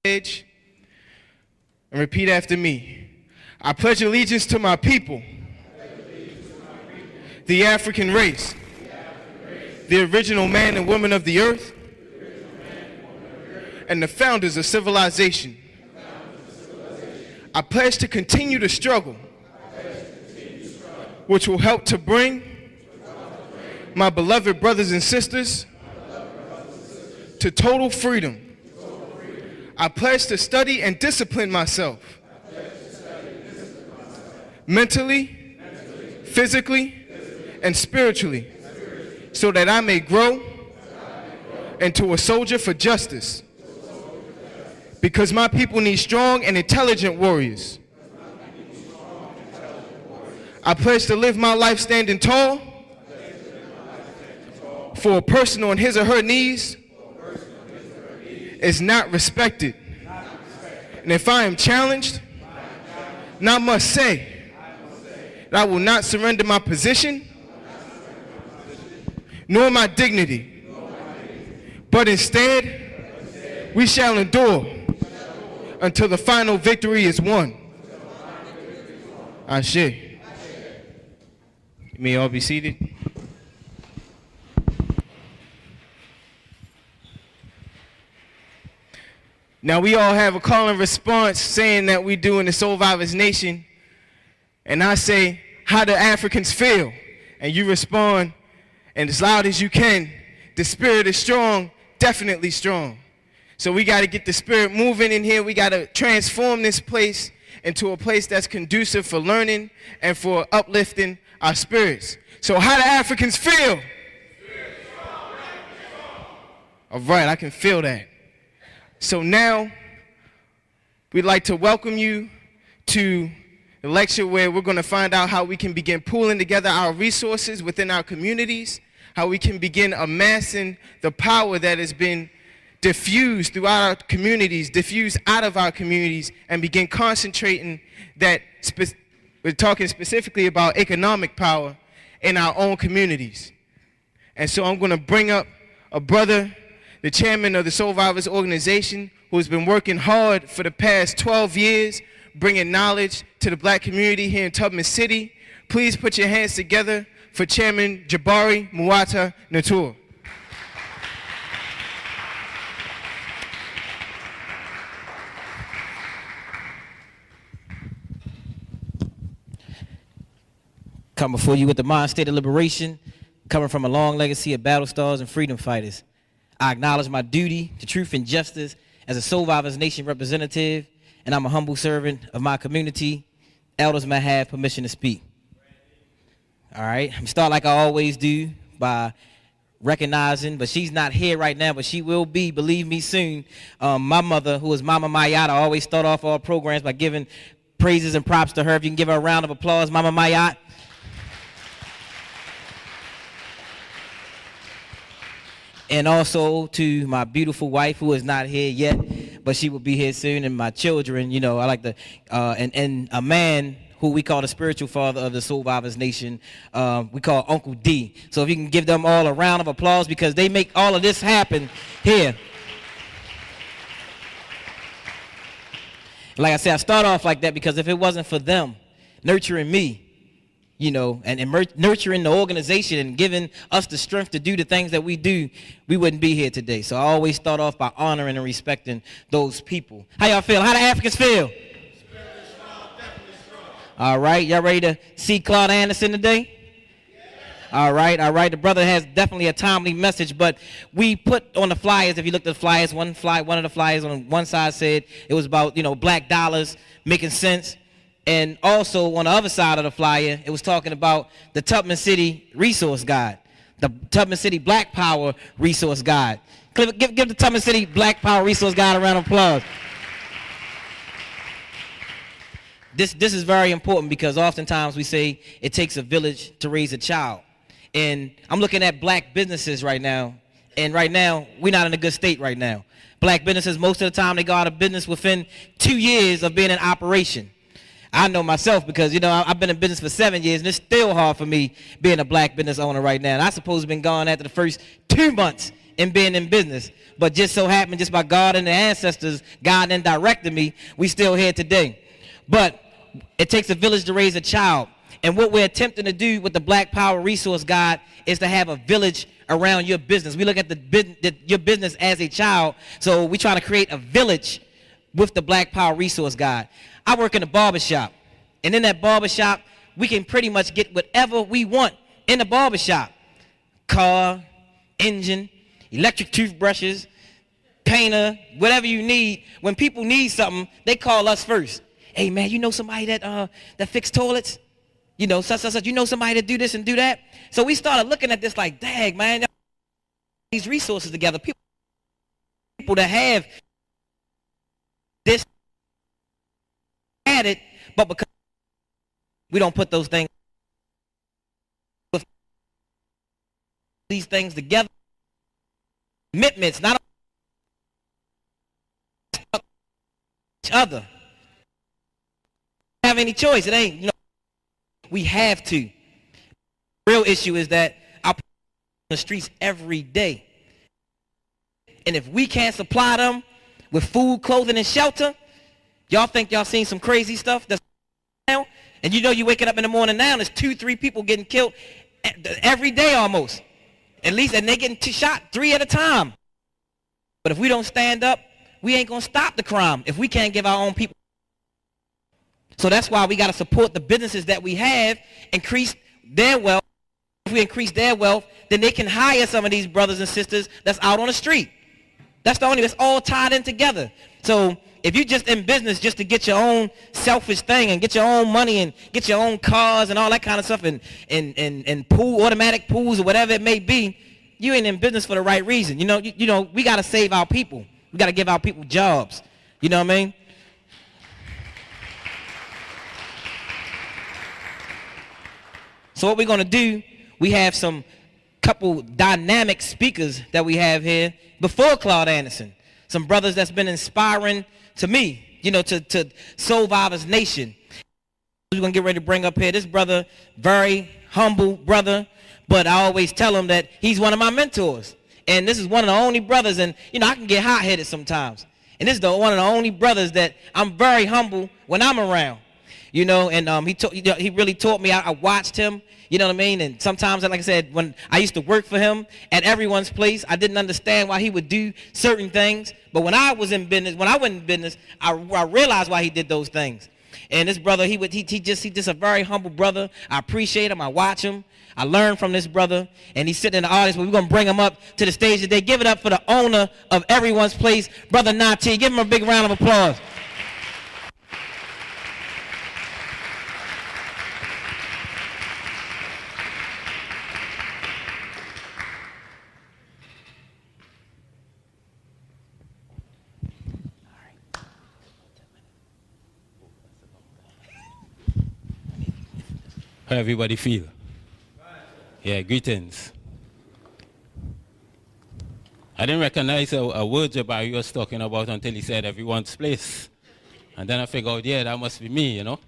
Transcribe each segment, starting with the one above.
And repeat after me. I pledge allegiance to my people, the African race, the original man and woman of the earth, and the founders of civilization. I pledge to continue the struggle, which will help to bring my beloved brothers and sisters to total freedom. I pledge to study and discipline myself mentally, physically, and spiritually, so that I may grow into a soldier for justice. Because my people need strong and intelligent warriors. I pledge to live my life standing tall for a person on his or her knees is not respected. And if I am challenged, and I must say that I will not surrender my position nor my dignity, but instead we shall endure until the final victory is won. Ashe. You may all be seated. Now, we all have a call and response saying that we do in the Soul Vivers Nation. And I say, how do Africans feel? And you respond, and as loud as you can, the spirit is strong, definitely strong. So we got to get the spirit moving in here. We got to transform this place into a place that's conducive for learning and for uplifting our spirits. So how do Africans feel? All right, I can feel that. So now, we'd like to welcome you to the lecture where we're going to find out how we can begin pooling together our resources within our communities, how we can begin amassing the power that has been diffused throughout our communities, diffused out of our communities, and begin concentrating that, we're talking specifically about economic power in our own communities. And so I'm going to bring up a brother, the chairman of the Soul Vivers organization, who has been working hard for the past 12 years, bringing knowledge to the black community here in Tubman City. Please put your hands together for Chairman Jabari Muata Natur. Come before you with the mind state of liberation, coming from a long legacy of battle stars and freedom fighters. I acknowledge my duty to truth and justice as a Soul Vivers Nation representative, and I'm a humble servant of my community. Elders may have permission to speak. All right, I'm start like I always do by recognizing, but she's not here right now, but she will be, believe me, soon. My mother, who is Mama Mayat, I always start off all programs by giving praises and props to her. If you can give her a round of applause, Mama Mayat. And also to my beautiful wife, who is not here yet, but she will be here soon, and my children. You know, I like to, and a man who we call the spiritual father of the Soul Vivers Nation, we call Uncle D. So if you can give them all a round of applause, because they make all of this happen here. Like I said, I start off like that because if it wasn't for them nurturing me, you know, and nurturing the organization and giving us the strength to do the things that we do, we wouldn't be here today. So I always start off by honoring and respecting those people. How y'all feel? How the Africans feel? All right, y'all ready to see Claude Anderson today? All right, all right. The brother has definitely a timely message, but we put on the flyers, if you look at the flyers, one of the flyers on one side said it was about, you know, black dollars making sense. And also on the other side of the flyer, it was talking about the Tubman City Resource Guide, the Tubman City Black Power Resource Guide. Give the Tubman City Black Power Resource Guide a round of applause. This is very important because oftentimes we say it takes a village to raise a child. And I'm looking at black businesses right now, and right now, we're not in a good state right now. Black businesses, most of the time, they go out of business within 2 years of being in operation. I know myself because, you know, I've been in business for 7 years, and it's still hard for me being a black business owner right now. And I suppose I've been gone after the first 2 months in being in business. But just so happened, just by God and the ancestors, God then directed me, we still here today. But it takes a village to raise a child. And what we're attempting to do with the Black Power Resource Guide is to have a village around your business. We look at your business as a child, so we try to create a village with the Black Power Resource Guide. I work in a barbershop, and in that barbershop, we can pretty much get whatever we want in the barbershop. Car, engine, electric toothbrushes, painter, whatever you need. When people need something, they call us first. Hey man, you know somebody that fix toilets? You know, such, you know somebody that do this and do that? So we started looking at this like, dang man, these resources together. People that have this added, but because we don't put those things, these things together, commitments, not each other. Have any choice? It ain't, you know, we have to. The real issue is that our people on the streets every day. And if we can't supply them with food, clothing, and shelter, y'all think y'all seen some crazy stuff that's now? And you know you waking up in the morning now, there's 2-3 people getting killed every day almost. At least, and they getting shot 3 at a time. But if we don't stand up, we ain't gonna stop the crime if we can't give our own people. So that's why we gotta support the businesses that we have, increase their wealth. If we increase their wealth, then they can hire some of these brothers and sisters that's out on the street. That's the only, it's all tied in together. So if you're just in business just to get your own selfish thing and get your own money and get your own cars and all that kind of stuff and pool, automatic pools or whatever it may be, you ain't in business for the right reason. You know, we got to save our people. We got to give our people jobs. You know what I mean? So what we're going to do, we have some couple dynamic speakers that we have here before Claude Anderson. Some brothers that's been inspiring to me, you know, to Survivors Nation. We're going to get ready to bring up here this brother, very humble brother, but I always tell him that he's one of my mentors. And this is one of the only brothers, and, you know, I can get hot-headed sometimes. And this is one of the only brothers that I'm very humble when I'm around. You know, and he really taught me. I watched him, you know what I mean? And sometimes, like I said, when I used to work for him at everyone's place, I didn't understand why he would do certain things. But when I was in business, when I went in business, I realized why he did those things. And this brother, he's just a very humble brother. I appreciate him. I watch him. I learn from this brother. And he's sitting in the audience, but we're going to bring him up to the stage today. Give it up for the owner of everyone's place, Brother Nati. Give him a big round of applause. How everybody feel? Yeah, greetings. I didn't recognize a word Jabari was talking about until he said everyone's place. And then I figured, yeah, that must be me, you know.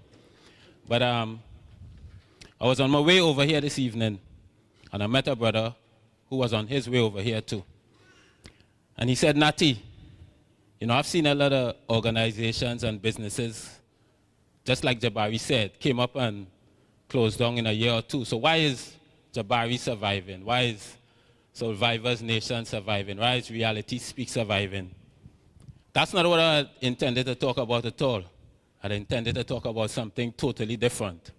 But I was on my way over here this evening, and I met a brother who was on his way over here too. And he said, Nati, you know, I've seen a lot of organizations and businesses, just like Jabari said, came up and closed down in a year or two. So why is Jabari surviving? Why is Survivors Nation surviving? Why is Reality Speak surviving? That's not what I intended to talk about at all. I intended to talk about something totally different.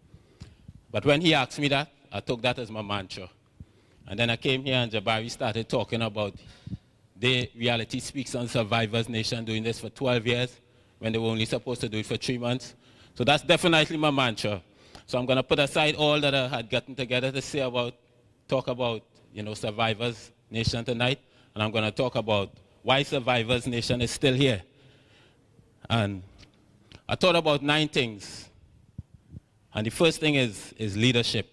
But when he asked me that, I took that as my mantra. And then I came here and Jabari started talking about the Reality Speaks on Survivors Nation doing this for 12 years when they were only supposed to do it for 3 months. So that's definitely my mantra. So I'm going to put aside all that I had gotten together to say talk about, you know, Survivors Nation tonight. And I'm going to talk about why Survivors Nation is still here. And I thought about 9 things. And the first thing is leadership.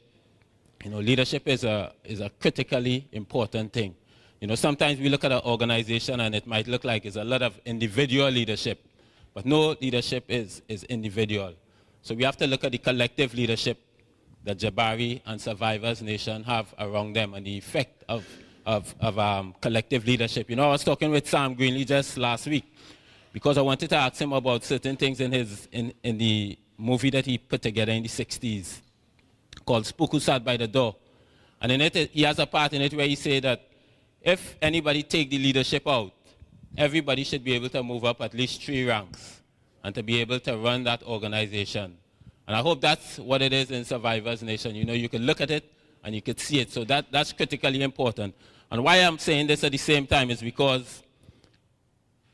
You know, leadership is a critically important thing. You know, sometimes we look at an organization and it might look like it's a lot of individual leadership. But no leadership is individual. So we have to look at the collective leadership that Jabari and Survivors Nation have around them and the effect of collective leadership. You know, I was talking with Sam Greenlee just last week because I wanted to ask him about certain things in the movie that he put together in the 60s called Spook Who Sat by the Door. And in it, he has a part in it where he said that if anybody take the leadership out, everybody should be able to move up at least 3 ranks and to be able to run that organization. And I hope that's what it is in Survivors Nation. You know, you can look at it and you can see it. So that's critically important. And why I'm saying this at the same time is because,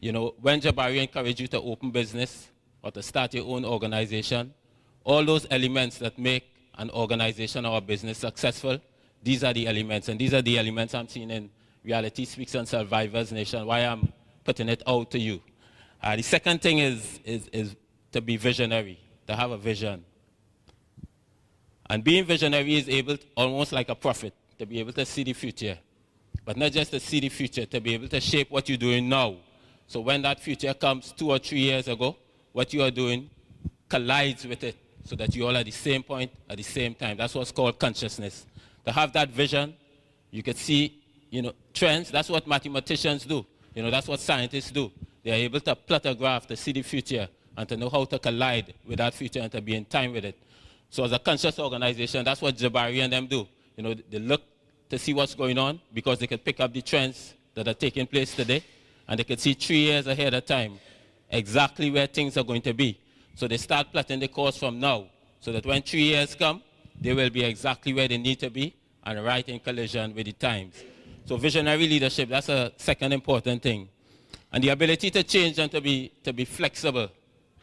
you know, when Jabari encouraged you to open business or to start your own organization, all those elements that make an organization or a business successful, these are the elements. And these are the elements I'm seeing in Reality Speaks and Survivors Nation, why I'm putting it out to you. The second thing is to be visionary, to have a vision. And being visionary is able, almost like a prophet, to be able to see the future. But not just to see the future, to be able to shape what you're doing now. So when that future comes 2 or 3 years ago, what you are doing collides with it so that you're all at the same point at the same time. That's what's called consciousness. To have that vision, you can see, you know, trends. That's what mathematicians do. You know, that's what scientists do. They are able to plot a graph to see the future and to know how to collide with that future and to be in time with it. So as a conscious organization, that's what Jabari and them do. You know, they look to see what's going on because they can pick up the trends that are taking place today, and they can see 3 years ahead of time exactly where things are going to be. So they start plotting the course from now so that when 3 years come, they will be exactly where they need to be and right in collision with the times. So visionary leadership, that's a second important thing. And the ability to change and to be flexible,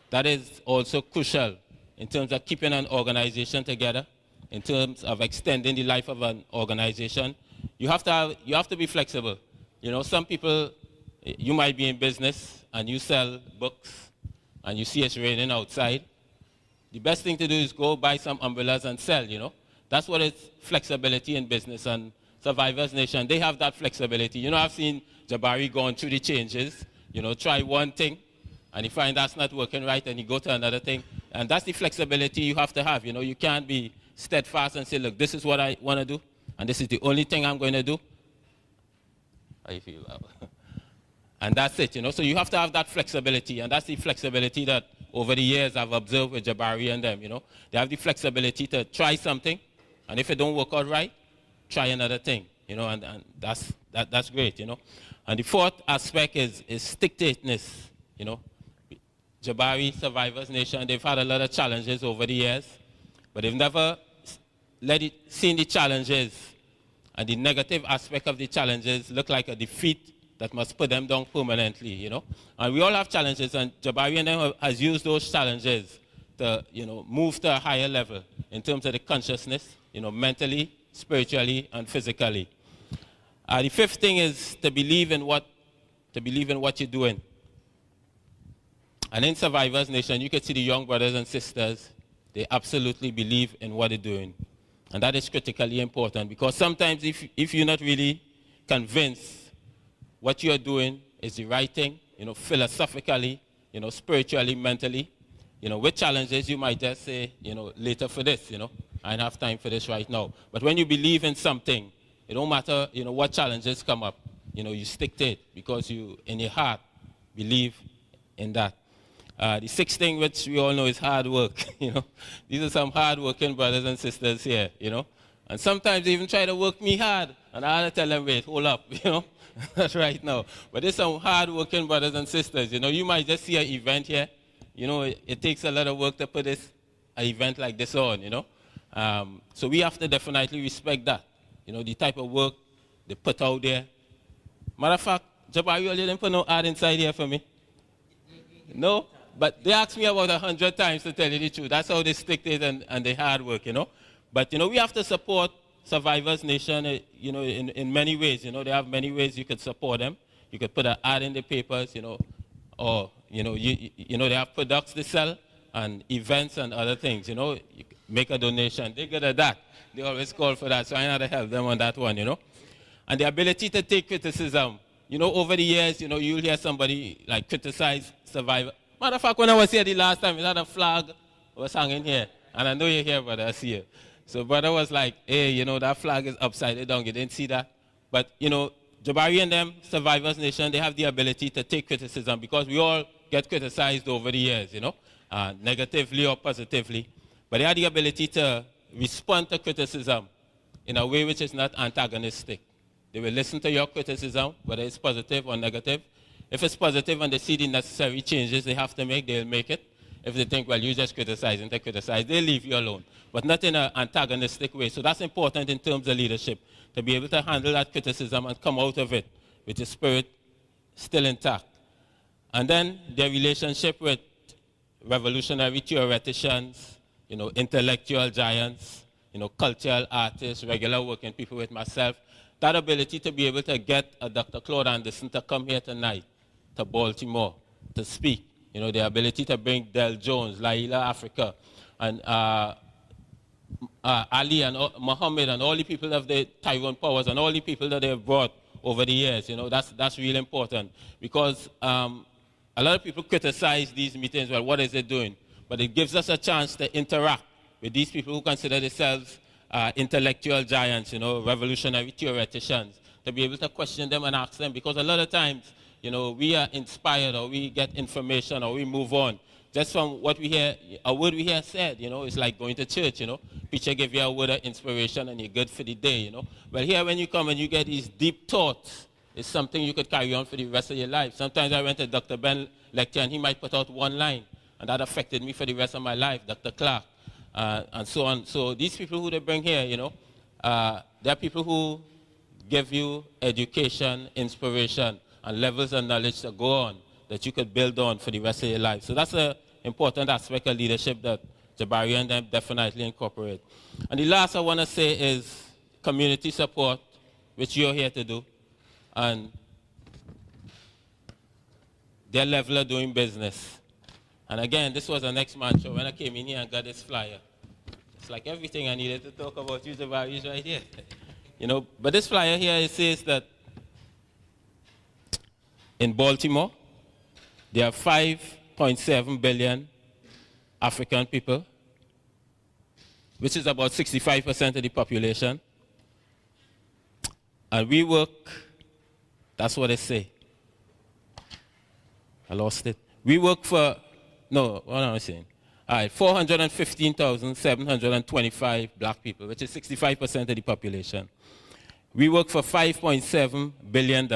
that is also crucial in terms of keeping an organization together, in terms of extending the life of an organization. You have to be flexible. You know, some people, you might be in business and you sell books and you see it's raining outside. The best thing to do is go buy some umbrellas and sell, you know. That's what is flexibility in business. And Survivors Nation, they have that flexibility. You know, I've seen Jabari going through the changes, you know, try one thing, and he finds that's not working right, and he go to another thing. And that's the flexibility you have to have. You know, you can't be steadfast and say, look, this is what I want to do, and this is the only thing I'm going to do. How you feel? And that's it, you know. So you have to have that flexibility, and that's the flexibility that over the years I've observed with Jabari and them, you know. They have the flexibility to try something, and if it don't work out right, try another thing, you know, and that's great, you know. And the fourth aspect is stick-to-itness, you know. Jabari, Survivors Nation, they've had a lot of challenges over the years, but they've never seen the challenges and the negative aspect of the challenges look like a defeat that must put them down permanently, you know. And we all have challenges, and Jabari and them has used those challenges to, you know, move to a higher level in terms of the consciousness, you know, mentally, spiritually, and physically. The fifth thing is to believe in what you're doing. And in Survivors Nation, you can see the young brothers and sisters, they absolutely believe in what they're doing. And that is critically important, because sometimes if you're not really convinced what you're doing is the right thing, you know, philosophically, you know, spiritually, mentally, you know, with challenges, you might just say, you know, later for this, you know, I don't have time for this right now. But when you believe in something, it don't matter, you know, what challenges come up, you know, you stick to it because you, in your heart, believe in that. The sixth thing, which we all know, is hard work, you know. These are some hard-working brothers and sisters here, you know. And sometimes they even try to work me hard, and I have to tell them, wait, hold up, you know. That's right now. But there's some hard-working brothers and sisters, you know. You might just see an event here. You know, it takes a lot of work to put an event like this on, you know. So we have to definitely respect that, you know, the type of work they put out there. Matter of fact, Jabari, you didn't put no ad inside here for me. No? But they asked me about 100 times to tell you the truth. That's how they stick to it and they hard work, you know. But, you know, we have to support Survivors Nation, you know, in many ways. You know, they have many ways you could support them. You could put an ad in the papers, you know, or, you know, you know, they have products they sell and events and other things, you know. You make a donation. They're good at that. They always call for that, so I know how to help them on that one, you know. And the ability to take criticism. You know, over the years, you know, you'll hear somebody, like, criticize Survivor. Matter of fact, when I was here the last time, we had a flag was hanging here. And I know you're here, brother, I see you. So brother was like, hey, you know, that flag is upside down. You didn't see that? But, you know, Jabari and them, Survivors Nation, they have the ability to take criticism because we all get criticized over the years, you know, negatively or positively. But they have the ability to respond to criticism in a way which is not antagonistic. They will listen to your criticism, whether it's positive or negative. If it's positive and they see the necessary changes they have to make, they'll make it. If they think, well, you're just criticizing to criticize, they'll leave you alone, but not in an antagonistic way. So that's important in terms of leadership, to be able to handle that criticism and come out of it with the spirit still intact. And then their relationship with revolutionary theoreticians, you know, intellectual giants, you know, cultural artists, regular working people with myself, that ability to be able to get Dr. Claude Anderson to come here tonight to Baltimore to speak, you know, the ability to bring Del Jones, Laila Africa, and Ali and Muhammad and all the people of the Taiwan powers and all the people that they have brought over the years, you know, that's really important because a lot of people criticize these meetings, well, what is it doing? But it gives us a chance to interact with these people who consider themselves intellectual giants, you know, revolutionary theoreticians, to be able to question them and ask them, because a lot of times, you know, we are inspired or we get information or we move on just from what we hear, a word we hear said, you know, it's like going to church, you know. Preacher give you a word of inspiration and you're good for the day, you know. But here when you come and you get these deep thoughts, it's something you could carry on for the rest of your life. Sometimes I went to Dr. Ben lecture and he might put out one line and that affected me for the rest of my life, Dr. Clark, and so on. So these people who they bring here, you know, they're people who give you education, inspiration, and levels of knowledge to go on that you could build on for the rest of your life. So that's an important aspect of leadership that Jabari and them definitely incorporate. And the last I want to say is community support, which you're here to do, and their level of doing business. And again, this was an next-man show. When I came in here and got this flyer, it's like everything I needed to talk about you, Jabari, is right here. You know, but this flyer here, it says that in Baltimore, there are 5.7 billion African people, which is about 65% of the population. And we work, that's what they say. I lost it. We work for, no, what am I saying? All right, 415,725 black people, which is 65% of the population. We work for $5.7 billion.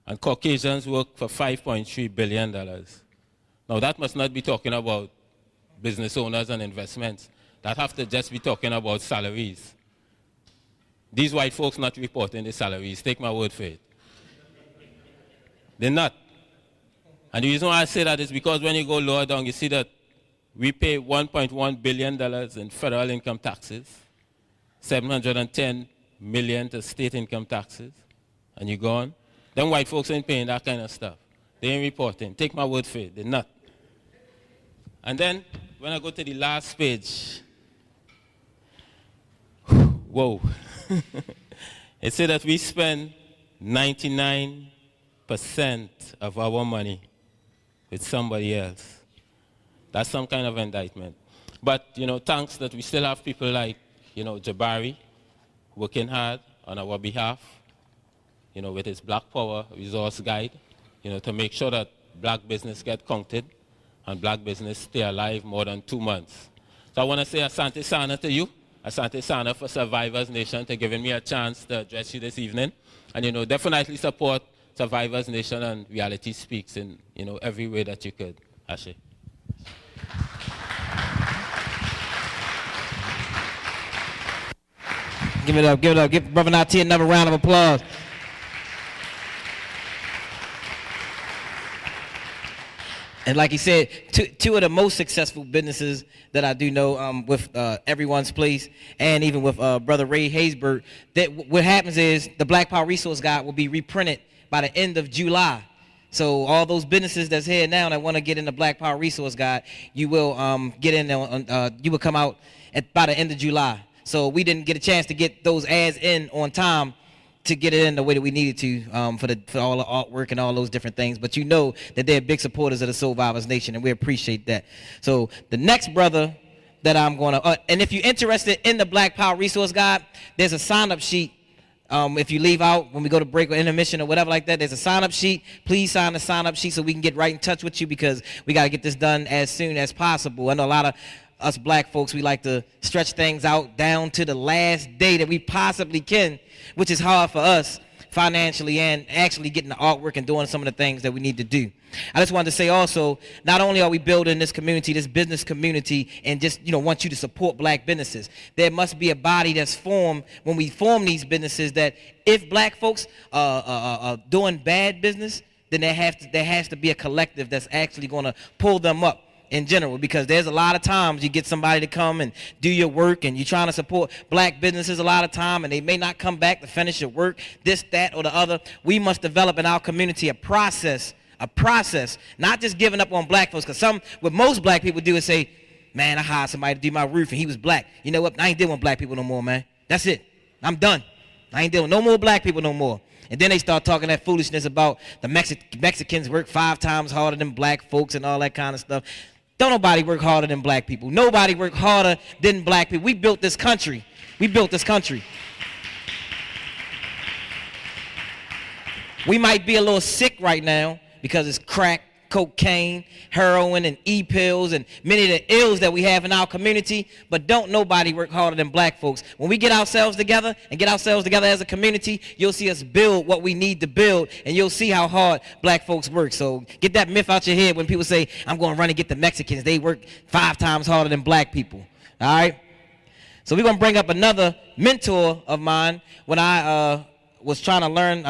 And Caucasians work for $5.3 billion. Now that must not be talking about business owners and investments. That have to just be talking about salaries. These white folks not reporting the salaries, take my word for it. They're not. And the reason why I say that is because when you go lower down, you see that we pay $1.1 billion in federal income taxes, $710 million to state income taxes, and you go on. Them white folks ain't paying that kind of stuff. They ain't reporting. Take my word for it. They're not. And then, when I go to the last page, whoa. It said that we spend 99% of our money with somebody else. That's some kind of indictment. But, you know, thanks that we still have people like, you know, Jabari working hard on our behalf, you know, with his Black Power resource guide, you know, to make sure that black business get counted and black business stay alive more than 2 months. So I want to say Asante Sana to you. Asante Sana for Survivors Nation for giving me a chance to address you this evening. And, you know, definitely support Survivors Nation and Reality Speaks in, you know, every way that you could. Ashe. Give it up, give it up. Give Brother Nati another round of applause. And like he said, two of the most successful businesses that I do know with Everyone's Place and even with Brother Ray Haysbert, that what happens is the Black Power Resource Guide will be reprinted by the end of July. So all those businesses that's here now that want to get in the Black Power Resource Guide, you will get in there, you will come out by the end of July. So we didn't get a chance to get those ads in on time to get it in the way that we needed to for all the artwork and all those different things. But you know that they're big supporters of the Survivors Nation, and we appreciate that. So the next brother that I'm going to, and if you're interested in the Black Power Resource Guide, there's a sign-up sheet If you leave out when we go to break or intermission or whatever like that, there's a sign-up sheet. Please sign the sign-up sheet so we can get right in touch with you, because we got to get this done as soon as possible. I know a lot of us black folks, we like to stretch things out down to the last day that we possibly can, which is hard for us financially and actually getting the artwork and doing some of the things that we need to do. I just wanted to say also, not only are we building this community, this business community, and just, want you to support black businesses, there must be a body that's formed when we form these businesses, that if black folks are doing bad business, then there has to be a collective that's actually going to pull them up in general, because there's a lot of times you get somebody to come and do your work, and you're trying to support black businesses a lot of time, and they may not come back to finish your work, this, that, or the other. We must develop in our community a process, not just giving up on black folks, because what most black people do is say, man, I hired somebody to do my roof and he was black. You know what? I ain't dealing with black people no more, man. That's it. I'm done. I ain't dealing with no more black people no more. And then they start talking that foolishness about the Mexicans work 5 times harder than black folks and all that kind of stuff. Don't nobody work harder than black people. Nobody work harder than black people. We built this country. We built this country. We might be a little sick right now because it's crack, cocaine, heroin, and e-pills, and many of the ills that we have in our community, but don't nobody work harder than black folks. When we get ourselves together and get ourselves together as a community, you'll see us build what we need to build, and you'll see how hard black folks work. So get that myth out your head when people say, I'm going to run and get the Mexicans. They work 5 times harder than black people. All right? So we're going to bring up another mentor of mine. When I was trying to learn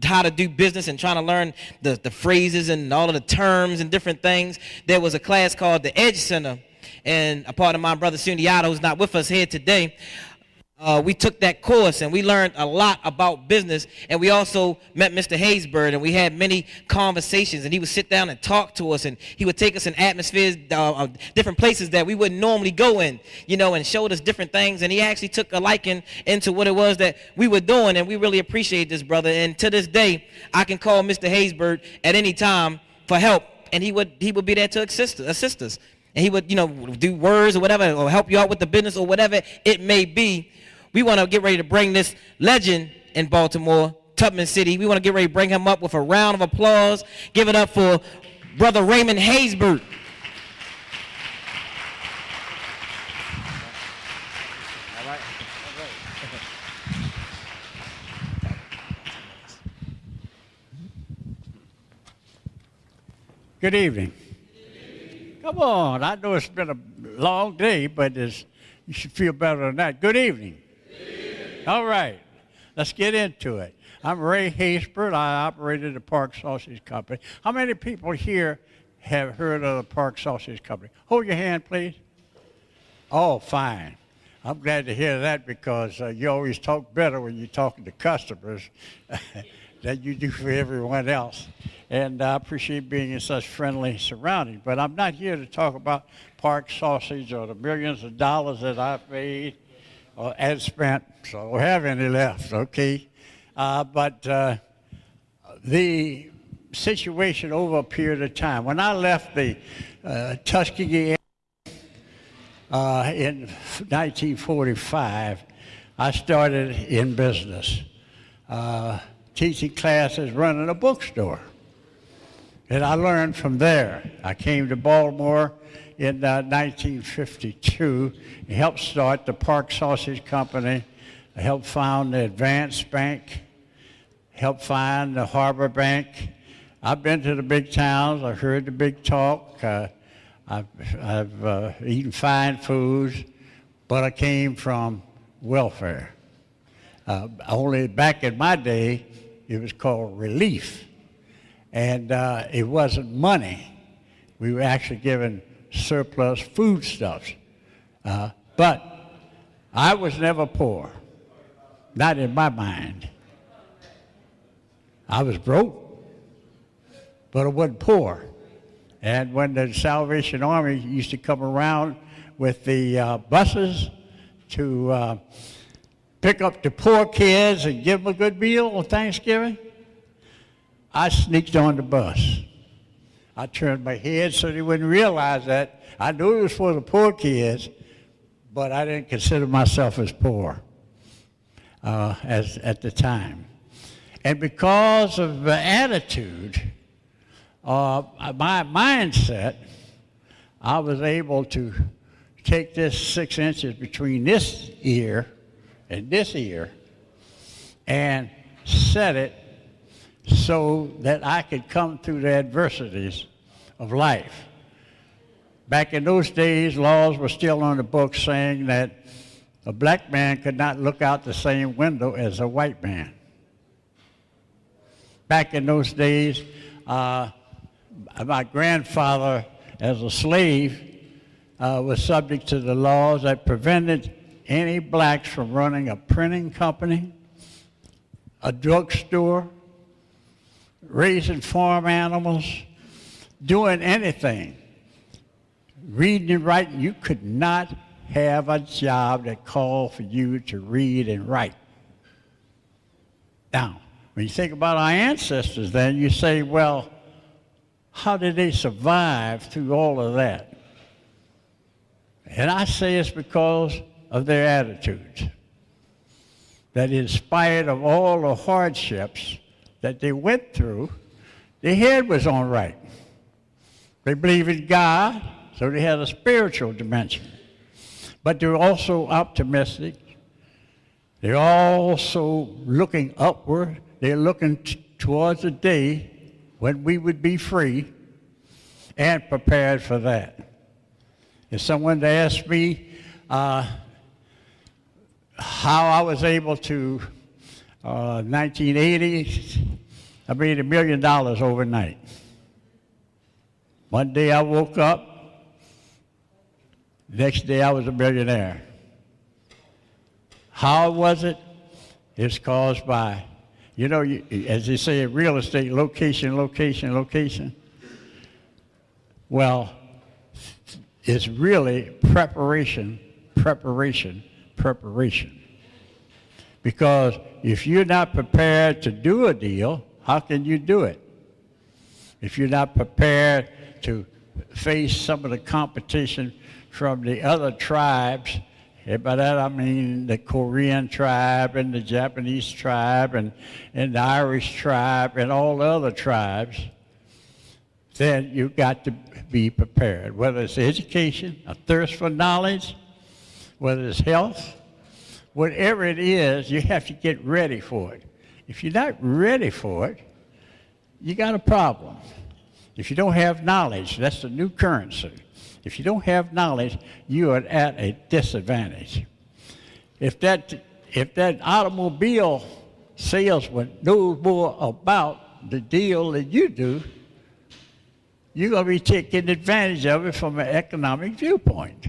how to do business and trying to learn the phrases and all of the terms and different things, there was a class called the Edge Center, and a part of my brother Sundiata, who's not with us here today, we took that course and we learned a lot about business, and we also met Mr. Haysbert, and we had many conversations, and he would sit down and talk to us, and he would take us in atmospheres, different places that we wouldn't normally go in, and showed us different things, and he actually took a liking into what it was that we were doing, and we really appreciate this brother. And to this day, I can call Mr. Haysbert at any time for help, and he would be there to assist us. And he would, do words or whatever, or help you out with the business or whatever it may be. We want to get ready to bring this legend in Baltimore, Tubman City. We want to get ready to bring him up with a round of applause. Give it up for Brother Raymond Haysbert. All right. Good evening. Come on, I know it's been a long day, but you should feel better than that. Good evening. All right, let's get into it. I'm Ray Haysbert. I operated the Park Sausage Company. How many people here have heard of the Park Sausage Company? Hold your hand, please. Oh, fine. I'm glad to hear that, because you always talk better when you're talking to customers than you do for everyone else. And I appreciate being in such friendly surroundings. But I'm not here to talk about Park Sausage or the millions of dollars that I've made and spent, so I don't have any left, okay? But the situation over a period of time. When I left the Tuskegee in 1945, I started in business, teaching classes, running a bookstore. And I learned from there. I came to Baltimore in 1952 and helped start the Park Sausage Company. I helped found the Advance Bank, helped find the Harbor Bank. I've been to the big towns. I've heard the big talk. I've eaten fine foods, but I came from welfare. Only back in my day, it was called relief. And it wasn't money. We were actually given surplus foodstuffs. But I was never poor, not in my mind. I was broke, but I wasn't poor. And when the Salvation Army used to come around with the buses to pick up the poor kids and give them a good meal on Thanksgiving, I sneaked on the bus. I turned my head so they wouldn't realize that. I knew it was for the poor kids, but I didn't consider myself as poor. at the time. And because of the attitude, my mindset, I was able to take this 6 inches between this ear and this ear and set it so that I could come through the adversities of life. Back in those days, laws were still on the books saying that a black man could not look out the same window as a white man. Back in those days, my grandfather, as a slave, was subject to the laws that prevented any blacks from running a printing company, a drugstore, raising farm animals, doing anything. Reading and writing, you could not have a job that called for you to read and write. Now, when you think about our ancestors, then you say, well, how did they survive through all of that? And I say it's because of their attitudes. That in spite of all the hardships that they went through, their head was on right. They believed in God, so they had a spiritual dimension. But they're also optimistic. They're also looking upward. They're looking towards a day when we would be free and prepared for that. If someone asked me how I was able to, 1980, I made $1 million overnight. One day I woke up, next day I was a millionaire. How was it? It's caused by, you know, as they say in real estate, location, location, location. Well, it's really preparation, preparation, preparation. Because if you're not prepared to do a deal, how can you do it? If you're not prepared to face some of the competition from the other tribes, and by that I mean the Korean tribe and the Japanese tribe and the Irish tribe and all the other tribes, then you've got to be prepared. Whether it's education, a thirst for knowledge, whether it's health, whatever it is, you have to get ready for it. If you're not ready for it, you got a problem. If you don't have knowledge, that's the new currency. If you don't have knowledge, you are at a disadvantage. If that automobile salesman knows more about the deal than you do, you're going to be taking advantage of it from an economic viewpoint.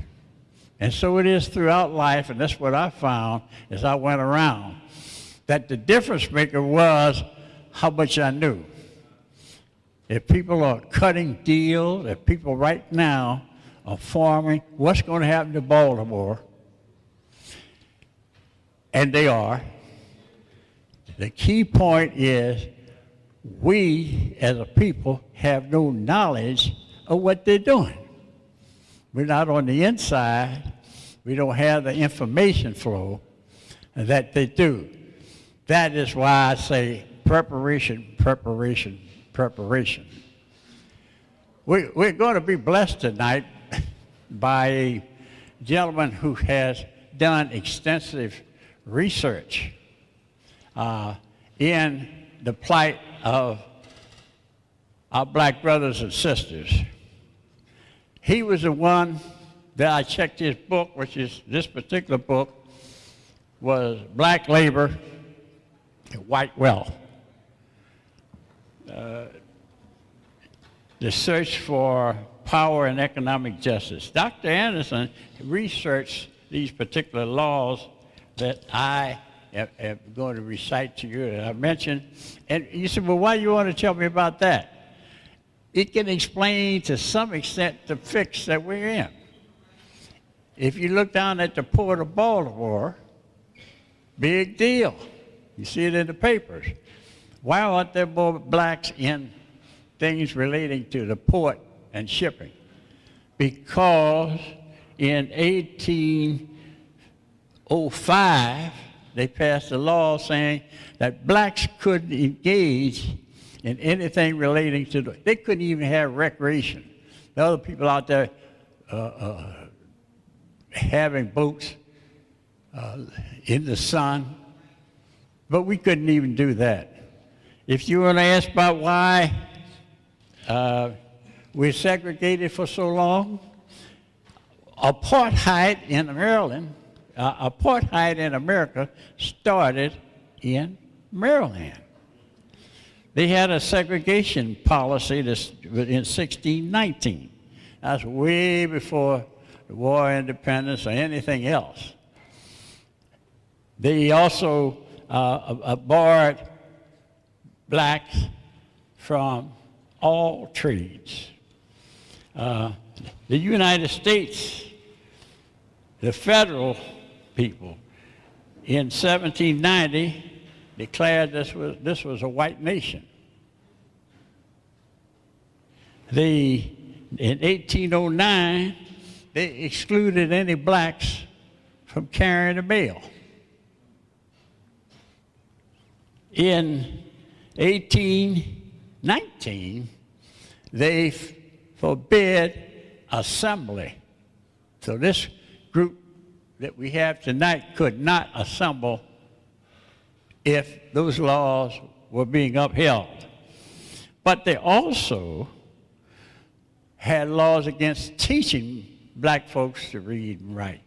And so it is throughout life, and that's what I found as I went around, that the difference maker was how much I knew. If people are cutting deals, if people right now are farming, what's going to happen to Baltimore? And they are. The key point is we as a people have no knowledge of what they're doing. We're not on the inside. We don't have the information flow that they do. That is why I say preparation, preparation, preparation. We're going to be blessed tonight by a gentleman who has done extensive research in the plight of our black brothers and sisters. He was the one that I checked his book, which is this particular book, was Black Labor and White Wealth. The search for power and economic justice. Dr. Anderson researched these particular laws that I am going to recite to you that I mentioned. And you said, well, why do you want to tell me about that? It can explain to some extent the fix that we're in. If you look down at the Port of Baltimore, big deal. You see it in the papers. Why aren't there more blacks in things relating to the port and shipping? Because in 1805, they passed a law saying that blacks couldn't engage in anything relating to they couldn't even have recreation. The other people out there having boats in the sun, but we couldn't even do that. If you want to ask about why we're segregated for so long, apartheid in Maryland, apartheid in America started in Maryland. They had a segregation policy in 1619. That's way before the War of Independence or anything else. They also barred blacks from all trades. The United States, the federal people, in 1790 declared this was a white nation. In 1809, they excluded any blacks from carrying the mail. In 1819, they forbid assembly. So this group that we have tonight could not assemble if those laws were being upheld. But they also had laws against teaching black folks to read and write.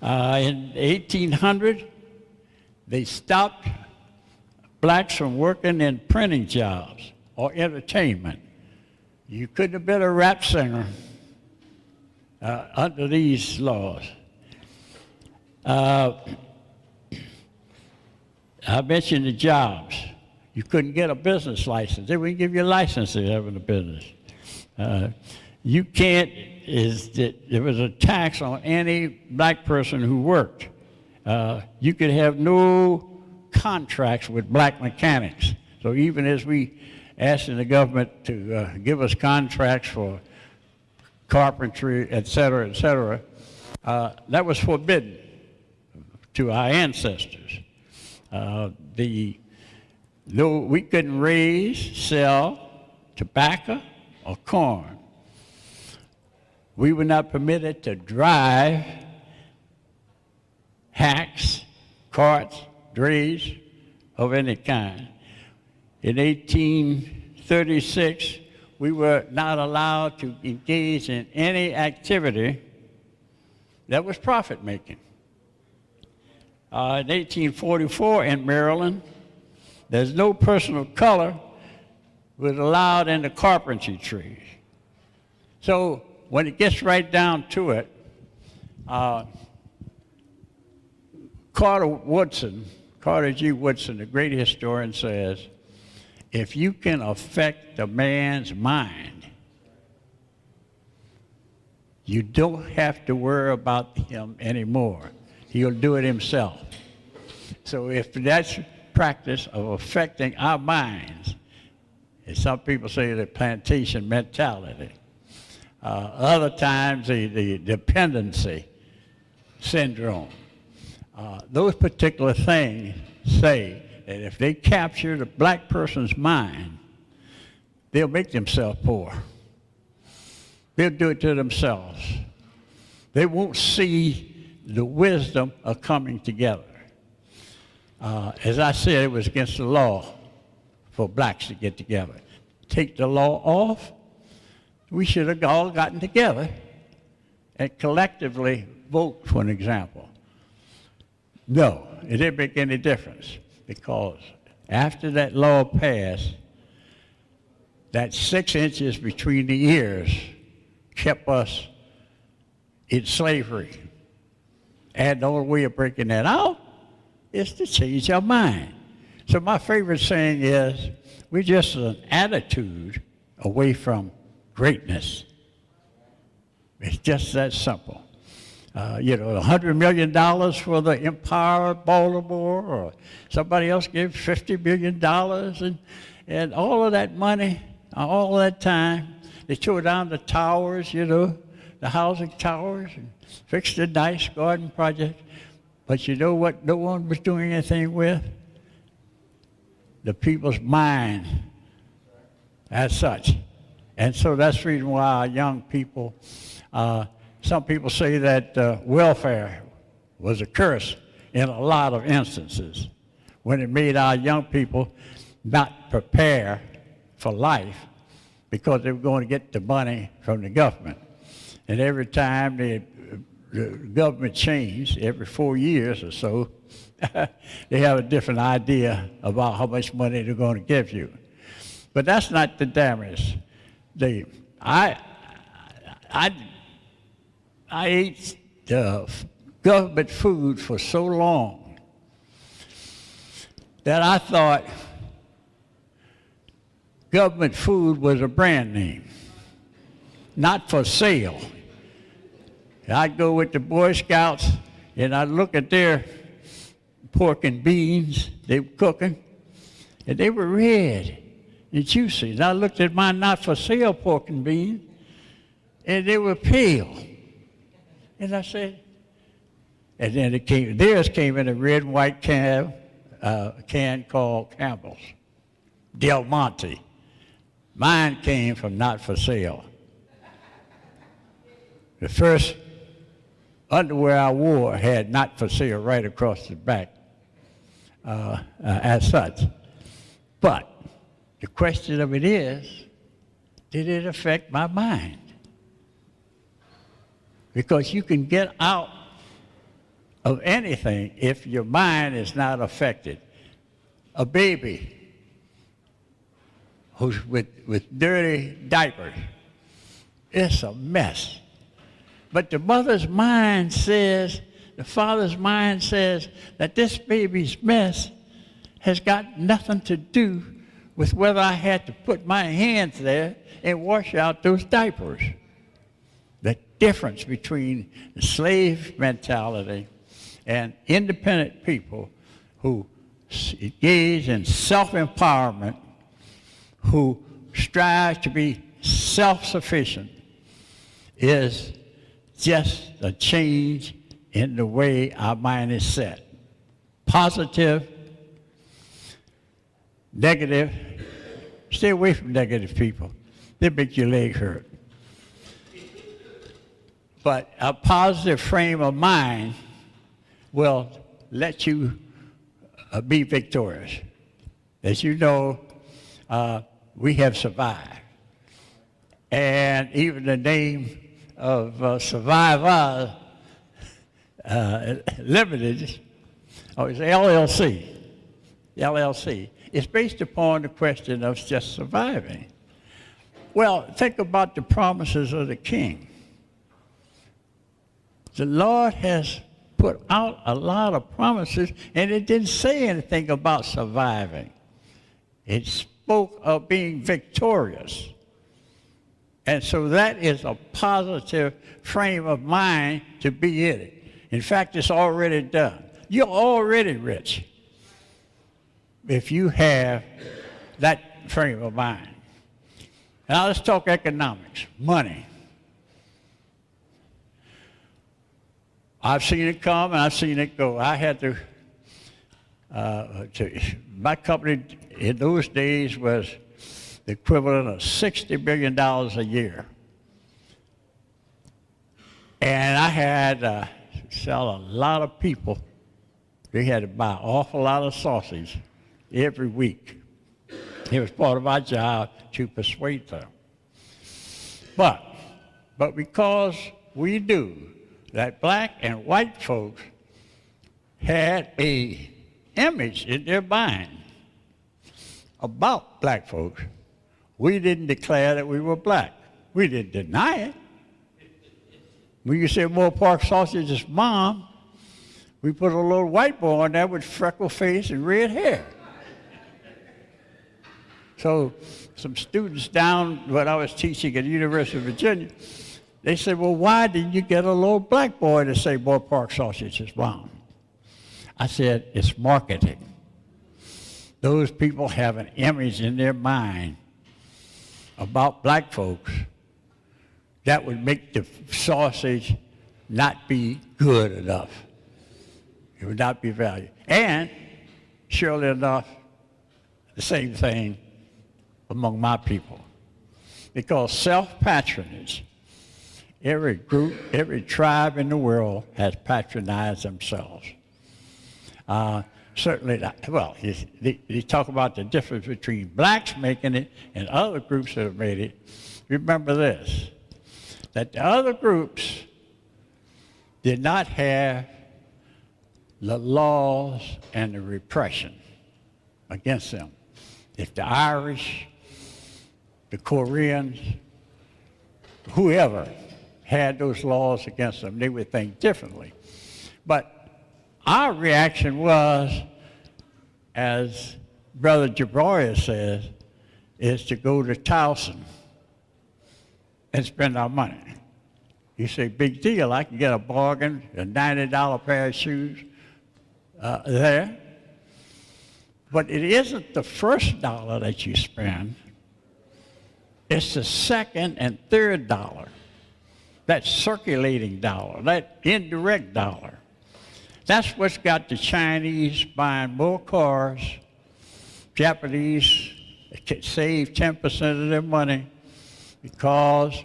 In 1800, they stopped blacks from working in printing jobs or entertainment. You couldn't have been a rap singer under these laws. I mentioned the jobs. You couldn't get a business license. They wouldn't give you a license to have a business. You can't, there was a tax on any black person who worked. You could have no contracts with black mechanics. So even as we asking the government to give us contracts for carpentry, et cetera, that was forbidden to our ancestors. We couldn't raise, sell tobacco or corn. We were not permitted to drive hacks, carts, drays of any kind. In 1836, we were not allowed to engage in any activity that was profit-making. In 1844 in Maryland, there's no person of color was allowed in the carpentry trade. So when it gets right down to it, Carter G. Woodson, the great historian, says, if you can affect a man's mind, you don't have to worry about him anymore. He'll do it himself. So if that's practice of affecting our minds, and some people say the plantation mentality, other times the dependency syndrome, those particular things say that if they capture the black person's mind, they'll make themselves poor. They'll do it to themselves. They won't see the wisdom of coming together. As I said, it was against the law for blacks to get together. Take the law off, we should have all gotten together and collectively vote, for an example. No, it didn't make any difference, because after that law passed, that 6 inches between the ears kept us in slavery. And the only way of breaking that out is to change our mind. So my favorite saying is, we're just an attitude away from greatness. It's just that simple. $100 million for the Empire of Baltimore, or somebody else gave $50 million, and all of that money, all of that time, they tore down the towers, the housing towers, and fixed a nice garden project. But you know what no one was doing anything with? The people's mind as such. And so that's the reason why our young people, some people say that welfare was a curse in a lot of instances when it made our young people not prepare for life because they were going to get the money from the government. And every time the government changed, every 4 years or so, they have a different idea about how much money they're going to give you. But that's not the damage. I ate government food for so long that I thought government food was a brand name, not for sale. I'd go with the Boy Scouts and I'd look at their pork and beans they were cooking, and they were red and juicy. And I looked at my not-for-sale pork and beans, and they were pale. And I said, and then theirs came in a red and white can called Campbell's, Del Monte. Mine came from not-for-sale. The first underwear I wore had not-for-sale right across the back. As such. But the question of it is, did it affect my mind? Because you can get out of anything if your mind is not affected. A baby who's with dirty diapers, it's a mess. But the mother's mind says, the father's mind says that this baby's mess has got nothing to do with whether I had to put my hands there and wash out those diapers. The difference between the slave mentality and independent people who engage in self-empowerment, who strive to be self-sufficient, is just a change in the way our mind is set. Positive, negative. Stay away from negative people. They make your leg hurt. But a positive frame of mind will let you be victorious. As you know, we have survived. And even the name of Survivor Limited, or it's LLC. LLC. It's based upon the question of just surviving. Well, think about the promises of the King. The Lord has put out a lot of promises, and it didn't say anything about surviving. It spoke of being victorious. And so that is a positive frame of mind to be in it. In fact, it's already done. You're already rich if you have that frame of mind. Now let's talk economics, money. I've seen it come and I've seen it go. I had my company in those days was the equivalent of $60 billion a year. And I had to sell a lot of people. They had to buy an awful lot of sausage every week. It was part of my job to persuade them. But because we knew that black and white folks had an image in their mind about black folks, we didn't declare that we were black. We didn't deny it. When you say more pork sausage is mom, we put a little white boy on there with freckle face and red hair. So some students down when I was teaching at the University of Virginia, they said, well, why didn't you get a little black boy to say more pork sausage is mom? I said, it's marketing. Those people have an image in their mind about black folks that would make the sausage not be good enough. It would not be valued. And surely enough, the same thing among my people. Because self-patronage, every group, every tribe in the world has patronized themselves. Certainly, well, you talk about the difference between blacks making it and other groups that have made it. Remember this, that the other groups did not have the laws and the repression against them. If the Irish, the Koreans, whoever had those laws against them, they would think differently. But our reaction was, as Brother Jabroya says, is to go to Towson and spend our money. You say, big deal, I can get a bargain, a $90 pair of shoes there. But it isn't the first dollar that you spend, it's the second and third dollar, that circulating dollar, that indirect dollar. That's what's got the Chinese buying more cars, Japanese save 10% of their money because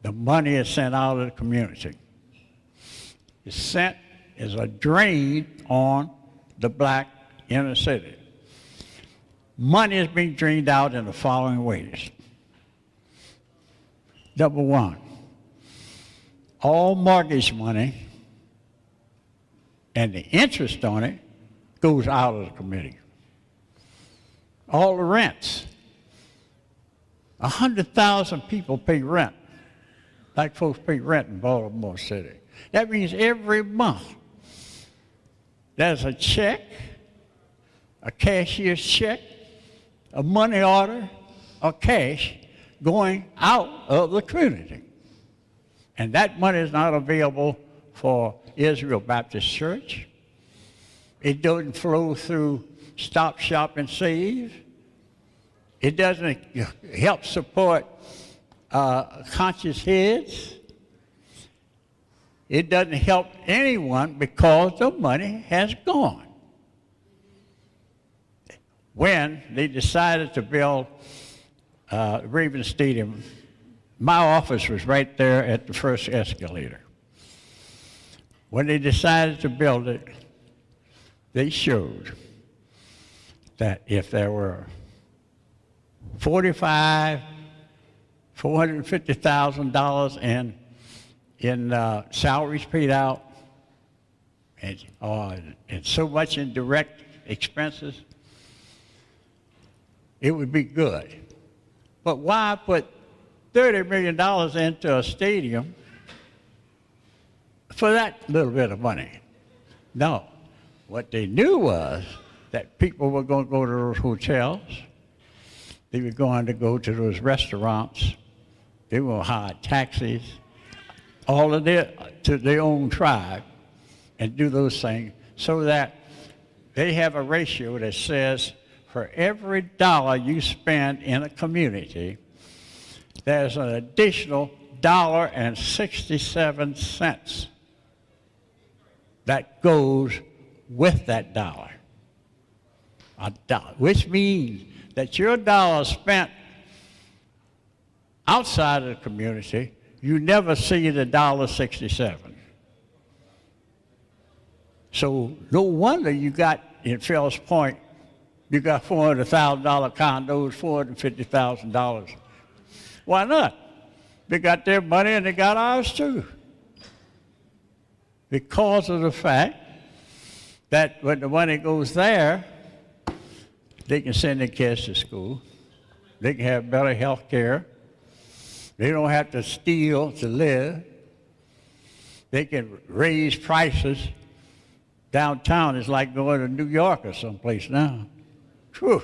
the money is sent out of the community. It's sent as a drain on the black inner city. Money is being drained out in the following ways. Number one, all mortgage money and the interest on it goes out of the community. All the rents. 100,000 people pay rent. Black folks pay rent in Baltimore City. That means every month there's a check, a cashier's check, a money order, or cash going out of the community. And that money is not available for Israel Baptist Church. It doesn't flow through Stop, Shop, and Save. It doesn't help support conscious heads. It doesn't help anyone because the money has gone. When they decided to build Raven Stadium, my office was right there at the first escalator. When they decided to build it, they showed that if there were $450,000 in salaries paid out, and so much in direct expenses, it would be good. But why put $30 million into a stadium for that little bit of money? No. What they knew was that people were going to go to those hotels. They were going to go to those restaurants. They were going to hire taxis, all of to their own tribe, and do those things so that they have a ratio that says for every dollar you spend in a community, there's an additional $1.67 that goes with that dollar. A dollar, which means that your dollar spent outside of the community, you never see the $1.67. So no wonder you got in Fells Point, you got $400,000 condos, $450,000. Why not? They got their money and they got ours too. Because of the fact that when the money goes there, they can send their kids to school. They can have better health care. They don't have to steal to live. They can raise prices. Downtown is like going to New York or someplace now. Whew.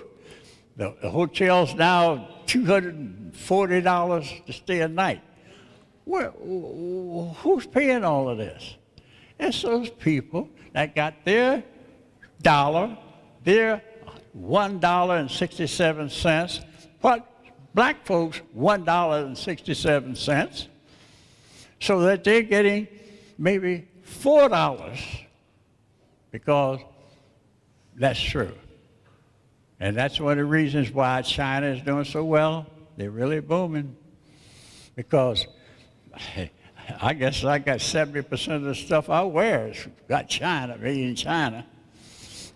The hotel's now $240 to stay a night. Who's paying all of this? It's those people that got their dollar, their $1.67, but black folks $1.67, so that they're getting maybe $4 because that's true. And that's one of the reasons why China is doing so well. They're really booming. Because I guess I got 70% of the stuff I wear has got China, made in China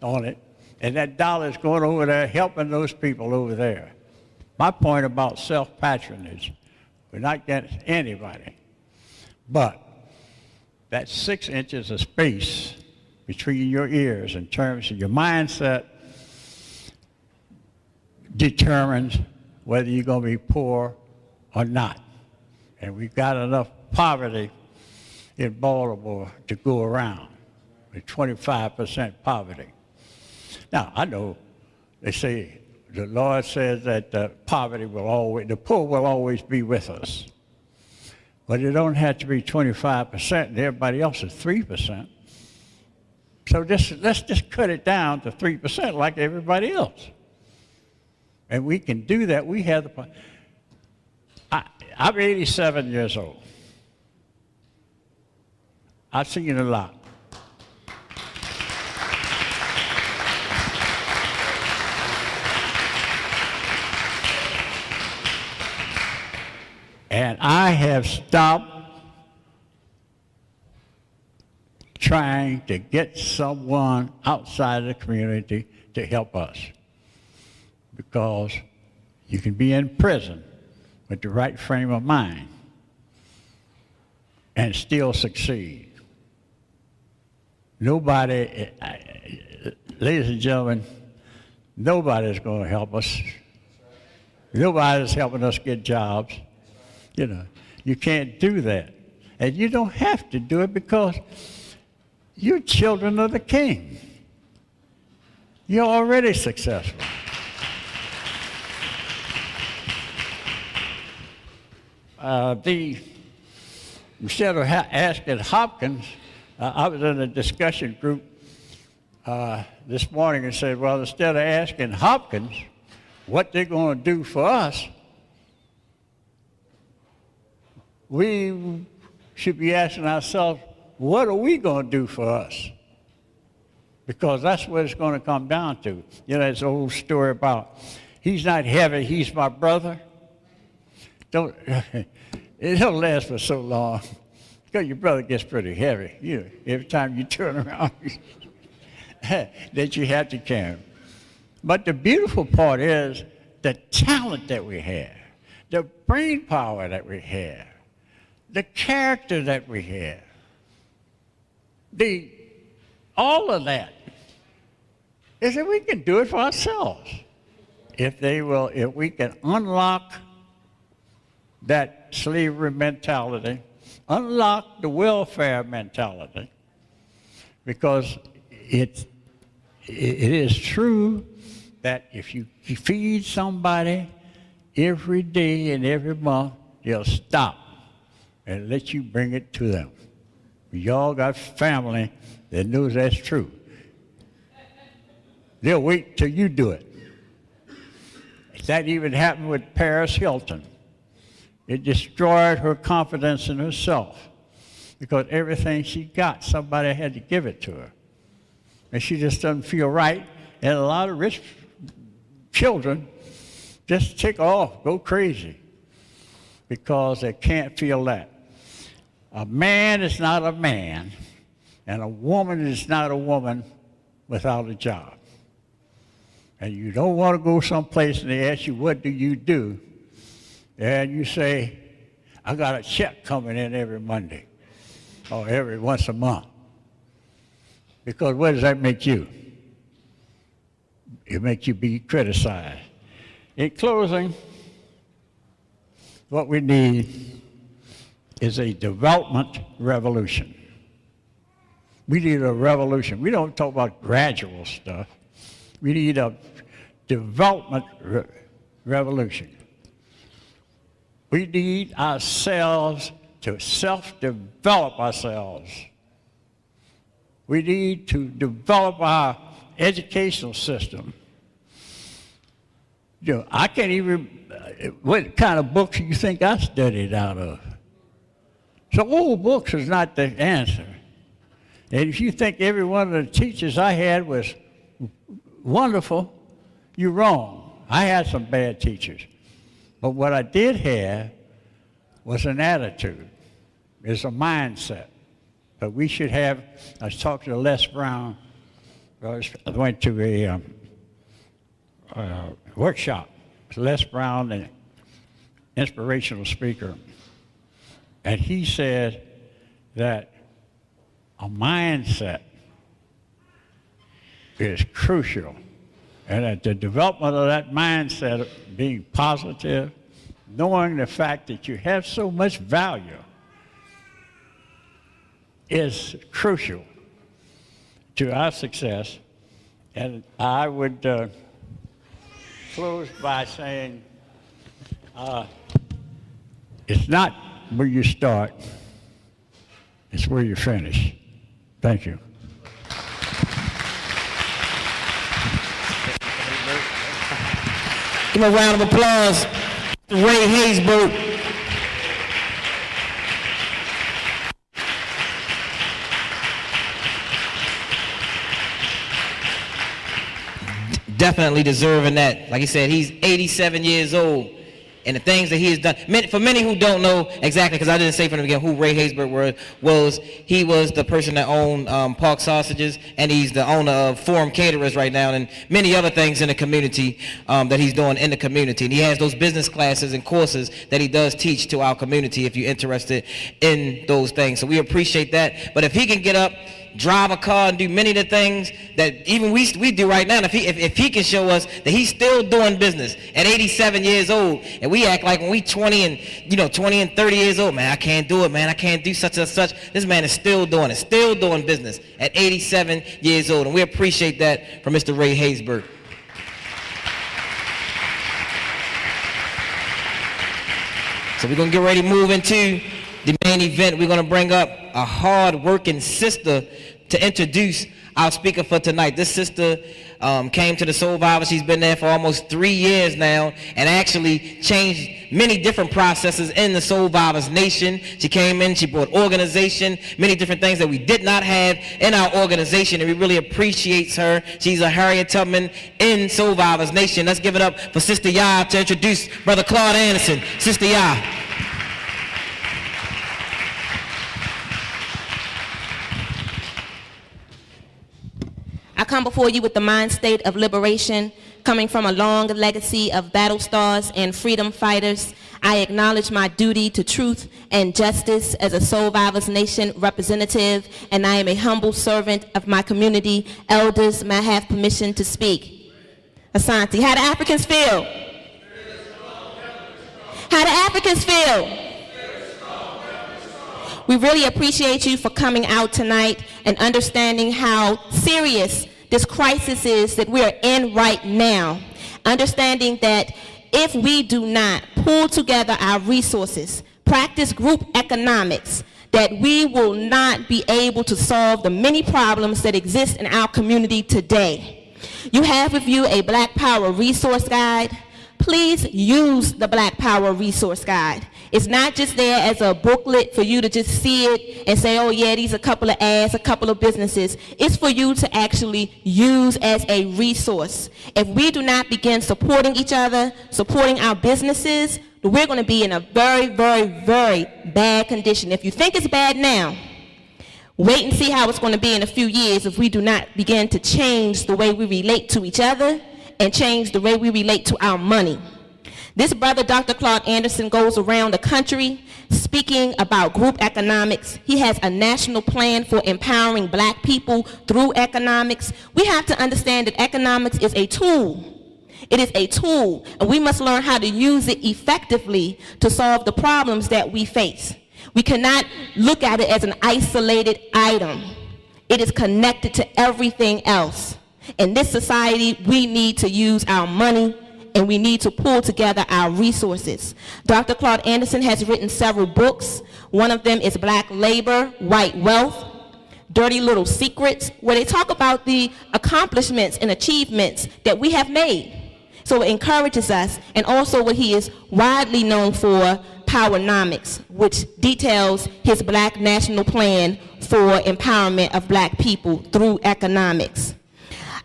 on it. And that dollar is going over there helping those people over there. My point about self-patronage, we're not getting anybody. But that 6 inches of space between your ears in terms of your mindset determines whether you're going to be poor or not. And we've got enough poverty in Baltimore to go around with 25% poverty. Now, I know they say the Lord says that the poor will always be with us. But it don't have to be 25% and everybody else is 3%. So let's just cut it down to 3% like everybody else. And we can do that. We have the... I'm 87 years old. I've seen a lot. And I have stopped trying to get someone outside of the community to help us. Because you can be in prison with the right frame of mind and still succeed. Nobody, ladies and gentlemen, nobody's going to help us. Nobody's helping us get jobs. You know, you can't do that. And you don't have to do it because you're children of the King. You're already successful. Instead of asking Hopkins, I was in a discussion group this morning and said, well, instead of asking Hopkins what they're going to do for us, we should be asking ourselves, what are we going to do for us? Because that's what it's going to come down to. You know, it's an old story about, he's not heavy, he's my brother. It don't last for so long because your brother gets pretty heavy. You know, every time you turn around, that you have to carry him. But the beautiful part is the talent that we have, the brain power that we have, the character that we have, all of that is that we can do it for ourselves if we can unlock that slavery mentality, unlock the welfare mentality, because it is true that if you feed somebody every day and every month, they'll stop and let you bring it to them. Y'all got family that knows that's true. They'll wait till you do it. That even happened with Paris Hilton. It destroyed her confidence in herself because everything she got, somebody had to give it to her. And she just doesn't feel right. And a lot of rich children just take off, go crazy, because they can't feel that. A man is not a man, and a woman is not a woman without a job. And you don't want to go someplace and they ask you, what do you do? And you say, I got a check coming in every Monday or every once a month. Because what does that make you? It makes you be criticized. In closing, what we need is a development revolution. We need a revolution. We don't talk about gradual stuff. We need a development revolution. We need ourselves to self-develop ourselves. We need to develop our educational system. You know, I can't even, what kind of books do you think I studied out of? So old books is not the answer. And if you think every one of the teachers I had was wonderful, you're wrong. I had some bad teachers. But what I did have was an attitude. It's a mindset. But we should have, I was talking to Les Brown, I went to a workshop. Les Brown, an inspirational speaker. And he said that a mindset is crucial. And that the development of that mindset, being positive, knowing the fact that you have so much value, is crucial to our success. And I would close by saying, it's not where you start, it's where you finish. Thank you. Give him a round of applause to Ray Haysbert. Definitely deserving that. Like he said, he's 87 years old, and the things that he has done. For many who don't know exactly, because I didn't say from the beginning who Ray Haysbert was, he was the person that owned Park Sausages, and he's the owner of Forum Caterers right now, and many other things in the community that he's doing in the community. And he has those business classes and courses that he does teach to our community if you're interested in those things. So we appreciate that. But if he can get up, drive a car, and do many of the things that even we do right now, if he can show us that he's still doing business at 87 years old, and we act like when we 20 and 30 years old, man, I can't do it, man, I can't do such and such. This man is still doing it, still doing business at 87 years old, and we appreciate that from Mr. Ray Haysbert. So we're going to get ready to move into the main event. We're going to bring up a hard-working sister to introduce our speaker for tonight. This sister came to the Soul Viva. She's been there for almost 3 years now and actually changed many different processes in the Soul Viva's nation. She came in, she brought organization, many different things that we did not have in our organization, and we really appreciate her. She's a Harriet Tubman in Soul Viva's nation. Let's give it up for Sister Ya to introduce Brother Claude Anderson. Sister Ya. I come before you with the mind state of liberation, coming from a long legacy of battle stars and freedom fighters. I acknowledge my duty to truth and justice as a Soul Viva's Nation representative, and I am a humble servant of my community. Elders, may I have permission to speak? Asante, how do Africans feel? How do Africans feel? We really appreciate you for coming out tonight and understanding how serious this crisis is that we're in right now. Understanding that if we do not pull together our resources, practice group economics, that we will not be able to solve the many problems that exist in our community today. You have with you a Black Power resource guide. Please use the Black Power resource guide. It's not just there as a booklet for you to just see it and say, oh yeah, these are a couple of ads, a couple of businesses. It's for you to actually use as a resource. If we do not begin supporting each other, supporting our businesses, we're going to be in a very, very, very bad condition. If you think it's bad now, wait and see how it's going to be in a few years if we do not begin to change the way we relate to each other and change the way we relate to our money. This brother, Dr. Claude Anderson, goes around the country speaking about group economics. He has a national plan for empowering Black people through economics. We have to understand that economics is a tool. It is a tool, and we must learn how to use it effectively to solve the problems that we face. We cannot look at it as an isolated item. It is connected to everything else. In this society, we need to use our money, and we need to pull together our resources. Dr. Claude Anderson has written several books. One of them is Black Labor, White Wealth, Dirty Little Secrets, where they talk about the accomplishments and achievements that we have made. So it encourages us, and also what he is widely known for, PowerNomics, which details his Black national plan for empowerment of Black people through economics.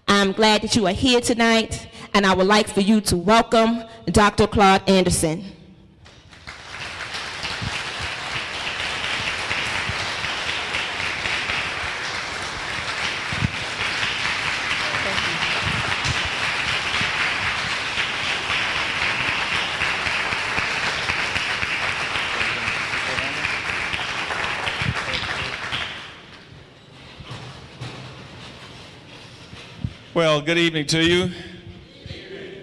I'm glad that you are here tonight, and I would like for you to welcome Dr. Claude Anderson. Well, good evening to you.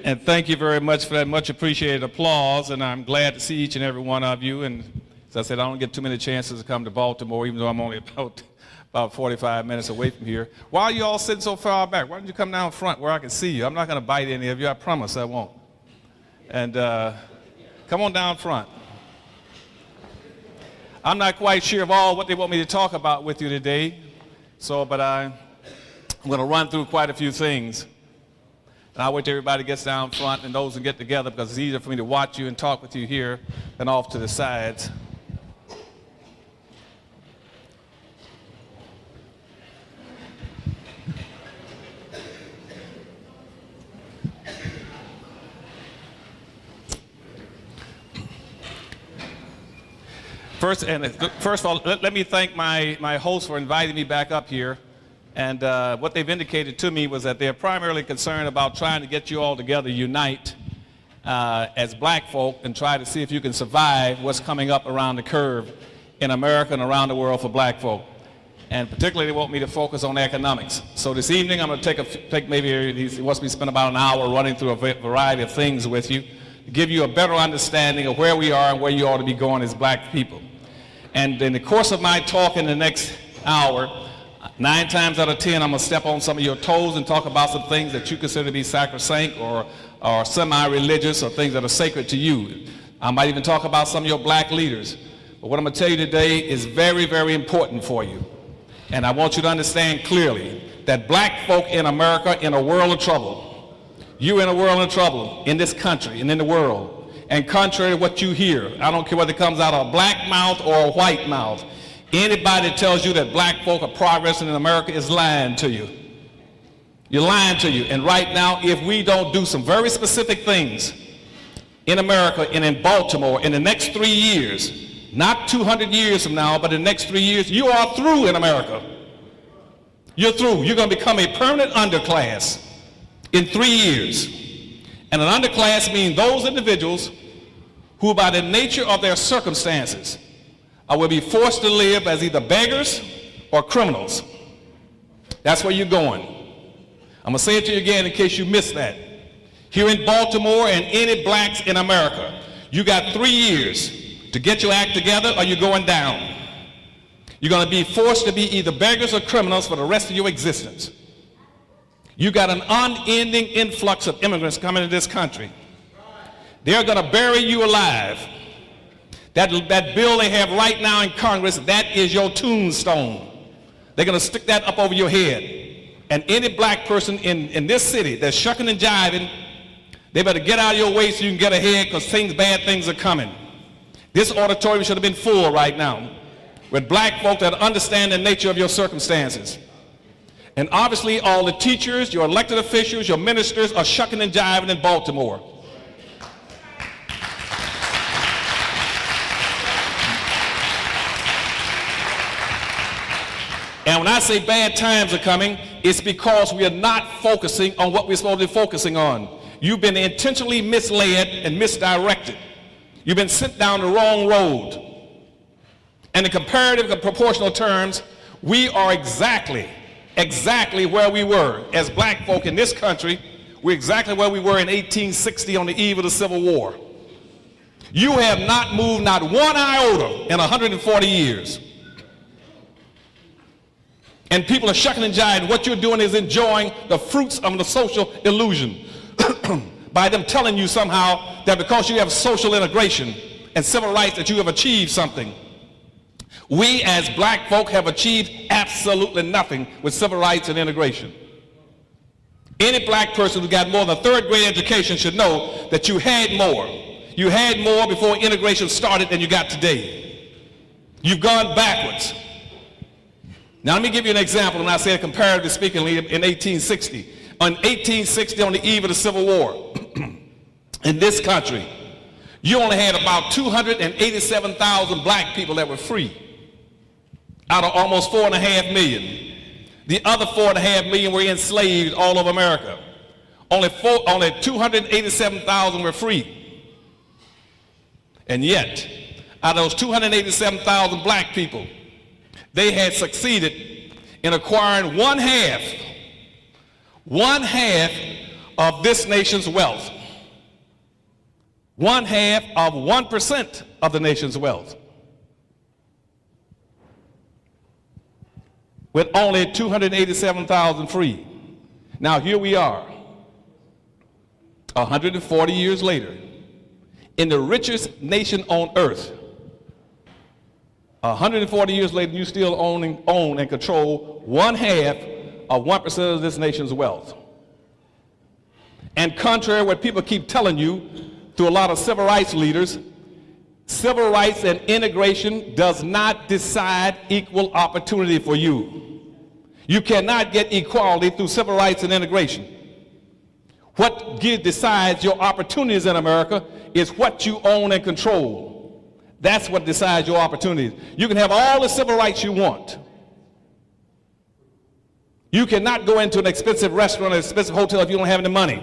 And thank you very much for that much appreciated applause. And I'm glad to see each and every one of you. And as I said, I don't get too many chances to come to Baltimore, even though I'm only about 45 minutes away from here. Why are you all sitting so far back? Why don't you come down front where I can see you? I'm not going to bite any of you. I promise I won't. And come on down front. I'm not quite sure of all what they want me to talk about with you today. But I'm going to run through quite a few things. And I'll wait till everybody gets down front and those who get together, because it's easier for me to watch you and talk with you here than off to the sides. First of all, let me thank my host for inviting me back up here. And what they've indicated to me was that they're primarily concerned about trying to get you all together, unite as Black folk, and try to see if you can survive what's coming up around the curve in America and around the world for Black folk. And particularly they want me to focus on economics. So this evening I'm going to take maybe, he wants me to spend about an hour running through a variety of things with you to give you a better understanding of where we are and where you ought to be going as Black people. And in the course of my talk in the next hour, 9 times out of 10, I'm going to step on some of your toes and talk about some things that you consider to be sacrosanct or semi-religious or things that are sacred to you. I might even talk about some of your Black leaders. But what I'm going to tell you today is very, very important for you. And I want you to understand clearly that Black folk in America in a world of trouble. You in a world of trouble in this country and in the world. And contrary to what you hear, I don't care whether it comes out of a black mouth or a white mouth, anybody that tells you that Black folk are progressing in America is lying to you. You're lying to you. And right now, if we don't do some very specific things in America and in Baltimore in the next 3 years, not 200 years from now, but in the next 3 years, you are through in America. You're through. You're going to become a permanent underclass in 3 years. And an underclass means those individuals who, by the nature of their circumstances, will be forced to live as either beggars or criminals. That's where you're going. I'm going to say it to you again in case you missed that. Here in Baltimore and any Blacks in America, you got 3 years to get your act together or you're going down. You're going to be forced to be either beggars or criminals for the rest of your existence. You got an unending influx of immigrants coming to this country. They're going to bury you alive. That bill they have right now in Congress, that is your tombstone. They're going to stick that up over your head. And any Black person in this city that's shucking and jiving, they better get out of your way so you can get ahead, because bad things are coming. This auditorium should have been full right now with Black folk that understand the nature of your circumstances. And obviously all the teachers, your elected officials, your ministers are shucking and jiving in Baltimore. And when I say bad times are coming, it's because we are not focusing on what we're supposed to be focusing on. You've been intentionally misled and misdirected. You've been sent down the wrong road. And in comparative and proportional terms, we are exactly where we were as Black folk in this country. We're exactly where we were in 1860 on the eve of the Civil War. You have not moved not one iota in 140 years. And people are shucking and jiving. What you're doing is enjoying the fruits of the social illusion by them telling you somehow that because you have social integration and civil rights that you have achieved something. We as Black folk have achieved absolutely nothing with civil rights and integration. Any black person who got more than a third grade education should know that you had more. You had more before integration started than you got today. You've gone backwards. Now let me give you an example when I said comparatively speaking in 1860. On 1860, on the eve of the Civil War, in this country, you only had about 287,000 black people that were free out of almost 4.5 million. The other 4.5 million were enslaved all over America. Only 287,000 were free. And yet, out of those 287,000 black people, they had succeeded in acquiring one half of this nation's wealth. One half of 1% of the nation's wealth. With only 287,000 free. Now here we are, 140 years later, in the richest nation on earth. 140 years later, you still own and control one half of 1% of this nation's wealth. And contrary to what people keep telling you through a lot of civil rights leaders, civil rights and integration does not decide equal opportunity for you. You cannot get equality through civil rights and integration. What decides your opportunities in America is what you own and control. That's what decides your opportunities. You can have all the civil rights you want. You cannot go into an expensive restaurant or an expensive hotel if you don't have any money.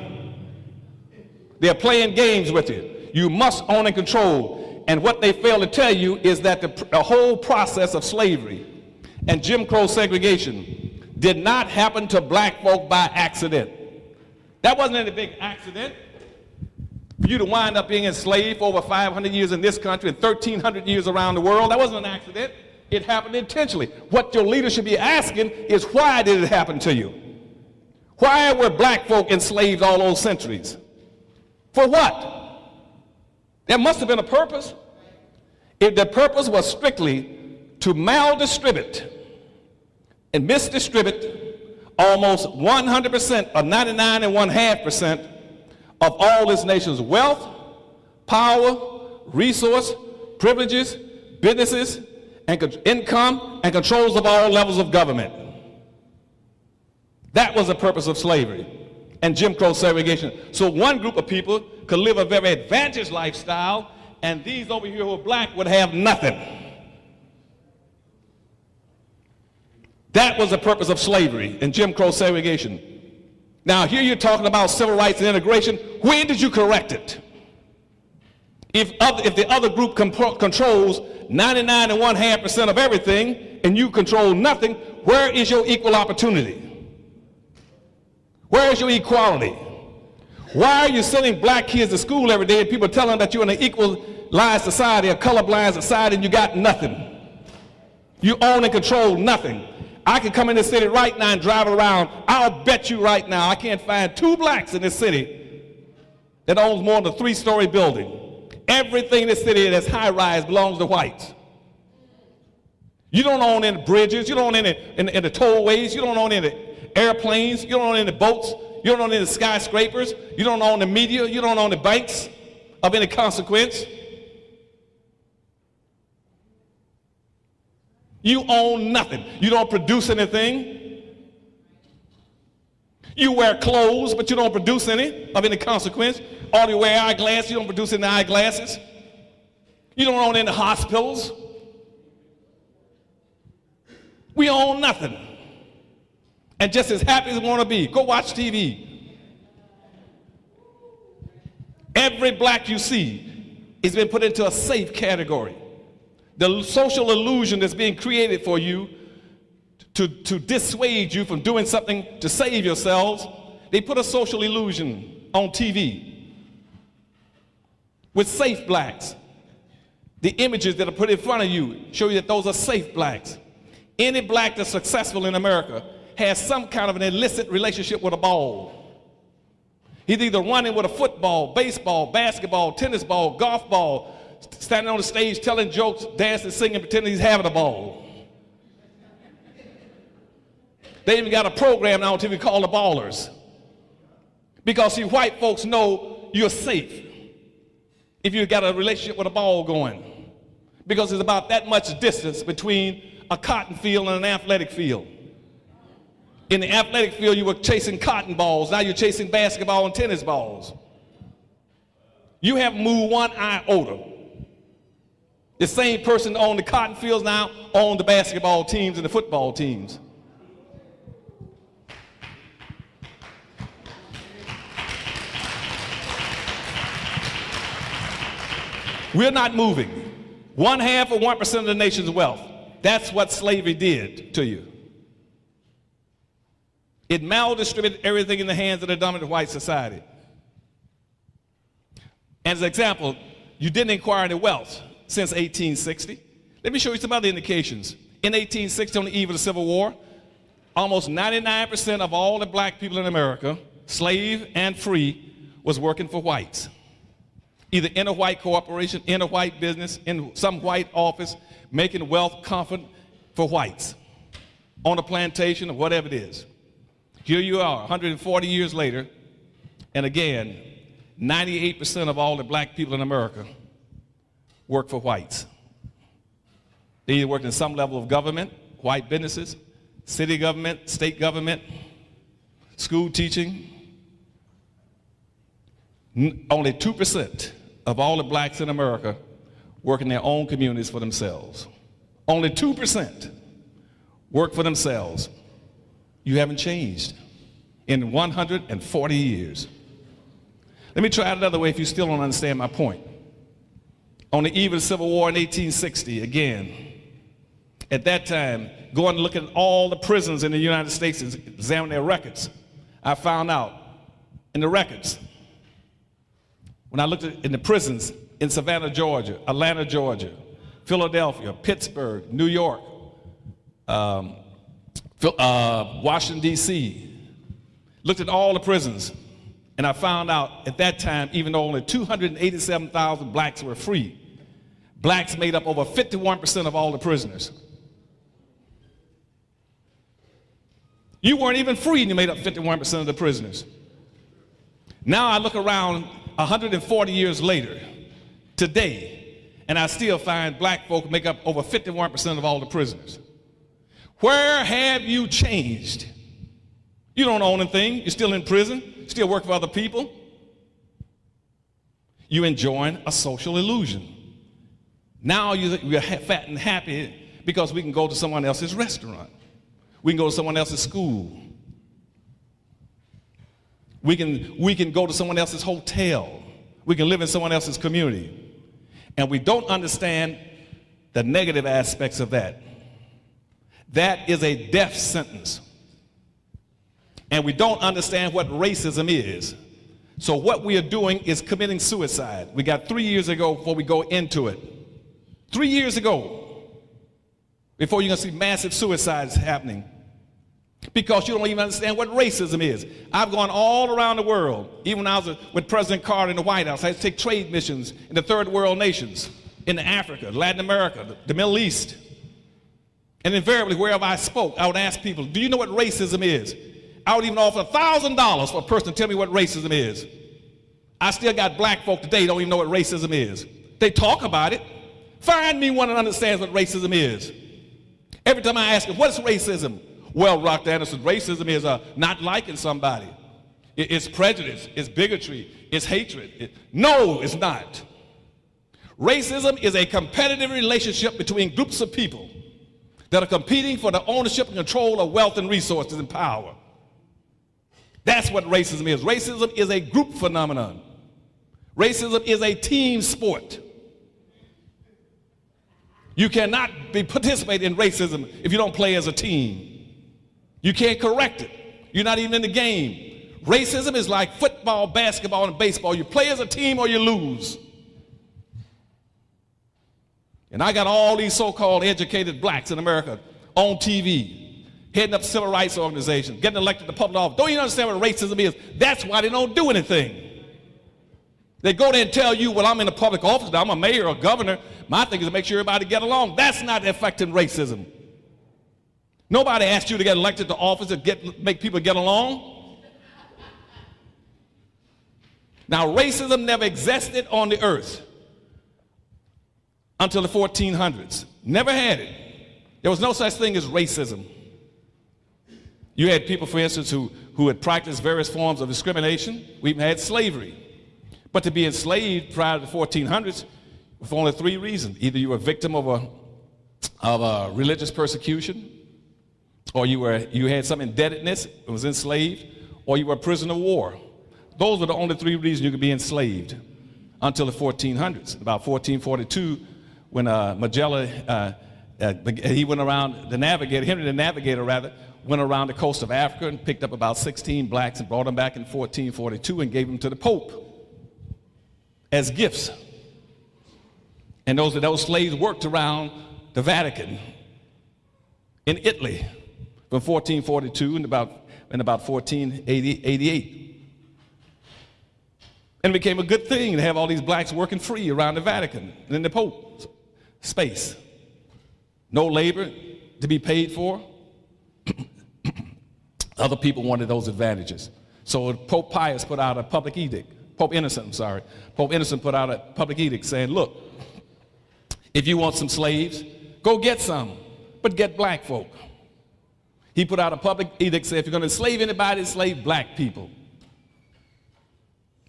They're playing games with you. You must own and control. And what they fail to tell you is that the whole process of slavery and Jim Crow segregation did not happen to black folk by accident. That wasn't any big accident. For you to wind up being enslaved for over 500 years in this country and 1,300 years around the world, that wasn't an accident. It happened intentionally. What your leaders should be asking is, why did it happen to you? Why were black folk enslaved all those centuries? For what? There must have been a purpose. If the purpose was strictly to maldistribute and misdistribute almost 100% or 99.5% of all this nation's wealth, power, resource, privileges, businesses, and income, and controls of all levels of government. That was the purpose of slavery and Jim Crow segregation. So one group of people could live a very advantaged lifestyle, and these over here who are black would have nothing. That was the purpose of slavery and Jim Crow segregation. Now here you're talking about civil rights and integration. When did you correct it? If the other group controls 99.5% of everything and you control nothing, where is your equal opportunity? Where is your equality? Why are you sending black kids to school every day and people telling them that you're in an equalized society, a colorblind society, and you got nothing? You own and control nothing. I can come in this city right now and drive around. I'll bet you right now I can't find 2 blacks in this city that owns more than a 3-story building. Everything in this city that's high-rise belongs to whites. You don't own any bridges. You don't own any in the tollways. You don't own any airplanes. You don't own any boats. You don't own any skyscrapers. You don't own the media. You don't own the banks of any consequence. You own nothing. You don't produce anything. You wear clothes, but you don't produce any of any consequence. Or you wear eyeglasses, you don't produce any eyeglasses. You don't own any hospitals. We own nothing. And just as happy as we want to be, go watch TV. Every black you see has been put into a safe category. The social illusion that's being created for you to dissuade you from doing something to save yourselves, they put a social illusion on TV with safe blacks. The images that are put in front of you show you that those are safe blacks. Any black that's successful in America has some kind of an illicit relationship with a ball. He's either running with a football, baseball, basketball, tennis ball, golf ball, standing on the stage telling jokes, dancing, singing, pretending he's having a ball. They even got a program now on TV called The Ballers. Because, see, white folks know you're safe if you've got a relationship with a ball going. Because there's about that much distance between a cotton field and an athletic field. In the athletic field, you were chasing cotton balls. Now you're chasing basketball and tennis balls. You haven't moved one iota. The same person on the cotton fields now own the basketball teams and the football teams. We're not moving. 1/2 of 1% of the nation's wealth. That's what slavery did to you. It maldistributed everything in the hands of the dominant white society. As an example, you didn't acquire any wealth since 1860. Let me show you some other indications. In 1860, on the eve of the Civil War, almost 99% of all the black people in America, slave and free, was working for whites. Either in a white corporation, in a white business, in some white office, making wealth comfort for whites, on a plantation or whatever it is. Here you are, 140 years later, and again, 98% of all the black people in America work for whites. They either work in some level of government, white businesses, city government, state government, school teaching. Only 2% of all the blacks in America work in their own communities for themselves. Only 2% work for themselves. You haven't changed in 140 years. Let me try it another way if you still don't understand my point. On the eve of the Civil War in 1860, again, at that time, go and look at all the prisons in the United States and examine their records. I found out in the records, when I looked at in the prisons in Savannah, Georgia, Atlanta, Georgia, Philadelphia, Pittsburgh, New York, Washington, D.C., looked at all the prisons, and I found out at that time, even though only 287,000 blacks were free, blacks made up over 51% of all the prisoners. You weren't even free and you made up 51% of the prisoners. Now I look around 140 years later, today, and I still find black folk make up over 51% of all the prisoners. Where have you changed? You don't own anything. You're still in prison. Still work for other people. You're enjoying a social illusion. Now you're fat and happy because we can go to someone else's restaurant. We can go to someone else's school. We can go to someone else's hotel. We can live in someone else's community. And we don't understand the negative aspects of that. That is a death sentence. And we don't understand what racism is. So what we are doing is committing suicide. We got 3 years ago before we go into it. 3 years ago, before you're going to see massive suicides happening. Because you don't even understand what racism is. I've gone all around the world. Even when I was with President Carter in the White House, I had to take trade missions in the third world nations, in Africa, Latin America, the Middle East. And invariably, wherever I spoke, I would ask people, do you know what racism is? I would even offer $1,000 for a person to tell me what racism is. I still got black folk today who don't even know what racism is. They talk about it. Find me one that understands what racism is. Every time I ask them, what's racism? Well, Dr. Anderson, racism is not liking somebody. It's prejudice, it's bigotry, it's hatred. No, it's not. Racism is a competitive relationship between groups of people that are competing for the ownership and control of wealth and resources and power. That's what racism is. Racism is a group phenomenon. Racism is a team sport. You cannot participate in racism if you don't play as a team. You can't correct it. You're not even in the game. Racism is like football, basketball, and baseball. You play as a team or you lose. And I got all these so-called educated blacks in America on TV, heading up civil rights organizations, getting elected to public office. Don't you understand what racism is? That's why they don't do anything. They go there and tell you, well, I'm in a public office, I'm a mayor or governor. My thing is to make sure everybody get along. That's not affecting racism. Nobody asked you to get elected to office to make people get along. Now, racism never existed on the earth until the 1400s. Never had it. There was no such thing as racism. You had people, for instance, who had practiced various forms of discrimination. We even had slavery. But to be enslaved prior to the 1400s, for only three reasons. Either you were a victim of a religious persecution, or you had some indebtedness and was enslaved, or you were a prisoner of war. Those were the only three reasons you could be enslaved until the 1400s. About 1442, when Magellan, he went around, Henry the Navigator rather, went around the coast of Africa and picked up about 16 blacks and brought them back in 1442 and gave them to the Pope as gifts. And those slaves worked around the Vatican in Italy from 1442 and about 1488. And it became a good thing to have all these blacks working free around the Vatican and in the Pope's space. No labor to be paid for. Other people wanted those advantages. So Pope Pius put out a public edict. Pope Innocent put out a public edict saying, look, if you want some slaves, go get some, but get black folk. He put out a public edict saying, if you're going to enslave anybody, enslave black people.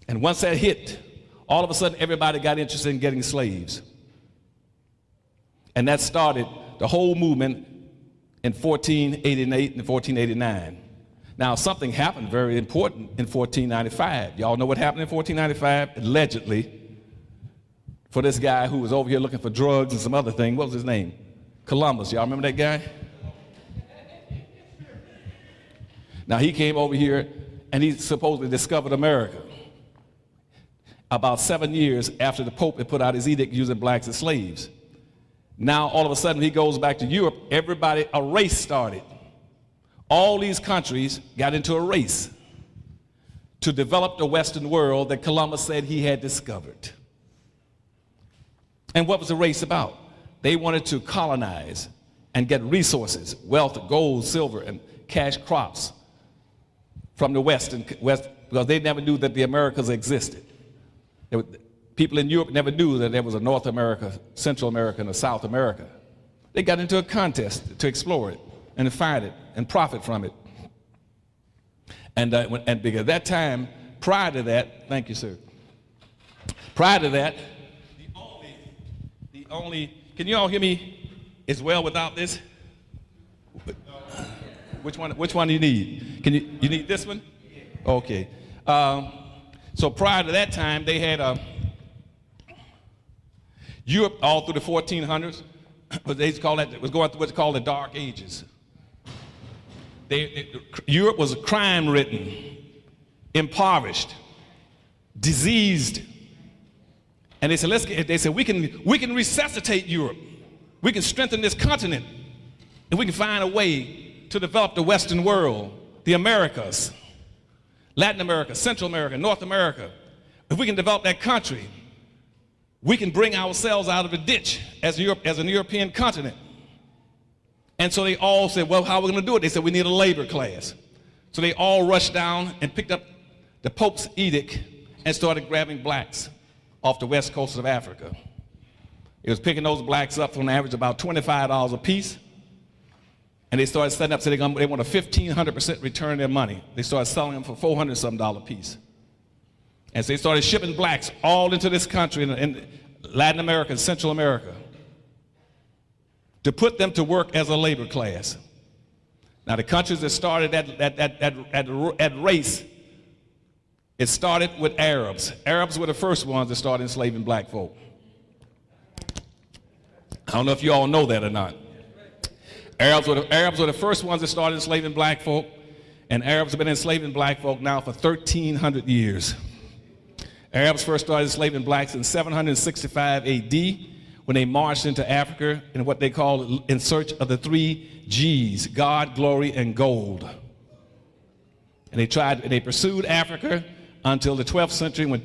And once that hit, all of a sudden everybody got interested in getting slaves. And that started the whole movement in 1488 and 1489. Now, something happened very important in 1495. Y'all know what happened in 1495? Allegedly, for this guy who was over here looking for drugs and some other thing. What was his name? Columbus. Y'all remember that guy? Now, he came over here and he supposedly discovered America about 7 years after the Pope had put out his edict using blacks as slaves. Now, all of a sudden, he goes back to Europe. A race started. All these countries got into a race to develop the Western world that Columbus said he had discovered. And what was the race about? They wanted to colonize and get resources, wealth, gold, silver, and cash crops from the West, because they never knew that the Americas existed. People in Europe never knew that there was a North America, Central America, and a South America. They got into a contest to explore it and to find it and profit from it. And because at that time, prior to that, thank you, sir. Prior to that, the only, can you all hear me as well without this? Which one do you need? You need this one? Okay. So prior to that time, they had Europe all through the 1400s. It was going through what's called the Dark Ages. Europe was crime-ridden, impoverished, diseased, and they said we can resuscitate Europe. We can strengthen this continent, and we can find a way to develop the Western world, the Americas, Latin America, Central America, North America. If we can develop that country, we can bring ourselves out of the ditch as an European continent. And so they all said, well, how are we going to do it? They said, we need a labor class. So they all rushed down and picked up the Pope's edict and started grabbing blacks off the west coast of Africa. It was picking those blacks up for an average about $25 a piece. And they started setting up, so they want a 1,500% return on their money. They started selling them for $400-some a piece. And so they started shipping blacks all into this country in Latin America and Central America to put them to work as a labor class. Now, the countries that started that race, it started with Arabs. Arabs were the first ones that started enslaving black folk. I don't know if you all know that or not. Arabs were the first ones that started enslaving black folk, and Arabs have been enslaving black folk now for 1,300 years. Arabs first started enslaving blacks in 765 AD when they marched into Africa in what they called in search of the 3 G's, God, glory, and gold. And they pursued Africa until the 12th century when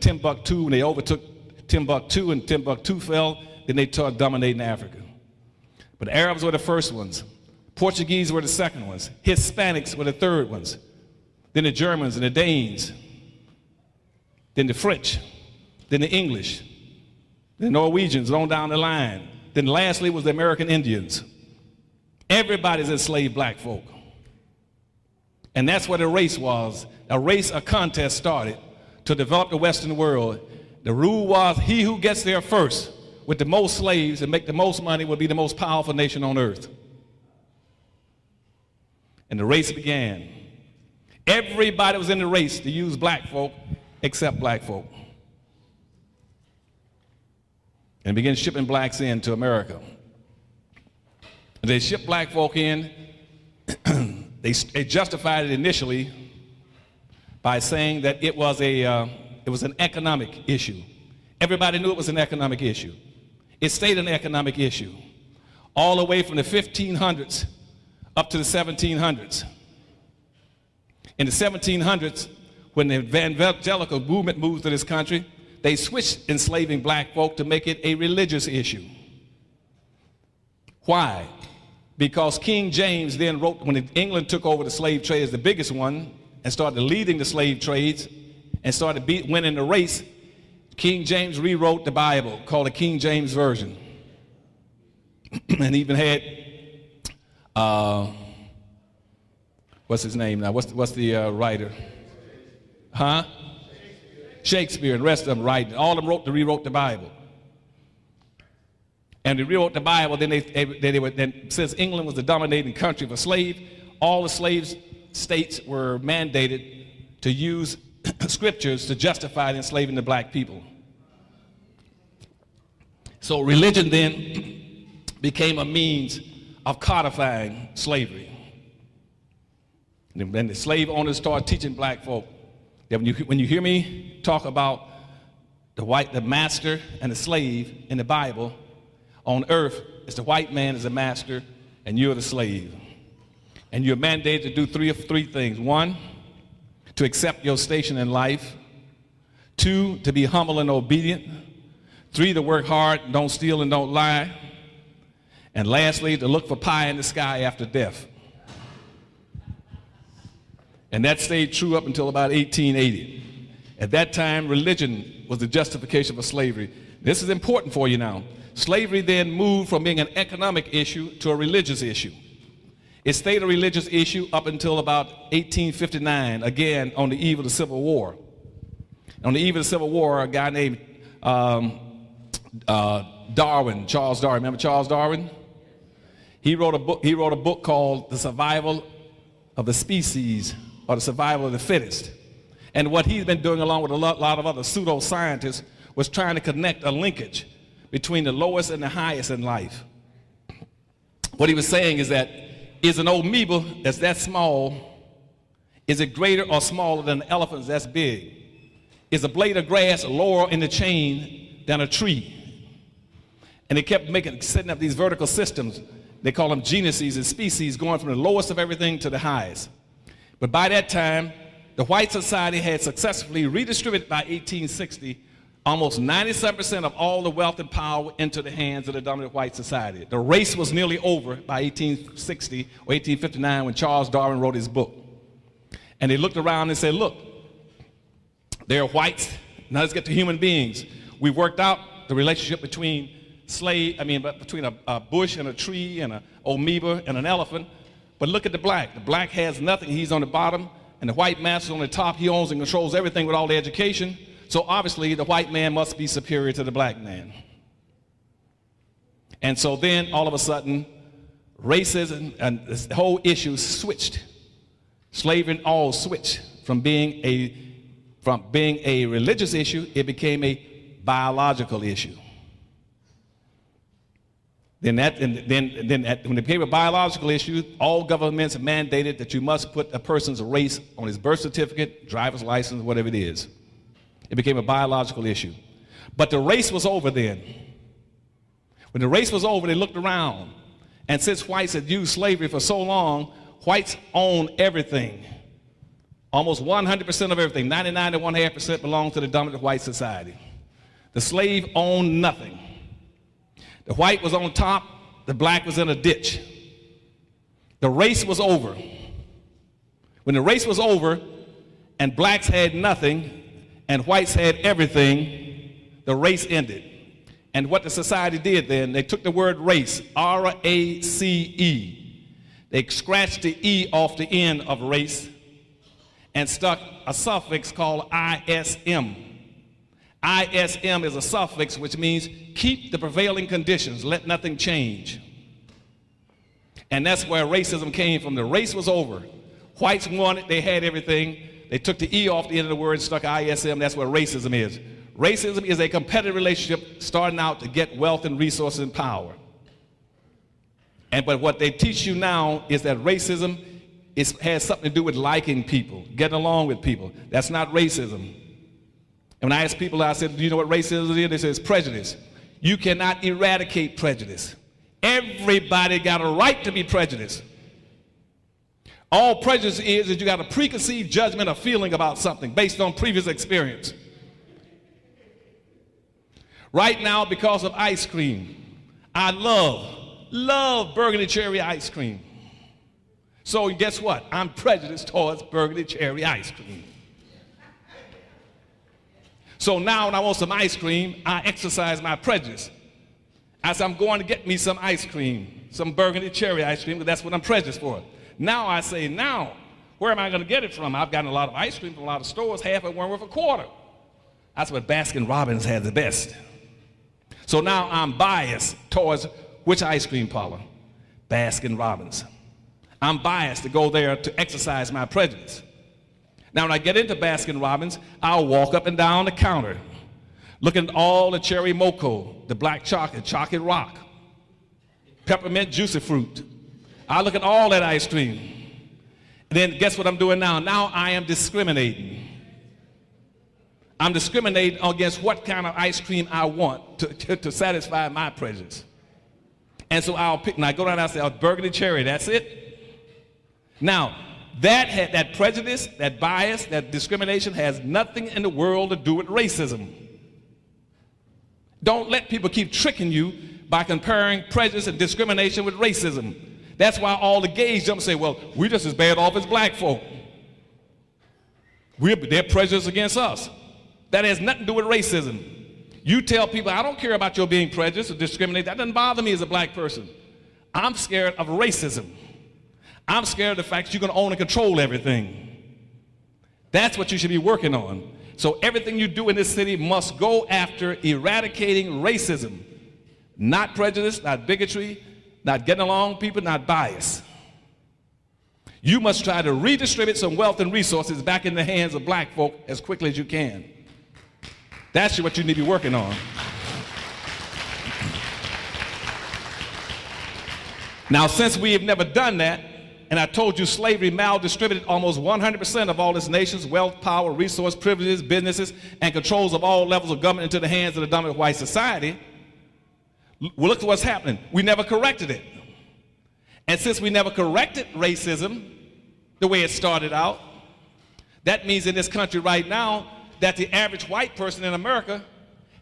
they overtook Timbuktu and Timbuktu fell, then they started dominating Africa. But the Arabs were the first ones. Portuguese were the second ones. Hispanics were the third ones. Then the Germans and the Danes. then the French, then the English, the Norwegians on down the line. Then lastly was the American Indians. Everybody's enslaved black folk. And that's what a race was. A contest started to develop the Western world. The rule was he who gets there first with the most slaves and make the most money will be the most powerful nation on earth. And the race began. Everybody was in the race to use black folk except black folk. And began shipping blacks into America. And they shipped black folk in. They justified it initially by saying that it was an economic issue. Everybody knew it was an economic issue. It stayed an economic issue all the way from the 1500s up to the 1700s. In the 1700s, when the evangelical movement moved to this country, they switched enslaving black folk to make it a religious issue. Why? Because King James then wrote, when England took over the slave trade as the biggest one and started leading the slave trades and started winning the race, King James rewrote the Bible, called the King James Version. And even had, what's his name now? What's the writer? Huh? Shakespeare and the rest of them writing. All of them rewrote the Bible. And they rewrote the Bible, then since England was the dominating country for slaves, all the slave states were mandated to use scriptures to justify enslaving the black people. So religion then became a means of codifying slavery. And then the slave owners started teaching black folk that when you hear me talk about the master and the slave in the Bible, on earth, it's the white man is the master and you're the slave. And you're mandated to do three things. One, to accept your station in life. Two, to be humble and obedient. Three, to work hard, don't steal and don't lie. And lastly, to look for pie in the sky after death. And that stayed true up until about 1880. At that time, religion was the justification for slavery. This is important for you now. Slavery then moved from being an economic issue to a religious issue. It stayed a religious issue up until about 1859, again on the eve of the Civil War. On the eve of the Civil War, a guy named Darwin, Charles Darwin. Remember Charles Darwin? He wrote a book called The Survival of the Species, or The Survival of the Fittest. And what he's been doing, along with a lot of other pseudoscientists, was trying to connect a linkage between the lowest and the highest in life. What he was saying is that, is an amoeba that's that small, is it greater or smaller than an elephant that's big? Is a blade of grass lower in the chain than a tree? And they kept setting up these vertical systems. They call them genuses and species, going from the lowest of everything to the highest. But by that time, the white society had successfully redistributed by 1860 almost 97% of all the wealth and power into the hands of the dominant white society. The race was nearly over by 1860 or 1859 when Charles Darwin wrote his book. And they looked around and said, look, they're whites, now let's get to human beings. We worked out the relationship between between a bush and a tree and an amoeba and an elephant. But look at the black. The black has nothing, he's on the bottom, and the white master's on the top. He owns and controls everything with all the education. So obviously the white man must be superior to the black man. And so then all of a sudden, racism and this whole issue switched. Slavery all switched from being a religious issue, it became a biological issue. When it became a biological issue, all governments mandated that you must put a person's race on his birth certificate, driver's license, whatever it is. It became a biological issue. But the race was over then. When the race was over, they looked around. And since whites had used slavery for so long, whites own everything. Almost 100% of everything, 99.5% belonged to the dominant white society. The slave owned nothing. The white was on top, the black was in a ditch. The race was over. When the race was over and blacks had nothing and whites had everything, the race ended. And what the society did then, they took the word race, R-A-C-E. They scratched the E off the end of race and stuck a suffix called ISM. ISM is a suffix which means keep the prevailing conditions, let nothing change. And that's where racism came from. The race was over. Whites won it, they had everything. They took the E off the end of the word and stuck ISM, that's what racism is. Racism is a competitive relationship starting out to get wealth and resources and power. But what they teach you now is that racism has something to do with liking people, getting along with people. That's not racism. And when I ask people, I said, do you know what racism is? They say it's prejudice. You cannot eradicate prejudice. Everybody got a right to be prejudiced. All prejudice is you got a preconceived judgment or feeling about something based on previous experience. Right now, because of ice cream, I love burgundy cherry ice cream. So guess what? I'm prejudiced towards burgundy cherry ice cream. So now when I want some ice cream, I exercise my prejudice. I say, I'm going to get me some ice cream, some burgundy cherry ice cream, because that's what I'm prejudiced for. Now I say, where am I going to get it from? I've gotten a lot of ice cream from a lot of stores, half of one worth a quarter. That's what Baskin-Robbins has the best. So now I'm biased towards which ice cream parlor? Baskin-Robbins. I'm biased to go there to exercise my prejudice. Now when I get into Baskin-Robbins, I'll walk up and down the counter, looking at all the cherry mocha, the black chocolate rock, peppermint juicy fruit. I look at all that ice cream. And then guess what I'm doing now? Now I am discriminating. I'm discriminating against what kind of ice cream I want to satisfy my prejudice. And so I'll pick, and I go down and I say, oh, burgundy cherry, that's it. Now, that prejudice, that bias, that discrimination has nothing in the world to do with racism. Don't let people keep tricking you by comparing prejudice and discrimination with racism. That's why all the gays jump and say, well, we're just as bad off as black folk. They're prejudiced against us. That has nothing to do with racism. You tell people, I don't care about your being prejudiced or discriminated. That doesn't bother me as a black person. I'm scared of racism. I'm scared of the fact that you're going to own and control everything. That's what you should be working on. So everything you do in this city must go after eradicating racism. Not prejudice, not bigotry, not getting along with people, not bias. You must try to redistribute some wealth and resources back in the hands of black folk as quickly as you can. That's what you need to be working on. Now, since we have never done that, and I told you slavery maldistributed almost 100% of all this nation's wealth, power, resource, privileges, businesses, and controls of all levels of government into the hands of the dominant white society, well, look at what's happening. We never corrected it. And since we never corrected racism the way it started out, that means in this country right now that the average white person in America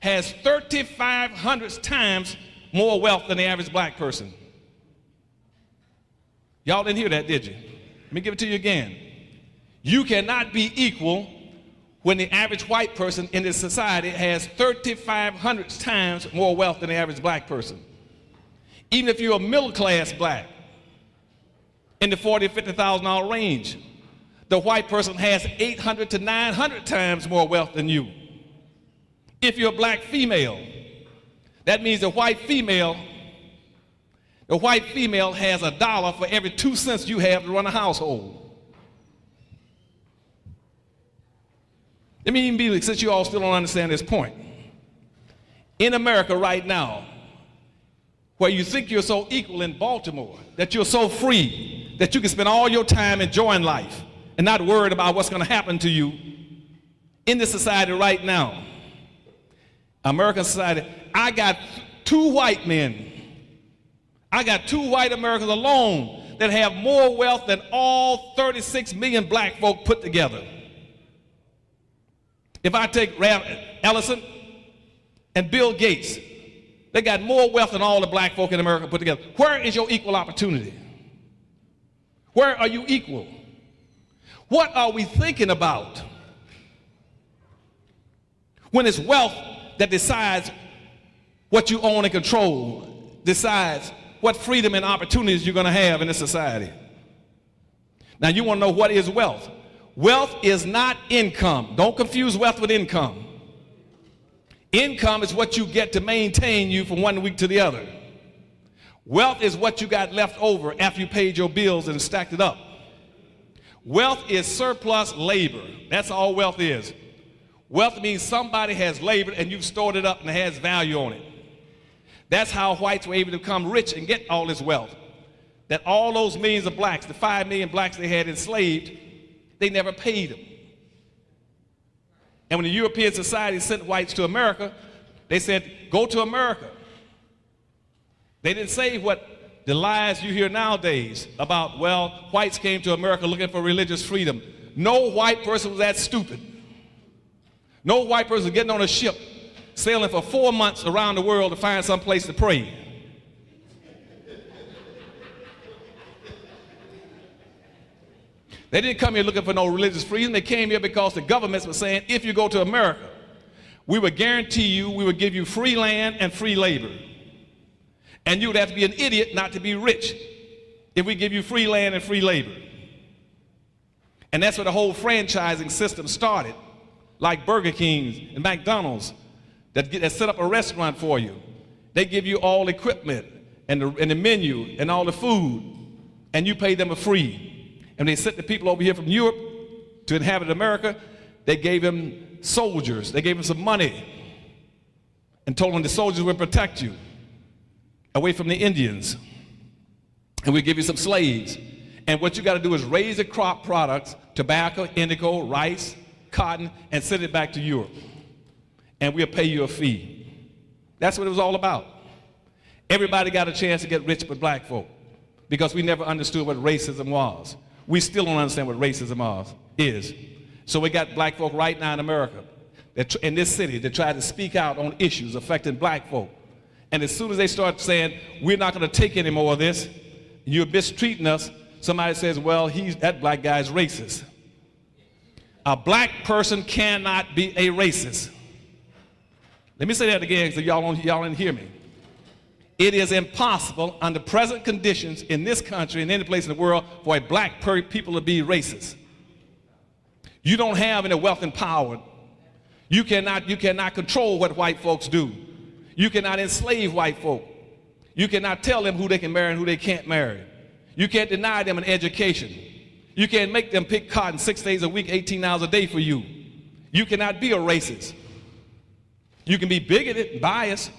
has 3,500 times more wealth than the average black person. Y'all didn't hear that, did you? Let me give it to you again. You cannot be equal when the average white person in this society has 3,500 times more wealth than the average black person. Even if you're a middle-class black in the $40,000 to $50,000 range, the white person has 800 to 900 times more wealth than you. If you're a black female, that means the white female has $1 for every 2 cents you have to run a household. Let me even be, since you all still don't understand this point. In America right now, where you think you're so equal in Baltimore, that you're so free, that you can spend all your time enjoying life and not worried about what's going to happen to you, in this society right now, American society, I got 2 white men. I got 2 white Americans alone that have more wealth than all 36 million black folk put together. If I take Ray Ellison and Bill Gates, they got more wealth than all the black folk in America put together. Where is your equal opportunity? Where are you equal? What are we thinking about? When it's wealth that decides what you own and control, decides what freedom and opportunities you're going to have in this society. Now you want to know what is wealth. Wealth is not income. Don't confuse wealth with income. Income is what you get to maintain you from one week to the other. Wealth is what you got left over after you paid your bills and stacked it up. Wealth is surplus labor. That's all wealth is. Wealth means somebody has labored and you've stored it up and it has value on it. That's how whites were able to become rich and get all this wealth. That all those millions of blacks, the 5 million blacks they had enslaved, they never paid them. And when the European society sent whites to America, they said, go to America. They didn't say what the lies you hear nowadays about, well, whites came to America looking for religious freedom. No white person was that stupid. No white person was getting on a ship, sailing for 4 months around the world to find some place to pray. They didn't come here looking for no religious freedom. They came here because the governments were saying, if you go to America, we would guarantee you, we would give you free land and free labor. And you would have to be an idiot not to be rich if we give you free land and free labor. And that's where the whole franchising system started, like Burger Kings and McDonald's that set up a restaurant for you. They give you all equipment and the menu and all the food, and you pay them a free. And they sent the people over here from Europe to inhabit America. They gave them soldiers. They gave them some money and told them the soldiers would protect you away from the Indians. And we'll give you some slaves. And what you got to do is raise the crop products, tobacco, indigo, rice, cotton, and send it back to Europe. And we'll pay you a fee. That's what it was all about. Everybody got a chance to get rich but black folk because we never understood what racism was. We still don't understand what racism is. So we got black folk right now in America, in this city, that try to speak out on issues affecting black folk. And as soon as they start saying, we're not going to take any more of this, you're mistreating us, somebody says, well, that black guy is racist. A black person cannot be a racist. Let me say that again so y'all didn't hear me. It is impossible under present conditions in this country and any place in the world for a black people to be racist. You don't have any wealth and power. You cannot control what white folks do. You cannot enslave white folk. You cannot tell them who they can marry and who they can't marry. You can't deny them an education. You can't make them pick cotton 6 days a week, 18 hours a day for you. You cannot be a racist. You can be bigoted and biased.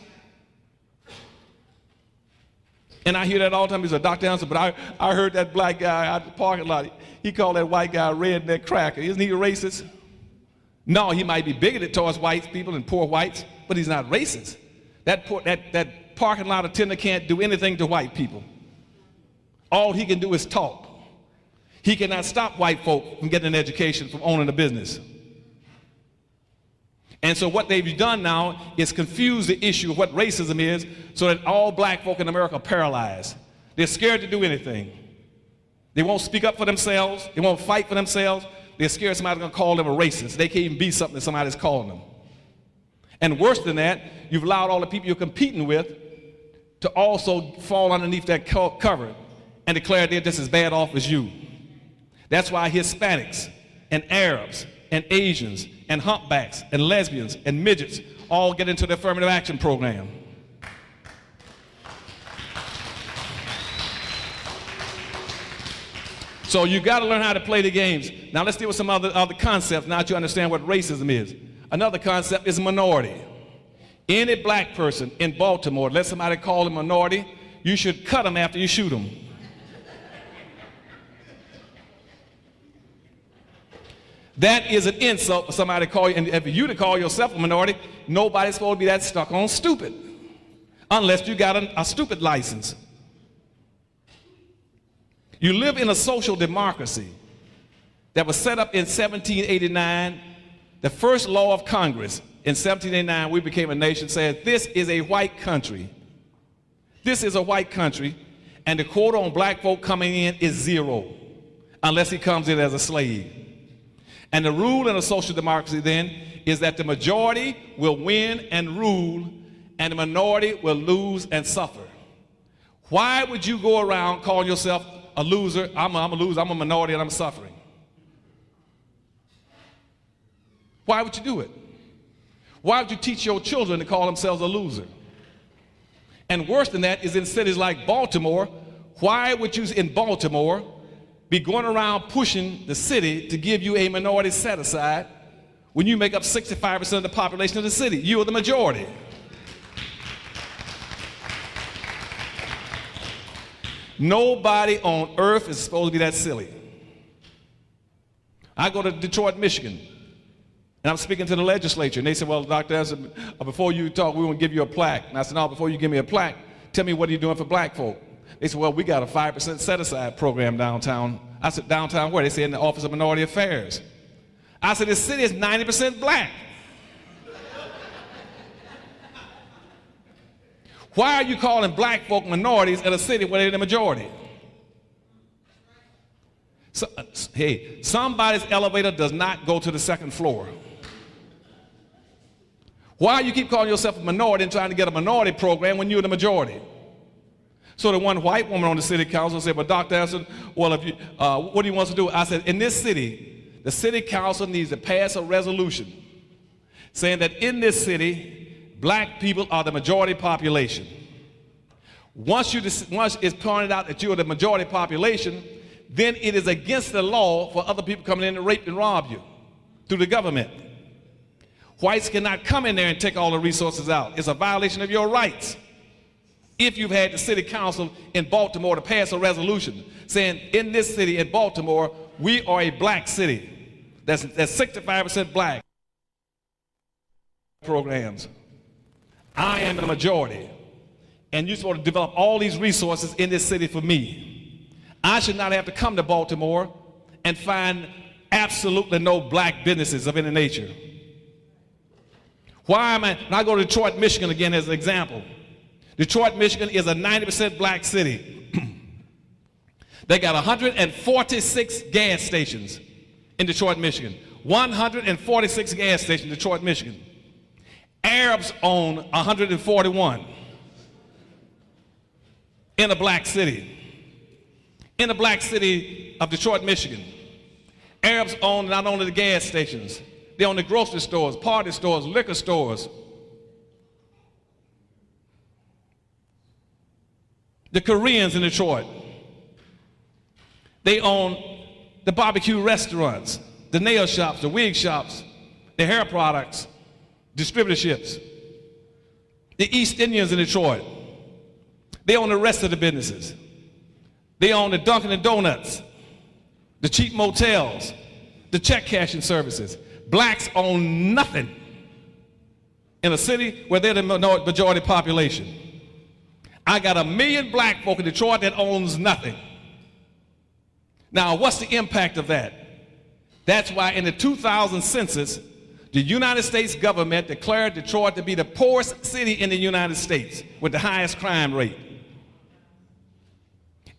And I hear that all the time. He's a Dr. Anderson, but I heard that black guy out the parking lot. He called that white guy a redneck cracker. Isn't he a racist? No, he might be bigoted towards white people and poor whites, but he's not racist. That parking lot attendant can't do anything to white people. All he can do is talk. He cannot stop white folk from getting an education, from owning a business. And so what they've done now is confuse the issue of what racism is so that all black folk in America are paralyzed. They're scared to do anything. They won't speak up for themselves. They won't fight for themselves. They're scared somebody's going to call them a racist. They can't even be something that somebody's calling them. And worse than that, you've allowed all the people you're competing with to also fall underneath that cover and declare they're just as bad off as you. That's why Hispanics and Arabs and Asians and humpbacks and lesbians and midgets all get into the affirmative action program. So you got to learn how to play the games. Now let's deal with some other concepts now that you understand what racism is. Another concept is minority. Any black person in Baltimore, let somebody call them minority, you should cut them after you shoot them. That is an insult for somebody to call you, and if you to call yourself a minority, nobody's supposed to be that stuck on stupid, unless you got a stupid license. You live in a social democracy that was set up in 1789. The first law of Congress in 1789, we became a nation, said this is a white country. This is a white country, and the quota on black folk coming in is 0, unless he comes in as a slave. And the rule in a social democracy then is that the majority will win and rule, and the minority will lose and suffer. Why would you go around calling yourself a loser? I'm a loser, I'm a minority, and I'm suffering. Why would you do it? Why would you teach your children to call themselves a loser? And worse than that is in cities like Baltimore. Why would you in Baltimore be going around pushing the city to give you a minority set aside when you make up 65% of the population of the city? You are the majority. Nobody on earth is supposed to be that silly. I go to Detroit, Michigan, and I'm speaking to the legislature, and they said, well, Dr. Anderson, before you talk, we want to give you a plaque. And I said, no, before you give me a plaque, tell me what are you doing for black folk? They said, well, we got a 5% set-aside program downtown. I said, downtown where? They said, in the Office of Minority Affairs. I said, this city is 90% black. Why are you calling black folk minorities in a city where they're the majority? So, hey, somebody's elevator does not go to the second floor. Why do you keep calling yourself a minority and trying to get a minority program when you're the majority? So the one white woman on the city council said, well, Dr. Anderson, well, if you, what do you want us to do? I said, in this city, the city council needs to pass a resolution saying that in this city, black people are the majority population. Once it's pointed out that you are the majority population, then it is against the law for other people coming in to rape and rob you through the government. Whites cannot come in there and take all the resources out. It's a violation of your rights. If you've had the city council in Baltimore to pass a resolution saying in this city in Baltimore, we are a black city, that's 65% black programs. I am the majority, and you're supposed to develop all these resources in this city for me. I should not have to come to Baltimore and find absolutely no black businesses of any nature. Why am I? And I go to Detroit, Michigan again as an example. Detroit, Michigan is a 90% black city. They got 146 gas stations in Detroit, Michigan. 146 gas stations in Detroit, Michigan. Arabs own 141 in a black city. In the black city of Detroit, Michigan. Arabs own not only the gas stations, they own the grocery stores, party stores, liquor stores. The Koreans in Detroit, they own the barbecue restaurants, the nail shops, the wig shops, the hair products, distributorships. The East Indians in Detroit, they own the rest of the businesses. They own the Dunkin' & Donuts, the cheap motels, the check cashing services. Blacks own nothing in a city where they're the majority population. I got 1 million black folk in Detroit that owns nothing. Now, what's the impact of that? That's why in the 2000 census, the United States government declared Detroit to be the poorest city in the United States with the highest crime rate.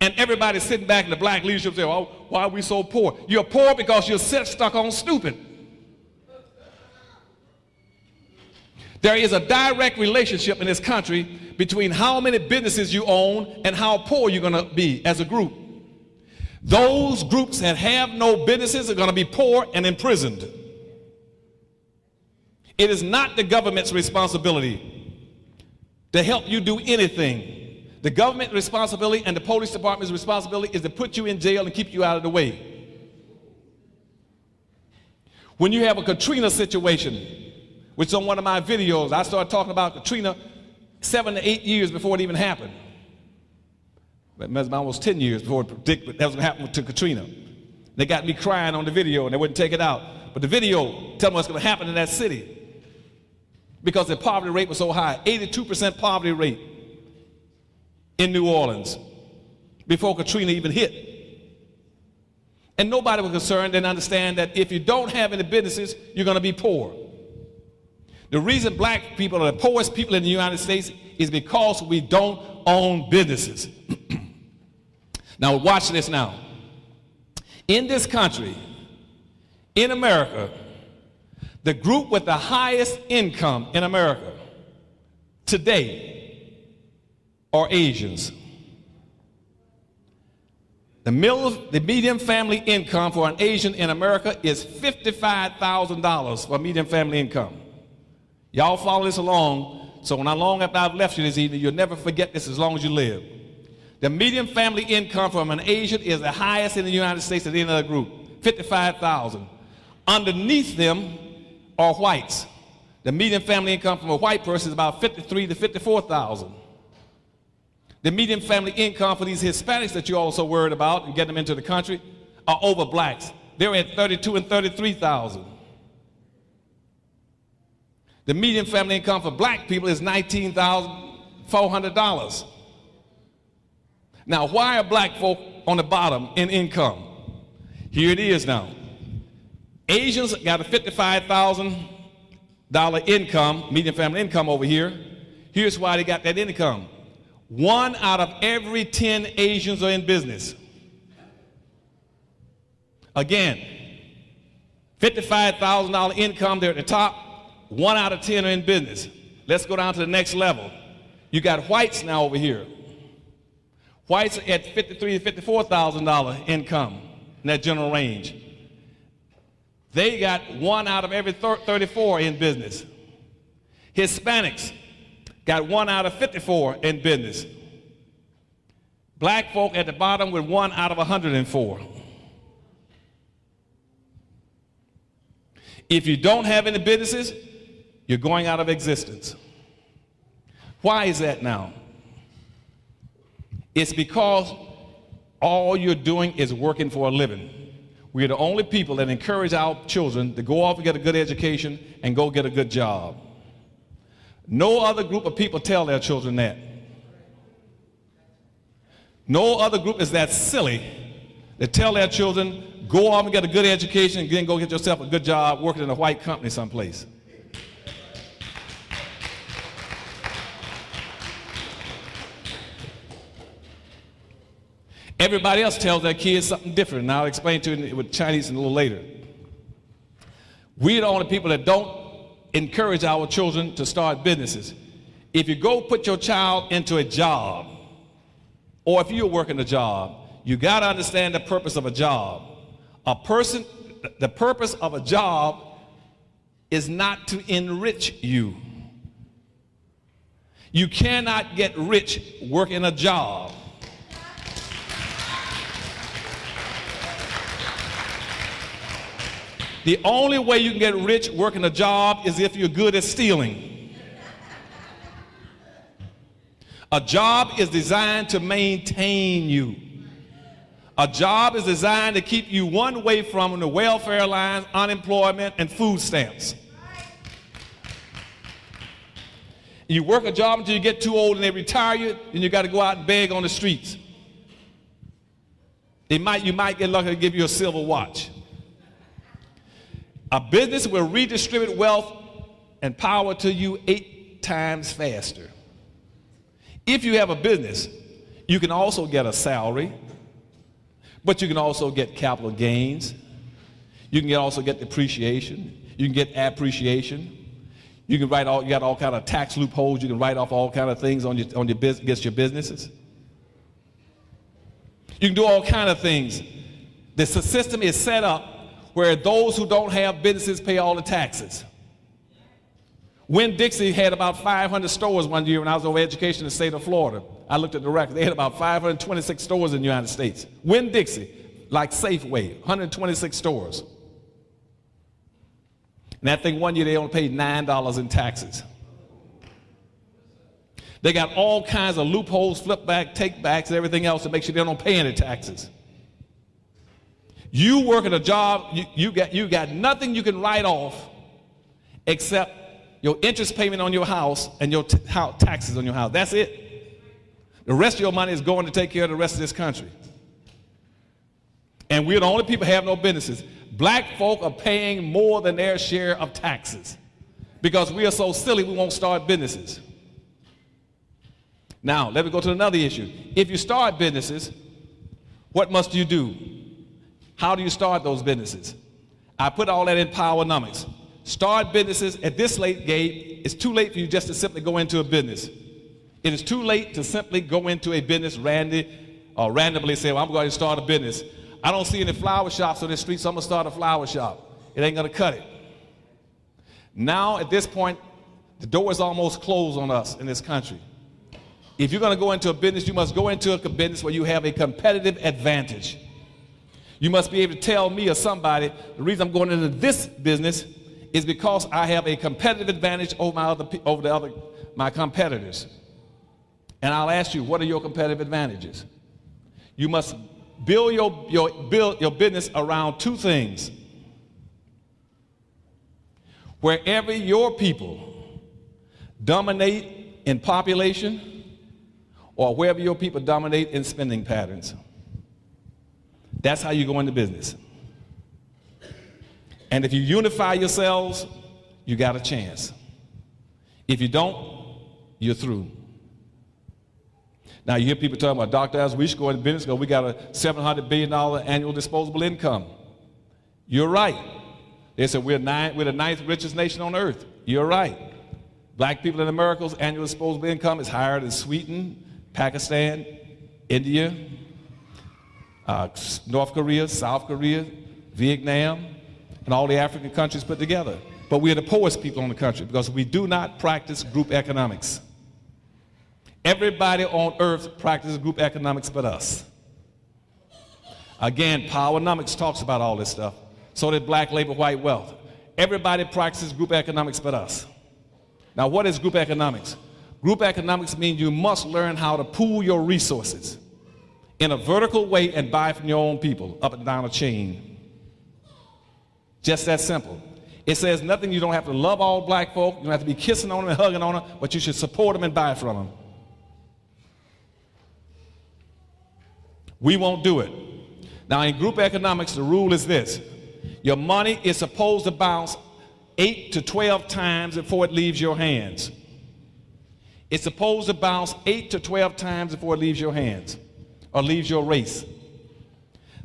And everybody's sitting back in the black leadership saying, oh, why are we so poor? You're poor because you're stuck on stupid. There is a direct relationship in this country between how many businesses you own and how poor you're going to be as a group. Those groups that have no businesses are going to be poor and imprisoned. It is not the government's responsibility to help you do anything. The government responsibility and the police department's responsibility is to put you in jail and keep you out of the way. When you have a Katrina situation, which on one of my videos, I started talking about Katrina 7 to 8 years before it even happened. That was almost 10 years before it predicted that was going to happen to Katrina. They got me crying on the video and they wouldn't take it out. But the video tell me what's going to happen in that city because the poverty rate was so high, 82% poverty rate in New Orleans before Katrina even hit. And nobody was concerned and understand that if you don't have any businesses, you're going to be poor. The reason black people are the poorest people in the United States is because we don't own businesses. Now watch this now. In this country, in America, the group with the highest income in America today are Asians. The median family income for an Asian in America is $55,000 for median family income. Y'all follow this along, so when long after I've left you this evening, you'll never forget this as long as you live. The median family income from an Asian is the highest in the United States at the end of the group, $55,000. Underneath them are whites. The median family income from a white person is about $53,000 to $54,000. The median family income for these Hispanics that you're also worried about and get them into the country are over blacks. They're at $32,000 and $33,000. The median family income for black people is $19,400. Now, why are black folk on the bottom in income? Here it is now. Asians got a $55,000 income, median family income over here. Here's why they got that income. 1 out of every 10 Asians are in business. Again, $55,000 income, they're at the top. 1 out of 10 are in business. Let's go down to the next level. You got whites now over here. Whites are at $53,000 to $54,000 income in that general range. They got 1 out of every 34 in business. Hispanics got 1 out of 54 in business. Black folk at the bottom with 1 out of 104. If you don't have any businesses, you're going out of existence. Why is that now? It's because all you're doing is working for a living. We're the only people that encourage our children to go off and get a good education and go get a good job. No other group of people tell their children that. No other group is that silly to tell their children, go off and get a good education and then go get yourself a good job working in a white company someplace. Everybody else tells their kids something different, and I'll explain to you with Chinese a little later. We're the only people that don't encourage our children to start businesses. If you go put your child into a job, or if you're working a job, you got to understand the purpose of a job. The purpose of a job is not to enrich you. You cannot get rich working a job. The only way you can get rich working a job is if you're good at stealing. A job is designed to maintain you. A job is designed to keep you one way from the welfare lines, unemployment, and food stamps. You work a job until you get too old and they retire you, and you got to go out and beg on the streets. You might get lucky to give you a silver watch. A business will redistribute wealth and power to you 8 times faster. If you have a business, you can also get a salary, but you can also get capital gains. You can also get depreciation. You can get appreciation. You can you got all kind of tax loopholes. You can write off all kind of things against your businesses. You can do all kind of things. The system is set up where those who don't have businesses pay all the taxes. Winn-Dixie had about 500 stores one year when I was over education in the state of Florida. I looked at the record. They had about 526 stores in the United States. Winn-Dixie, like Safeway, 126 stores. And that thing one year they only paid $9 in taxes. They got all kinds of loopholes, flip back, take backs, and everything else to make sure they don't pay any taxes. You work at a job, you got nothing you can write off except your interest payment on your house and your taxes on your house. That's it. The rest of your money is going to take care of the rest of this country. And we're the only people who have no businesses. Black folk are paying more than their share of taxes because we are so silly we won't start businesses. Now, let me go to another issue. If you start businesses, what must you do? How do you start those businesses? I put all that in PowerNomics. Start businesses. At this late game, it's too late for you just to simply go into a business. It is too late to simply go into a business randomly say, well, I'm going to start a business. I don't see any flower shops on the street, so I'm going to start a flower shop. It ain't going to cut it. Now, at this point, the door is almost closed on us in this country. If you're going to go into a business, you must go into a business where you have a competitive advantage. You must be able to tell me or somebody, the reason I'm going into this business is because I have a competitive advantage over my competitors. And I'll ask you, what are your competitive advantages? You must build your business around two things. Wherever your people dominate in population, or wherever your people dominate in spending patterns. That's how you go into business. And if you unify yourselves, you got a chance. If you don't, you're through. Now you hear people talking about, Dr. Anderson, we should go into business because we got a $700 billion annual disposable income. You're right. They said we're the ninth richest nation on earth. You're right. Black people in America's annual disposable income is higher than Sweden, Pakistan, India, North Korea, South Korea, Vietnam, and all the African countries put together. But we are the poorest people in the country because we do not practice group economics. Everybody on earth practices group economics but us. Again, PowerNomics talks about all this stuff. So did black labor, white wealth. Everybody practices group economics but us. Now, what is group economics? Group economics means you must learn how to pool your resources in a vertical way and buy from your own people, up and down a chain. Just that simple. It says nothing, you don't have to love all black folk, you don't have to be kissing on them and hugging on them, but you should support them and buy from them. We won't do it. Now, in group economics, the rule is this. Your money is supposed to bounce 8 to 12 times before it leaves your hands. It's supposed to bounce 8 to 12 times before it leaves your hands or leaves your race.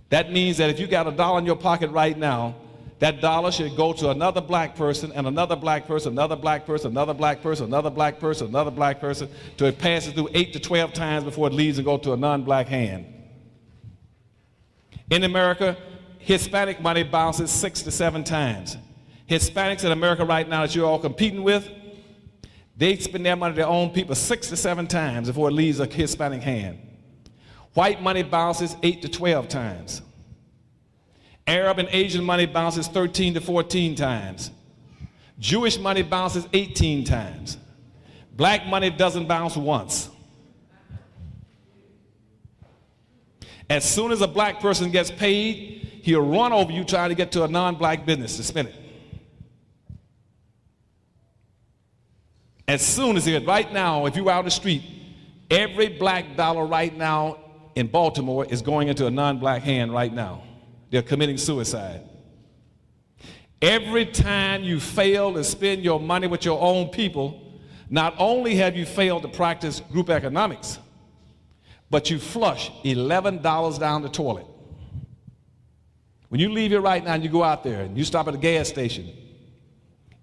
That means that if you got $1 in your pocket right now, that dollar should go to another black person and another black person, another black person, another black person, another black person, another black person, till it passes through 8 to 12 times before it leaves and goes to a non-black hand. In America, Hispanic money bounces 6 to 7 times. Hispanics in America right now that you're all competing with, they spend their money to their own people 6 to 7 times before it leaves a Hispanic hand. White money bounces 8 to 12 times. Arab and Asian money bounces 13 to 14 times. Jewish money bounces 18 times. Black money doesn't bounce once. As soon as a black person gets paid, he'll run over you trying to get to a non-black business to spend it. As soon as right now, if you're out on the street, every black dollar right now in Baltimore is going into a non-black hand right now. They're committing suicide. Every time you fail to spend your money with your own people, not only have you failed to practice group economics, but you flush $11 down the toilet. When you leave here right now and you go out there and you stop at a gas station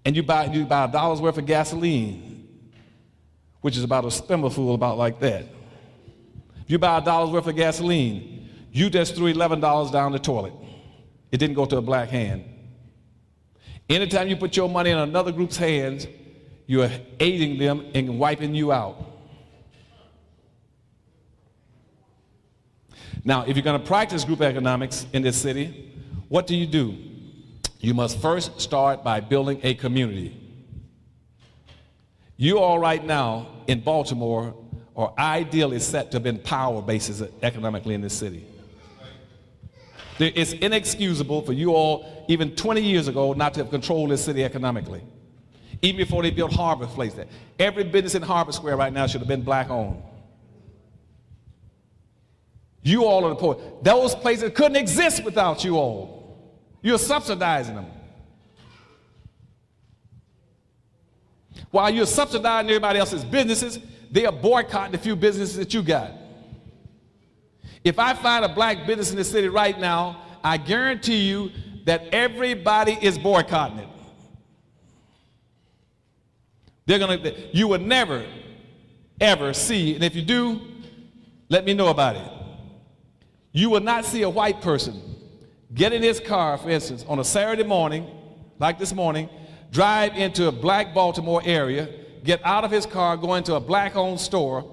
and you buy $1 worth of gasoline, which is about a spoonful about like that. If you buy $1 worth of gasoline, you just threw $11 down the toilet. It didn't go to a black hand. Anytime you put your money in another group's hands, you are aiding them in wiping you out. Now, if you're going to practice group economics in this city, what do? You must first start by building a community. You all right now in Baltimore are ideally set to have been power bases economically in this city. It's inexcusable for you all, even 20 years ago, not to have controlled this city economically. Even before they built Harbor Place there. Every business in Harbor Square right now should have been black owned. You all are the poor. Those places couldn't exist without you all. You're subsidizing them. While you're subsidizing everybody else's businesses, they are boycotting the few businesses that you got. If I find a black business in the city right now, I guarantee you that everybody is boycotting it. You will never, ever see, and if you do, let me know about it. You will not see a white person get in his car, for instance, on a Saturday morning, like this morning, drive into a black Baltimore area, get out of his car, go into a black-owned store,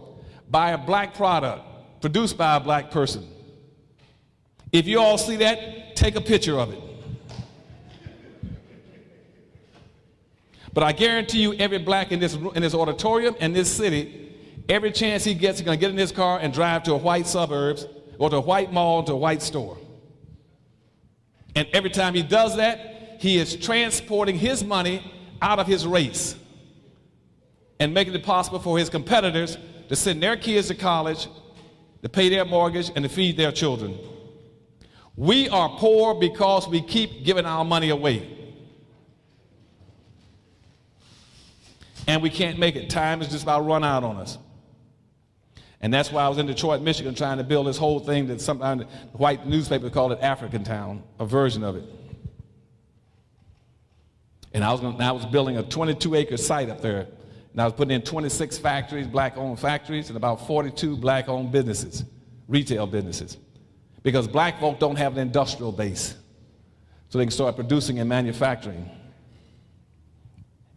buy a black product produced by a black person. If you all see that, take a picture of it. But I guarantee you, every black in this auditorium and this city, every chance he gets, he's going to get in his car and drive to a white suburbs or to a white mall, to a white store. And every time he does that, he is transporting his money out of his race and making it possible for his competitors to send their kids to college, to pay their mortgage, and to feed their children. We are poor because we keep giving our money away. And we can't make it. Time is just about run out on us. And that's why I was in Detroit, Michigan, trying to build this whole thing that sometimes the white newspapers call it African Town, a version of it. And I was building a 22-acre site up there. And I was putting in 26 factories, black-owned factories, and about 42 black-owned businesses, retail businesses. Because black folk don't have an industrial base, so they can start producing and manufacturing.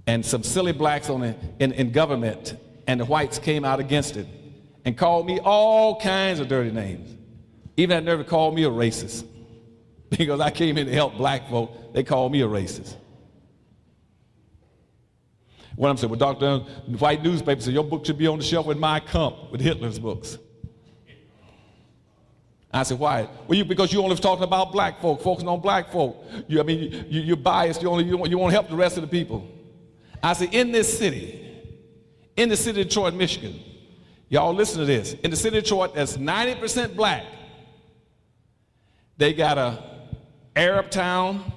And some silly blacks in government and the whites came out against it and called me all kinds of dirty names. Even had nerve to call me a racist. Because I came in to help black folk, they called me a racist. What I'm saying, well, Dr. The white newspaper said, your book should be on the shelf with my Kampf, with Hitler's books. I said, why? Well, because you only talking about black folk, focusing on black folk. You're biased, you won't help the rest of the people. I said, in this city of Detroit, Michigan, y'all listen to this. In the city of Detroit, that's 90% black. They got a Arab town,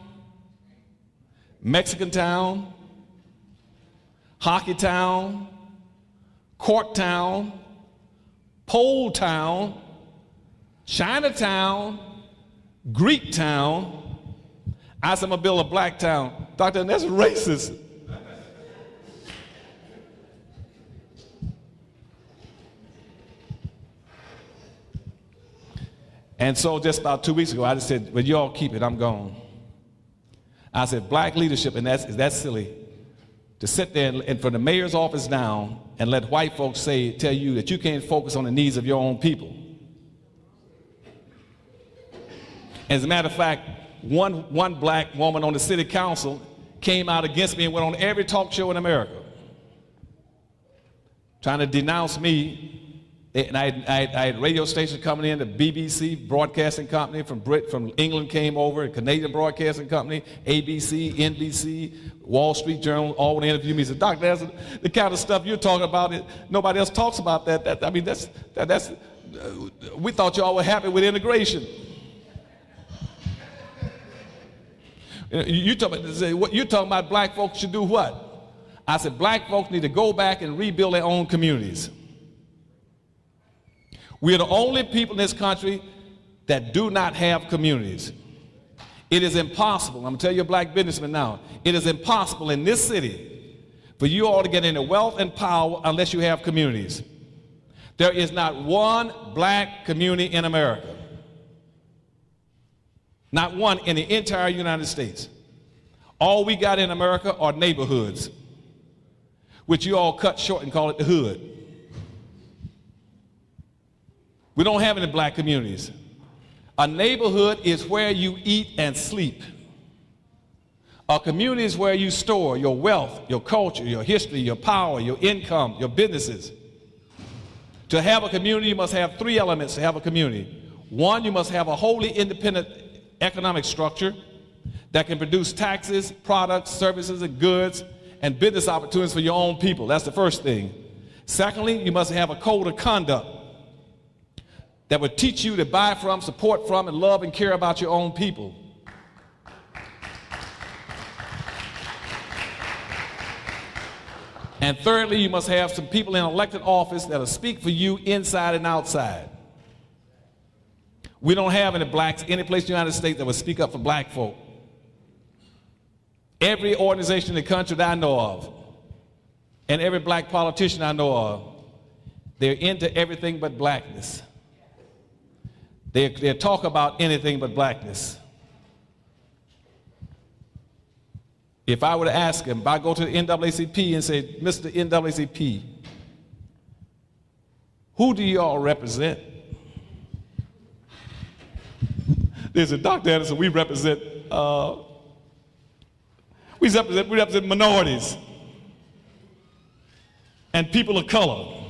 Mexican town, hockey town, court town, pole town, Chinatown, Greek town. I said, I'm gonna build a black town. Doctor, that's racist. And so just about 2 weeks ago, I just said, well, you all keep it, I'm gone. I said, black leadership, and that's silly, to sit there and from the mayor's office down and let white folks tell you that you can't focus on the needs of your own people. As a matter of fact, one black woman on the city council came out against me and went on every talk show in America, trying to denounce me. And I had radio stations coming in, the BBC broadcasting company from England came over, a Canadian broadcasting company, ABC, NBC, Wall Street Journal, all want to interview me. He said, Doctor, that's the kind of stuff you're talking about. Nobody else talks about that. We thought y'all were happy with integration. You're talking about black folks should do what? I said, black folks need to go back and rebuild their own communities. We are the only people in this country that do not have communities. It is impossible, I'm gonna tell you a black businessman now, it is impossible in this city for you all to get into wealth and power unless you have communities. There is not one black community in America. Not one in the entire United States. All we got in America are neighborhoods, which you all cut short and call it the hood. We don't have any black communities. A neighborhood is where you eat and sleep. A community is where you store your wealth, your culture, your history, your power, your income, your businesses. To have a community, you must have three elements to have a community. One, you must have a wholly independent economic structure that can produce taxes, products, services, and goods, and business opportunities for your own people. That's the first thing. Secondly, you must have a code of conduct that would teach you to buy from, support from, and love and care about your own people. And thirdly, you must have some people in elected office that'll speak for you inside and outside. We don't have any blacks any place in the United States that would speak up for black folk. Every organization in the country that I know of, and every black politician I know of, they're into everything but blackness. They talk about anything but blackness. If I were to ask him, if I go to the NAACP and say, Mr. NAACP, who do you all represent? There's a Dr. Anderson, we represent minorities and people of color.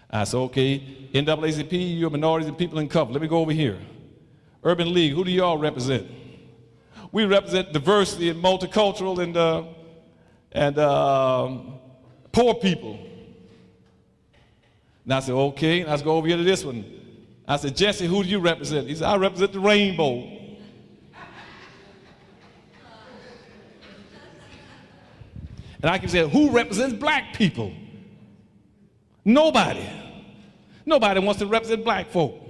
I said, okay, NAACP, you're minorities and people in color. Let me go over here. Urban League, who do you all represent? We represent diversity and multicultural and poor people. And I said, okay, let's go over here to this one. I said, Jesse, who do you represent? He said, I represent the rainbow. And I can say, who represents black people? Nobody. Nobody wants to represent black folk.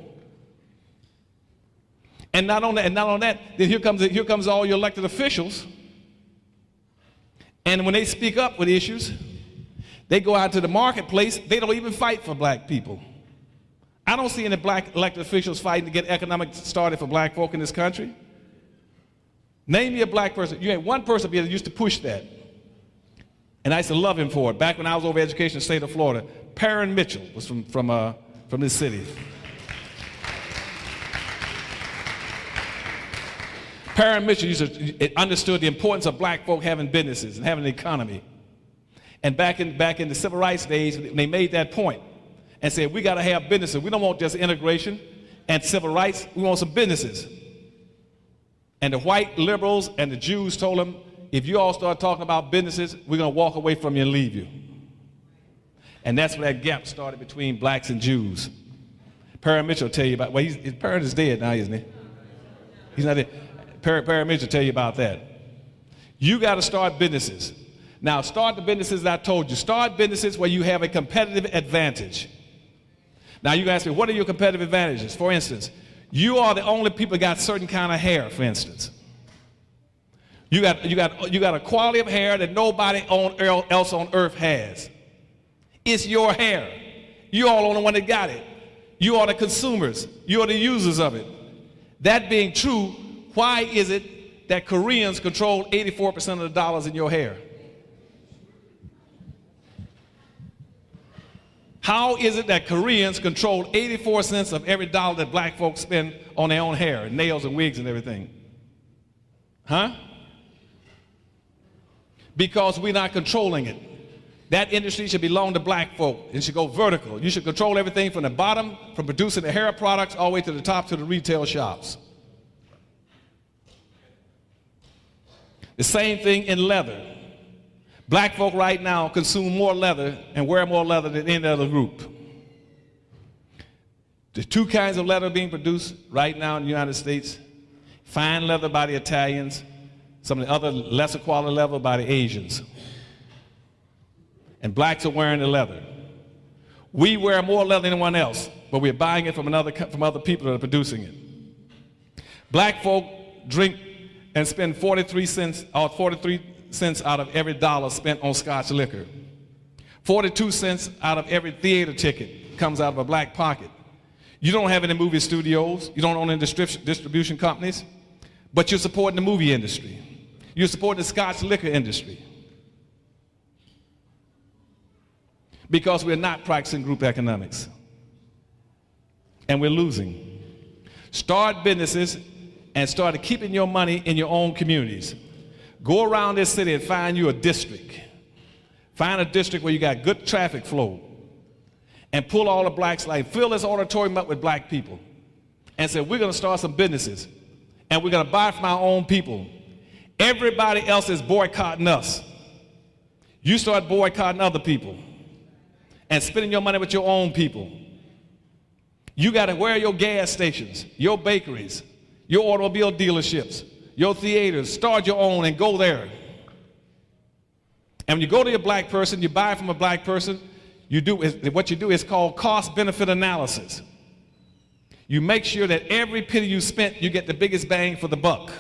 And not on that, then here comes all your elected officials. And when they speak up with issues, they go out to the marketplace, they don't even fight for black people. I don't see any black elected officials fighting to get economic started for black folk in this country. Name me a black person. You ain't one person that used to push that. And I used to love him for it. Back when I was over education in the state of Florida, Perrin Mitchell was from this city. Perrin Mitchell understood the importance of black folk having businesses and having an economy. And back in the civil rights days, they made that point and said, we got to have businesses. We don't want just integration and civil rights. We want some businesses. And the white liberals and the Jews told them, if you all start talking about businesses, we're going to walk away from you and leave you. And that's where that gap started between blacks and Jews. Perrin Mitchell will tell you about, well, Perrin is dead now, isn't he? He's not dead. Perrin Mitchell will tell you about that. You got to start businesses. Now, start the businesses that I told you. Start businesses where you have a competitive advantage. Now, you guys ask me, what are your competitive advantages? For instance, you are the only people that got certain kind of hair, for instance. You got a quality of hair that nobody else on earth has. It's your hair. You all are the only one that got it. You are the consumers. You are the users of it. That being true, why is it that Koreans control 84% of the dollars in your hair? How is it that Koreans control 84 cents of every dollar that black folks spend on their own hair, and nails and wigs and everything? Huh? Because we're not controlling it. That industry should belong to black folk. It should go vertical. You should control everything from the bottom, from producing the hair products, all the way to the top to the retail shops. The same thing in leather. Black folk right now consume more leather and wear more leather than any other group. There's two kinds of leather being produced right now in the United States. Fine leather by the Italians, some of the other lesser quality leather by the Asians. And blacks are wearing the leather. We wear more leather than anyone else, but we're buying it from other people that are producing it. Black folk drink and spend 43 cents out of every dollar spent on Scotch liquor. 42 cents out of every theater ticket comes out of a black pocket. You don't have any movie studios, you don't own any distribution companies, but you're supporting the movie industry. You're supporting the Scotch liquor industry. Because we're not practicing group economics. And we're losing. Start businesses and start keeping your money in your own communities. Go around this city and find you a district. Find a district where you got good traffic flow. And pull all the blacks, like fill this auditorium up with black people. And say, we're going to start some businesses. And we're going to buy from our own people. Everybody else is boycotting us. You start boycotting other people. And spending your money with your own people. You got to wear your gas stations, your bakeries, your automobile dealerships, your theaters. Start your own and go there. And when you go to a black person, you buy from a black person, what you do is called cost-benefit analysis. You make sure that every penny you spent, you get the biggest bang for the buck.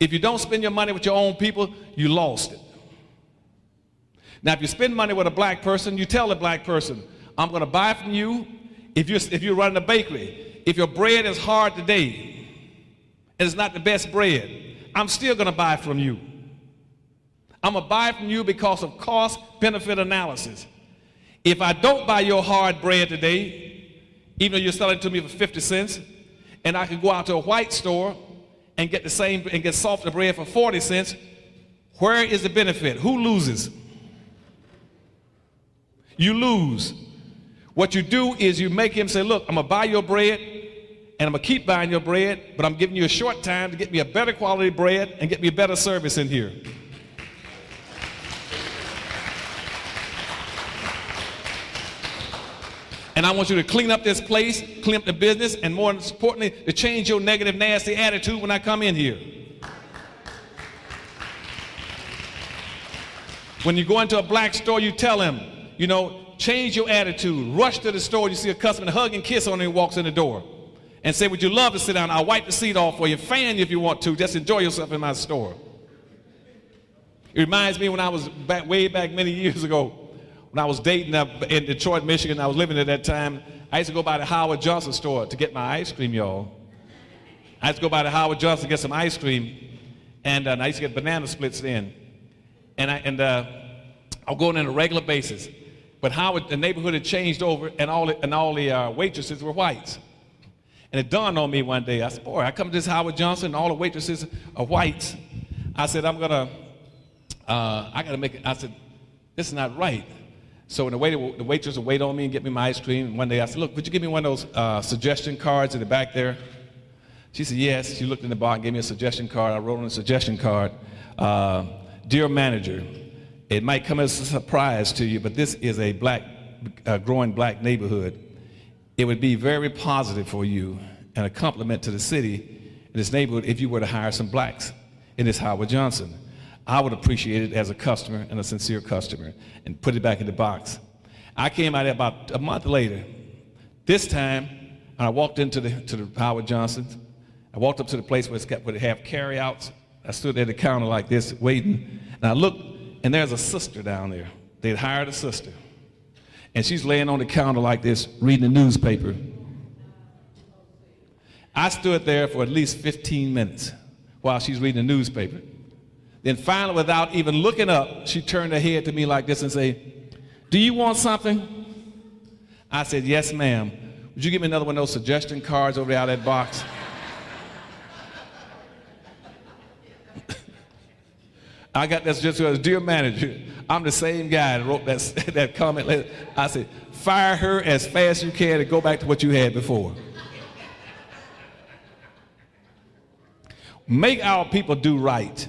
If you don't spend your money with your own people, you lost it. Now, if you spend money with a black person, you tell the black person, I'm going to buy from you. If you're running a bakery, if your bread is hard today and it's not the best bread, I'm still going to buy from you. I'm going to buy from you because of cost-benefit analysis. If I don't buy your hard bread today, even though you're selling it to me for 50 cents, and I can go out to a white store and get the same and get softer bread for 40 cents, where is the benefit? Who loses? You lose. What you do is you make him say, look, I'm going to buy your bread, and I'm going to keep buying your bread, but I'm giving you a short time to get me a better quality bread and get me a better service in here. And I want you to clean up this place, clean up the business, and more importantly, to change your negative, nasty attitude when I come in here. When you go into a black store, you tell him, you know, change your attitude. Rush to the store, you see a customer, hug and kiss on him, he walks in the door. And say, would you love to sit down? I'll wipe the seat off for you, fan you if you want to. Just enjoy yourself in my store. It reminds me when I was way back many years ago, when I was dating up in Detroit, Michigan. I was living at that time. I used to go by the Howard Johnson store to get my ice cream, y'all. I used to go by the Howard Johnson to get some ice cream, and I used to get banana splits in. I'll go in on a regular basis. But Howard, the neighborhood had changed over, and all the waitresses were whites. And it dawned on me one day. I said, boy, I come to this Howard Johnson, and all the waitresses are whites. I said, I got to make it. I said, this is not right. So when the waitress would wait on me and get me my ice cream, and one day I said, look, would you give me one of those suggestion cards in the back there? She said, yes. She looked in the bar and gave me a suggestion card. I wrote on the suggestion card, dear manager, it might come as a surprise to you, but this is a growing black neighborhood. It would be very positive for you and a compliment to the city in this neighborhood if you were to hire some blacks in this Howard Johnson. I would appreciate it as a customer and a sincere customer, and put it back in the box. I came out about a month later. This time, and I walked into the Howard Johnson. I walked up to the place where they have carryouts. I stood at the counter like this, waiting, and I looked, and there's a sister down there. They'd hired a sister, and she's laying on the counter like this, reading the newspaper. I stood there for at least 15 minutes while she's reading the newspaper. Then finally, without even looking up, she turned her head to me like this and said, do you want something? I said, yes, ma'am. Would you give me another one of those suggestion cards over there out of that box? I got that suggestion as dear manager. I'm the same guy that wrote that comment later. I said, fire her as fast as you can and go back to what you had before. Make our people do right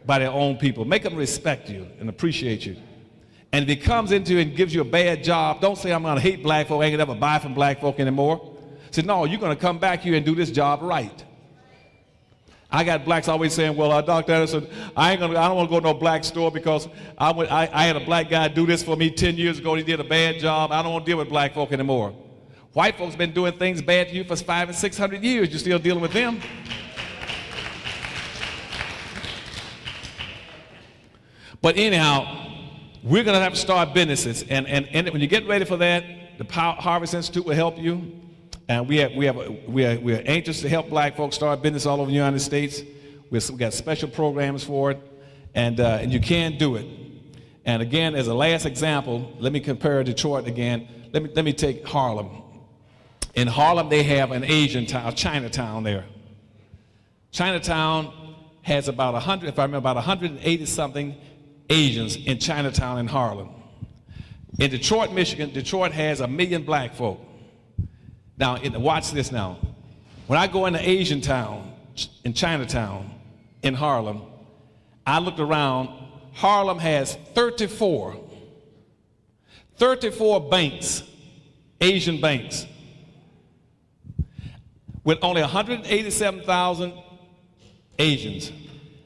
by their own people. Make them respect you and appreciate you. And if he comes into you and gives you a bad job, don't say, I'm going to hate black folk, I ain't going to ever buy from black folk anymore. Say, no, you're going to come back here and do this job right. I got blacks always saying, well, Dr. Anderson, I don't want to go to no black store because I had a black guy do this for me 10 years ago. He did a bad job. I don't want to deal with black folk anymore. White folks been doing things bad to you for 500 and 600 years. You're still dealing with them. But anyhow, we're going to have to start businesses. And when you get ready for that, the Harvest Institute will help you. And we are anxious to help black folks start business all over the United States. We've got special programs for it. And you can do it. And again, as a last example, let me compare Detroit again. Let me take Harlem. In Harlem, they have an Asian town, Chinatown there. Chinatown has about 100, if I remember, about 180 something Asians in Chinatown in Harlem. In Detroit, Michigan, Detroit has 1 million black folk. Now, watch this now. When I go into Asian town, in Chinatown, in Harlem, I looked around. Harlem has 34 banks, Asian banks, with only 187,000 Asians.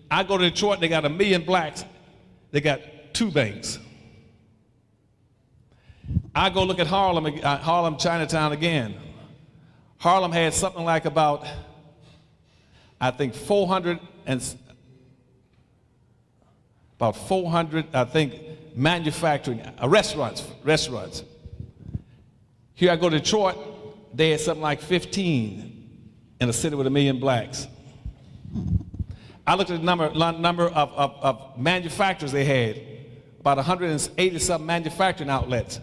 I go to Detroit, they got 1 million blacks. They got 2 banks. I go look at Harlem, Chinatown again. Harlem had something like about, I think, about 400, I think, manufacturing, restaurants. Here I go to Detroit, they had something like 15 in a city with 1 million blacks. I looked at the number of manufacturers they had, about 180-something manufacturing outlets.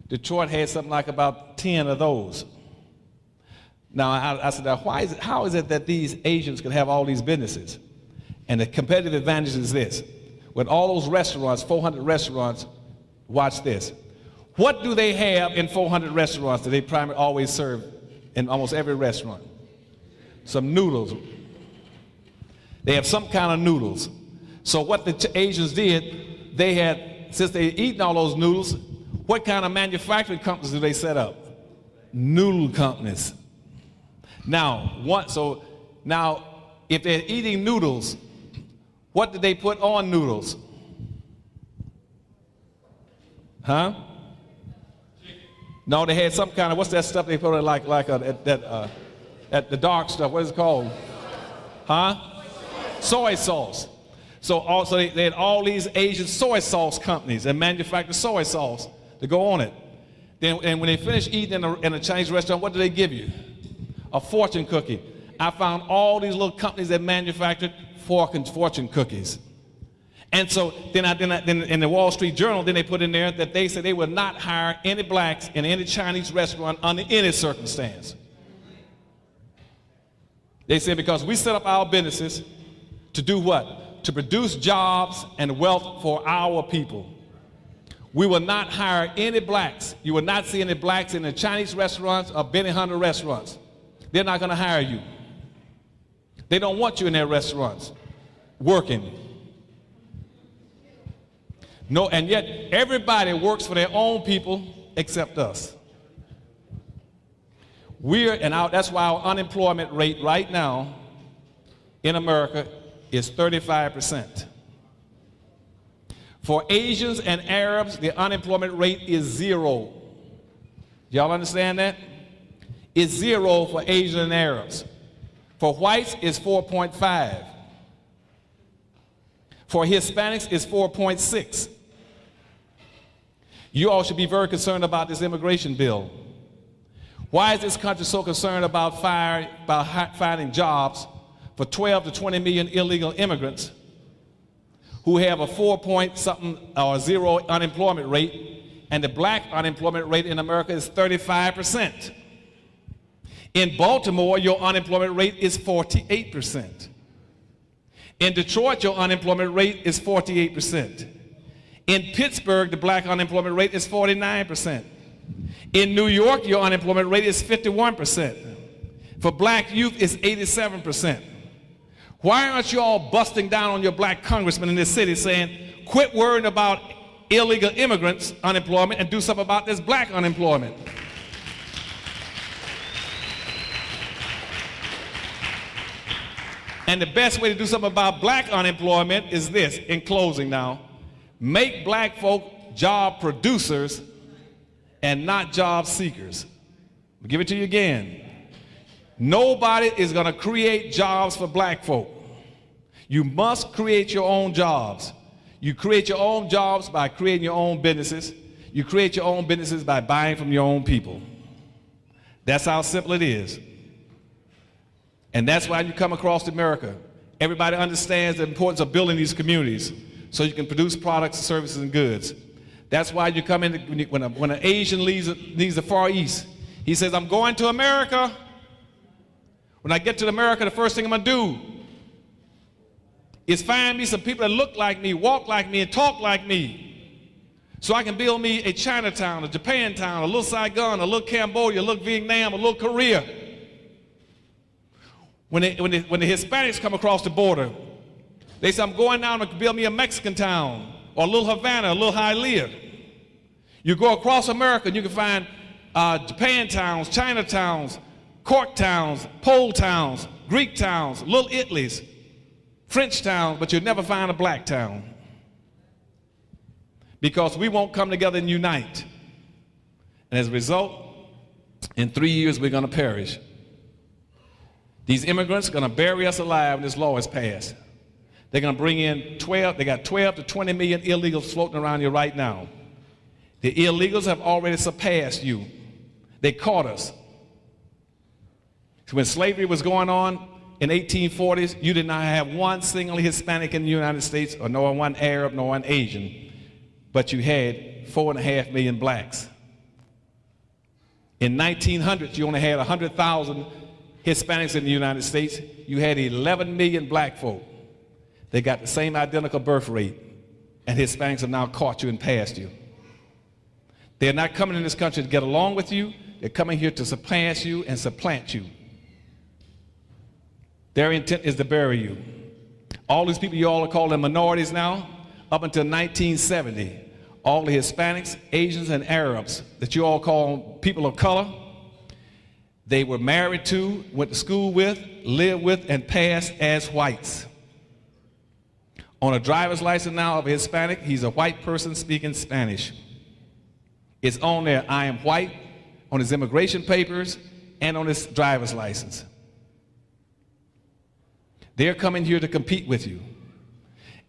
Detroit had something like about 10 of those. Now, I said, now, how is it that these Asians can have all these businesses? And the competitive advantage is this. With all those restaurants, 400 restaurants, watch this. What do they have in 400 restaurants that they primarily always serve in almost every restaurant? Some noodles. They have some kind of noodles. So what the Asians did, they had, since they eaten all those noodles, what kind of manufacturing companies do they set up? Noodle companies. Now, if they're eating noodles, what did they put on noodles? Huh? No, they had some kind of, what's that stuff they put on at the dark stuff, what is it called? Huh? Soy sauce. So also they had all these Asian soy sauce companies that manufacture soy sauce to go on it. Then, and when they finish eating in a Chinese restaurant, what do they give you? A fortune cookie. I found all these little companies that manufactured fortune cookies. And so then in the Wall Street Journal, then they put in there that they said they would not hire any blacks in any Chinese restaurant under any circumstance. They said because we set up our businesses to do what? To produce jobs and wealth for our people. We will not hire any blacks. You will not see any blacks in the Chinese restaurants or Benihana restaurants. They're not going to hire you. They don't want you in their restaurants working. No, and yet everybody works for their own people except us. That's why our unemployment rate right now in America is 35%. For Asians and Arabs, the unemployment rate is 0. Y'all understand that? It's 0 for Asians and Arabs. For whites, it's 4.5. For Hispanics, it's 4.6. You all should be very concerned about this immigration bill. Why is this country so concerned about finding jobs for 12 to 20 million illegal immigrants who have a 4-point-something or 0 unemployment rate, and the black unemployment rate in America is 35%. In Baltimore, your unemployment rate is 48%. In Detroit, your unemployment rate is 48%. In Pittsburgh, the black unemployment rate is 49%. In New York, your unemployment rate is 51%. For black youth, it's 87%. Why aren't you all busting down on your black congressmen in this city saying, quit worrying about illegal immigrants' unemployment and do something about this black unemployment? And the best way to do something about black unemployment is this, in closing now, make black folk job producers and not job seekers. I'll give it to you again. Nobody is going to create jobs for black folk. You must create your own jobs. You create your own jobs by creating your own businesses. You create your own businesses by buying from your own people. That's how simple it is. And that's why you come across America. Everybody understands the importance of building these communities so you can produce products, services, and goods. That's why you come in, when an Asian leaves the Far East, he says, I'm going to America. When I get to America, the first thing I'm going to do is find me some people that look like me, walk like me, and talk like me, so I can build me a Chinatown, a Japantown, a little Saigon, a little Cambodia, a little Vietnam, a little Korea. When the Hispanics come across the border, they say, I'm going down to build me a Mexican town, or a little Havana, a little Hialeah. You go across America and you can find Japan towns, China towns, Cork towns, Pole towns, Greek towns, little Italys, French towns, but you'll never find a black town. Because we won't come together and unite. And as a result, in 3 years we're going to perish. These immigrants are going to bury us alive when this law is passed. They're going to bring in 12, they got 12 to 20 million illegals floating around here right now. The illegals have already surpassed you. They caught us. When slavery was going on in 1840s, you did not have one single Hispanic in the United States, or nor one Arab, nor one Asian, but you had 4.5 million blacks. In 1900s, you only had 100,000 Hispanics in the United States. You had 11 million black folk. They got the same identical birth rate, and Hispanics have now caught you and passed you. They're not coming in this country to get along with you. They're coming here to surpass you and supplant you. Their intent is to bury you. All these people you all are calling minorities now, up until 1970, all the Hispanics, Asians, and Arabs that you all call people of color, they were married to, went to school with, lived with, and passed as whites. On a driver's license now of a Hispanic, he's a white person speaking Spanish. It's on there, I am white, on his immigration papers and on his driver's license. They're coming here to compete with you.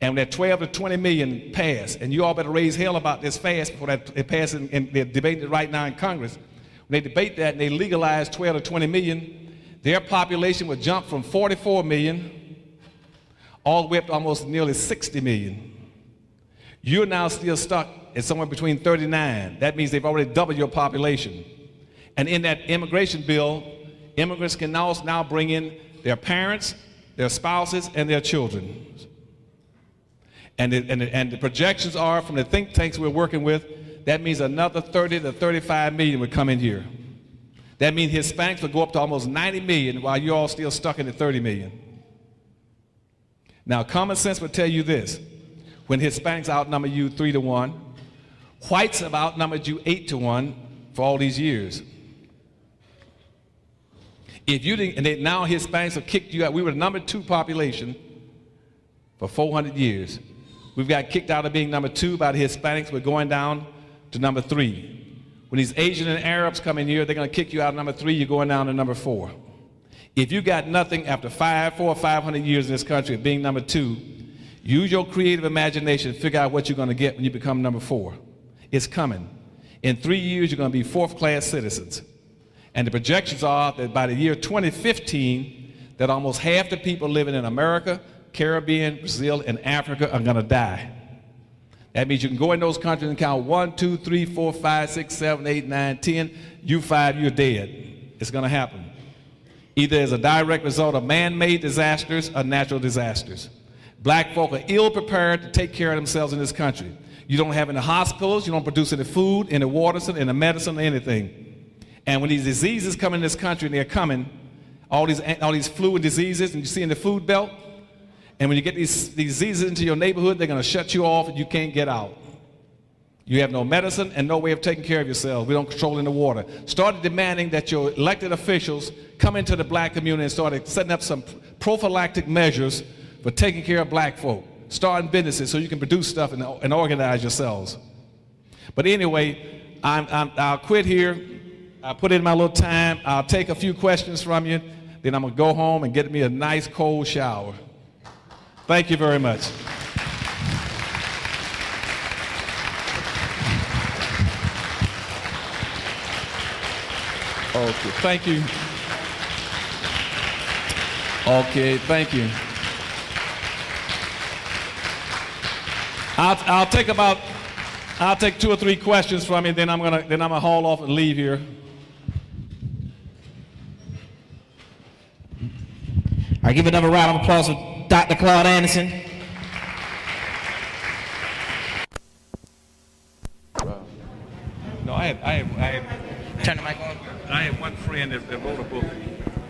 And when that 12 to 20 million pass, and you all better raise hell about this fast before it passes, and they're debating it right now in Congress. When they debate that and they legalize 12 to 20 million, their population would jump from 44 million all the way up to almost nearly 60 million. You're now still stuck at somewhere between 39. That means they've already doubled your population. And in that immigration bill, immigrants can now bring in their parents, their spouses, and their children. And the projections are from the think tanks we're working with, that means another 30 to 35 million would come in here. That means Hispanics would go up to almost 90 million while you're all still stuck in the 30 million. Now, common sense would tell you this. When Hispanics outnumber you 3 to 1, whites have outnumbered you 8 to 1 for all these years. If you didn't, and now Hispanics have kicked you out. We were the number 2 population for 400 years. We've got kicked out of being number 2 by the Hispanics. We're going down to number 3. When these Asian and Arabs come in here, they're going to kick you out of number 3. You're going down to number 4. If you got nothing after 400 or 500 years in this country of being number 2, use your creative imagination to figure out what you're going to get when you become number 4. It's coming. In 3 years, you're going to be 4th-class citizens. And the projections are that by the year 2015, that almost half the people living in America, Caribbean, Brazil, and Africa are going to die. That means you can go in those countries and count 1, 2, 3, 4, 5, 6, 7, 8, 9, 10. You 5, you're dead. It's going to happen. Either as a direct result of man-made disasters or natural disasters. Black folk are ill-prepared to take care of themselves in this country. You don't have any hospitals, you don't produce any food, any water, any medicine, or anything. And when these diseases come in this country, and they're coming, all these flu and diseases, and you see in the food belt, and when you get these diseases into your neighborhood, they're going to shut you off and you can't get out. You have no medicine and no way of taking care of yourself. We don't control in the water. Started demanding that your elected officials come into the black community and started setting up some prophylactic measures for taking care of black folk, starting businesses so you can produce stuff and organize yourselves. But anyway, I'll quit here. I'll put in my little time. I'll take a few questions from you. Then I'm going to go home and get me a nice cold shower. Thank you very much. Okay, thank you. Okay, thank you. I'll take 2 or 3 questions from you, then I'm gonna haul off and leave here. I give another round of applause for Dr. Claude Anderson. No, I had Turn the mic on. I had one friend that wrote a book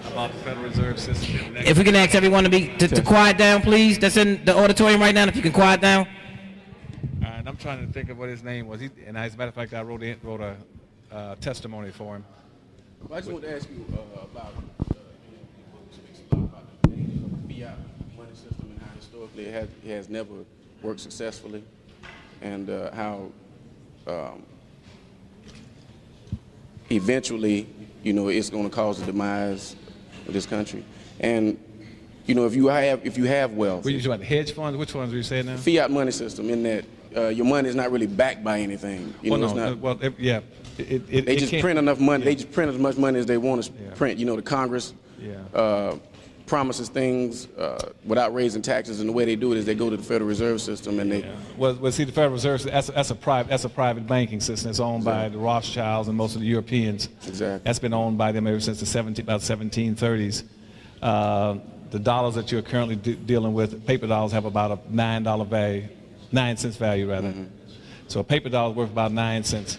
about the Federal Reserve System. If we can ask everyone to quiet down, please. That's in the auditorium right now. If you can quiet down. And I'm trying to think of what his name was. And as a matter of fact, I wrote a testimony for him. I just want to ask you about the fiat money system and how historically it has never worked successfully, and how eventually, it's going to cause the demise of this country. And You know, if you have wealth. Were you talking about hedge funds? Which ones were you saying now? Fiat money system, in that your money is not really backed by anything. You know, no, it's not. yeah. They just print enough money. Yeah. They just print as much money as they want to print. You know, the Congress promises things without raising taxes, and the way they do it is they go to the Federal Reserve System and they. Yeah. Well, see, the Federal Reserve that's a private banking system. It's owned by the Rothschilds and most of the Europeans. Exactly. That's been owned by them ever since about 1730s. The dollars that you're currently dealing with, paper dollars, have about a $9 value, 9 cents value rather. Mm-hmm. So a paper dollar is worth about 9 cents.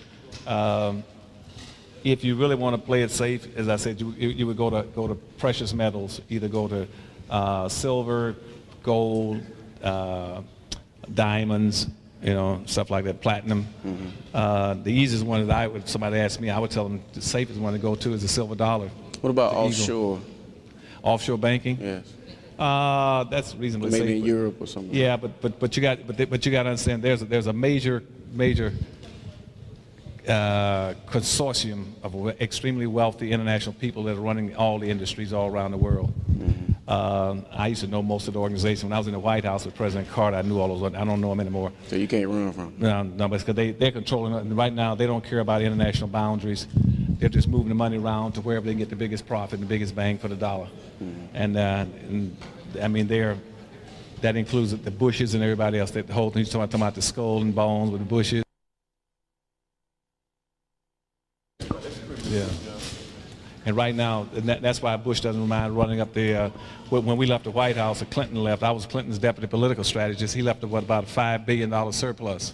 If you really want to play it safe, as I said, you would go to precious metals, either go to silver, gold, diamonds, you know, stuff like that, platinum. Mm-hmm. The easiest one that somebody asked me, I would tell them the safest one to go to is the silver dollar. What about offshore? Offshore banking? Yes. That's reasonably safe. Maybe in Europe or something. Yeah, but you got to understand there's a major consortium of extremely wealthy international people that are running all the industries all around the world. Mm-hmm. I used to know most of the organization. When I was in the White House with President Carter, I knew all those. I don't know them anymore. So you can't run from them? No, because they're controlling it. And right now, they don't care about international boundaries. They're just moving the money around to wherever they can get the biggest profit and the biggest bang for the dollar. Mm-hmm. And I mean, that includes the Bushes and everybody else. The whole thing, talking about the skull and bones with the Bushes. Yeah. And right now, that's why Bush doesn't mind running up the. When we left the White House, or Clinton left, I was Clinton's deputy political strategist. He left about a $5 billion surplus,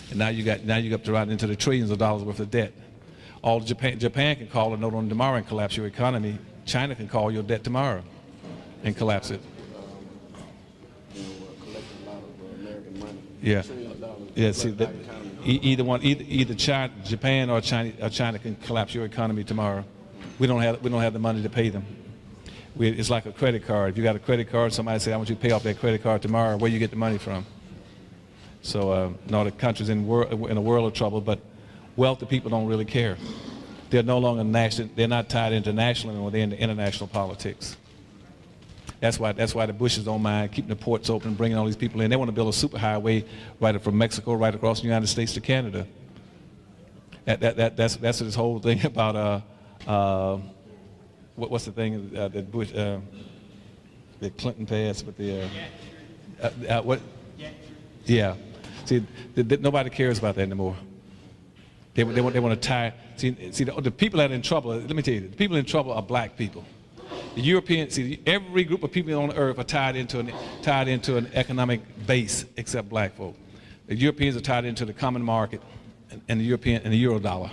and now you got to run into the trillions of dollars worth of debt. All Japan can call a note on tomorrow and collapse your economy. China can call your debt tomorrow and collapse it. Collecting a lot of American money. Yeah. Yeah. See that. Either China, Japan or China can collapse your economy tomorrow. We don't have the money to pay them. It's like a credit card. If you got a credit card, somebody say, "I want you to pay off that credit card tomorrow." Where you get the money from? So no, the country's in a world of trouble. But wealthy people don't really care. They're no longer national. They're not tied internationally anymore. They're into international politics. That's why the Bushes don't mind keeping the ports open, bringing all these people in. They want to build a superhighway right from Mexico, right across the United States to Canada. That's this whole thing about what's the thing that Bush that Clinton passed with the what? Yeah. See, nobody cares about that anymore. They want to tie. See the people that are in trouble. Let me tell you, the people in trouble are black people. The Europeans, every group of people on earth are tied into an economic base except black folk. The Europeans are tied into the common market and the euro dollar.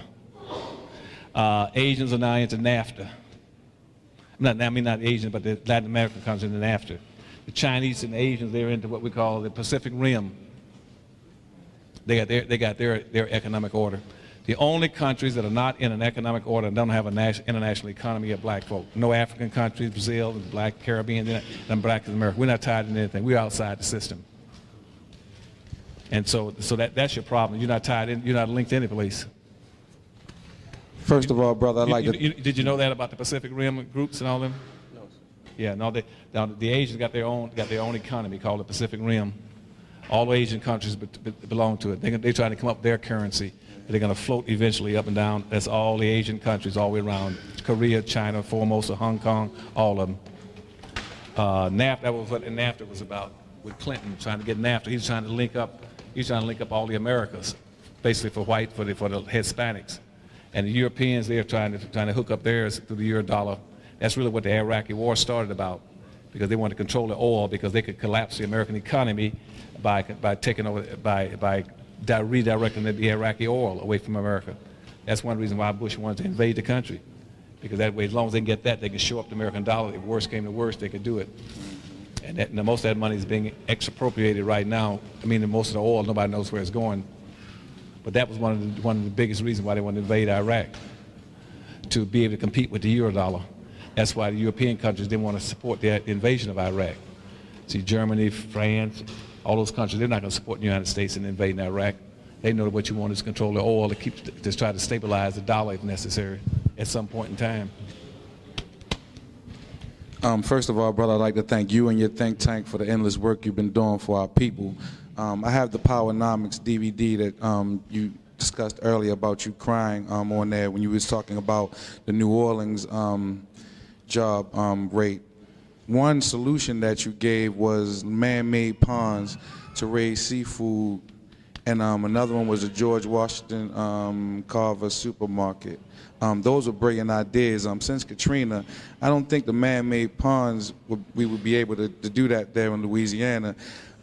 Asians are now into NAFTA. Not Asians, but the Latin American countries into NAFTA. The Chinese and the Asians, they're into what we call the Pacific Rim. They got their economic order. The only countries that are not in an economic order and don't have an international economy are black folk. No African countries, Brazil, the black Caribbean, and black in America. We're not tied into anything. We're outside the system. And so that's your problem. You're not tied in. You're not linked to any place. First of all, brother, I'd like to. Did you know that about the Pacific Rim groups and all them? No. Yeah, no. The Asians got their own economy called the Pacific Rim. All the Asian countries belong to it. They're trying to come up with their currency. They're going to float eventually up and down. That's all the Asian countries all the way around. Korea, China, Formosa, Hong Kong, all of them. NAFTA, that was what NAFTA was about with Clinton, trying to get NAFTA. He's trying to link up all the Americas, basically for the Hispanics. And the Europeans, they're trying to hook up theirs through the euro dollar. That's really what the Iraqi war started about, because they wanted to control the oil because they could collapse the American economy by taking over by redirecting the Iraqi oil away from America. That's one reason why Bush wanted to invade the country, because that way, as long as they can get that, they can show up the American dollar. If worst came to worst, they could do it. And most of that money is being expropriated right now. I mean, most of the oil, nobody knows where it's going. But that was one of the biggest reasons why they wanted to invade Iraq, to be able to compete with the euro dollar. That's why the European countries didn't want to support the invasion of Iraq. See, Germany, France, all those countries, they're not going to support the United States in invading Iraq. They know that what you want is control the oil to try to stabilize the dollar if necessary at some point in time. First of all, brother, I'd like to thank you and your think tank for the endless work you've been doing for our people. I have the PowerNomics DVD that you discussed earlier about you crying on there when you was talking about the New Orleans job rate. One solution that you gave was man-made ponds to raise seafood, and another one was the George Washington Carver supermarket. Those were brilliant ideas. Since Katrina, I don't think the man-made ponds, we would be able to do that there in Louisiana,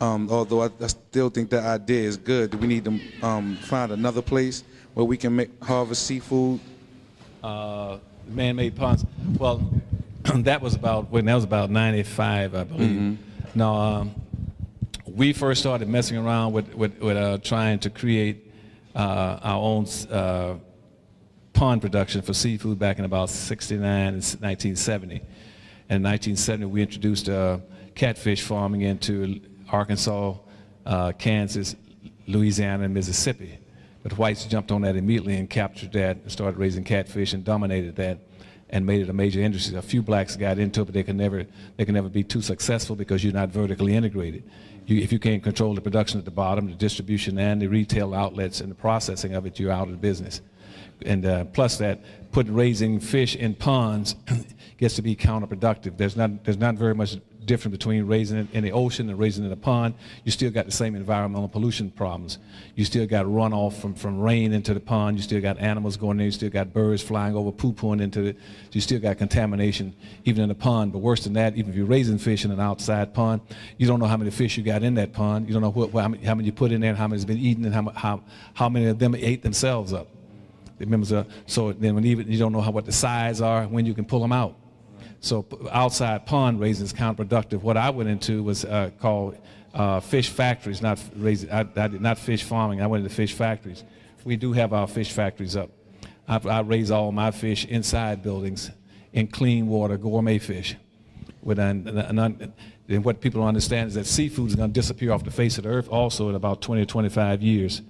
although I still think that idea is good. Do we need to find another place where we can harvest seafood? Man-made ponds. Well, that was about 95, I believe. Mm-hmm. Now, we first started messing around with trying to create our own pond production for seafood back in about 69 and 1970. And in 1970, we introduced catfish farming into Arkansas, Kansas, Louisiana, and Mississippi. But whites jumped on that immediately and captured that and started raising catfish and dominated that and made it a major industry. A few blacks got into it, but they can never be too successful because you're not vertically integrated. If you can't control the production at the bottom, the distribution and the retail outlets and the processing of it, you're out of business. And plus that, raising fish in ponds gets to be counterproductive. There's not very much difference between raising it in the ocean and raising it in a pond. You still got the same environmental pollution problems. You still got runoff from rain into the pond. You still got animals going there. You still got birds flying over, poo-pooing into it. You still got contamination even in the pond. But worse than that, even if you're raising fish in an outside pond, you don't know how many fish you got in that pond. You don't know how many you put in there and how many's been eaten and how many of them ate themselves up. So then you don't know what the size are, when you can pull them out. So outside pond raising is counterproductive. What I went into was called fish factories, not raising. I did not fish farming. I went into fish factories. We do have our fish factories up. I raise all my fish inside buildings in clean water, gourmet fish. And what people don't understand is that seafood is going to disappear off the face of the earth also in about 20 or 25 years.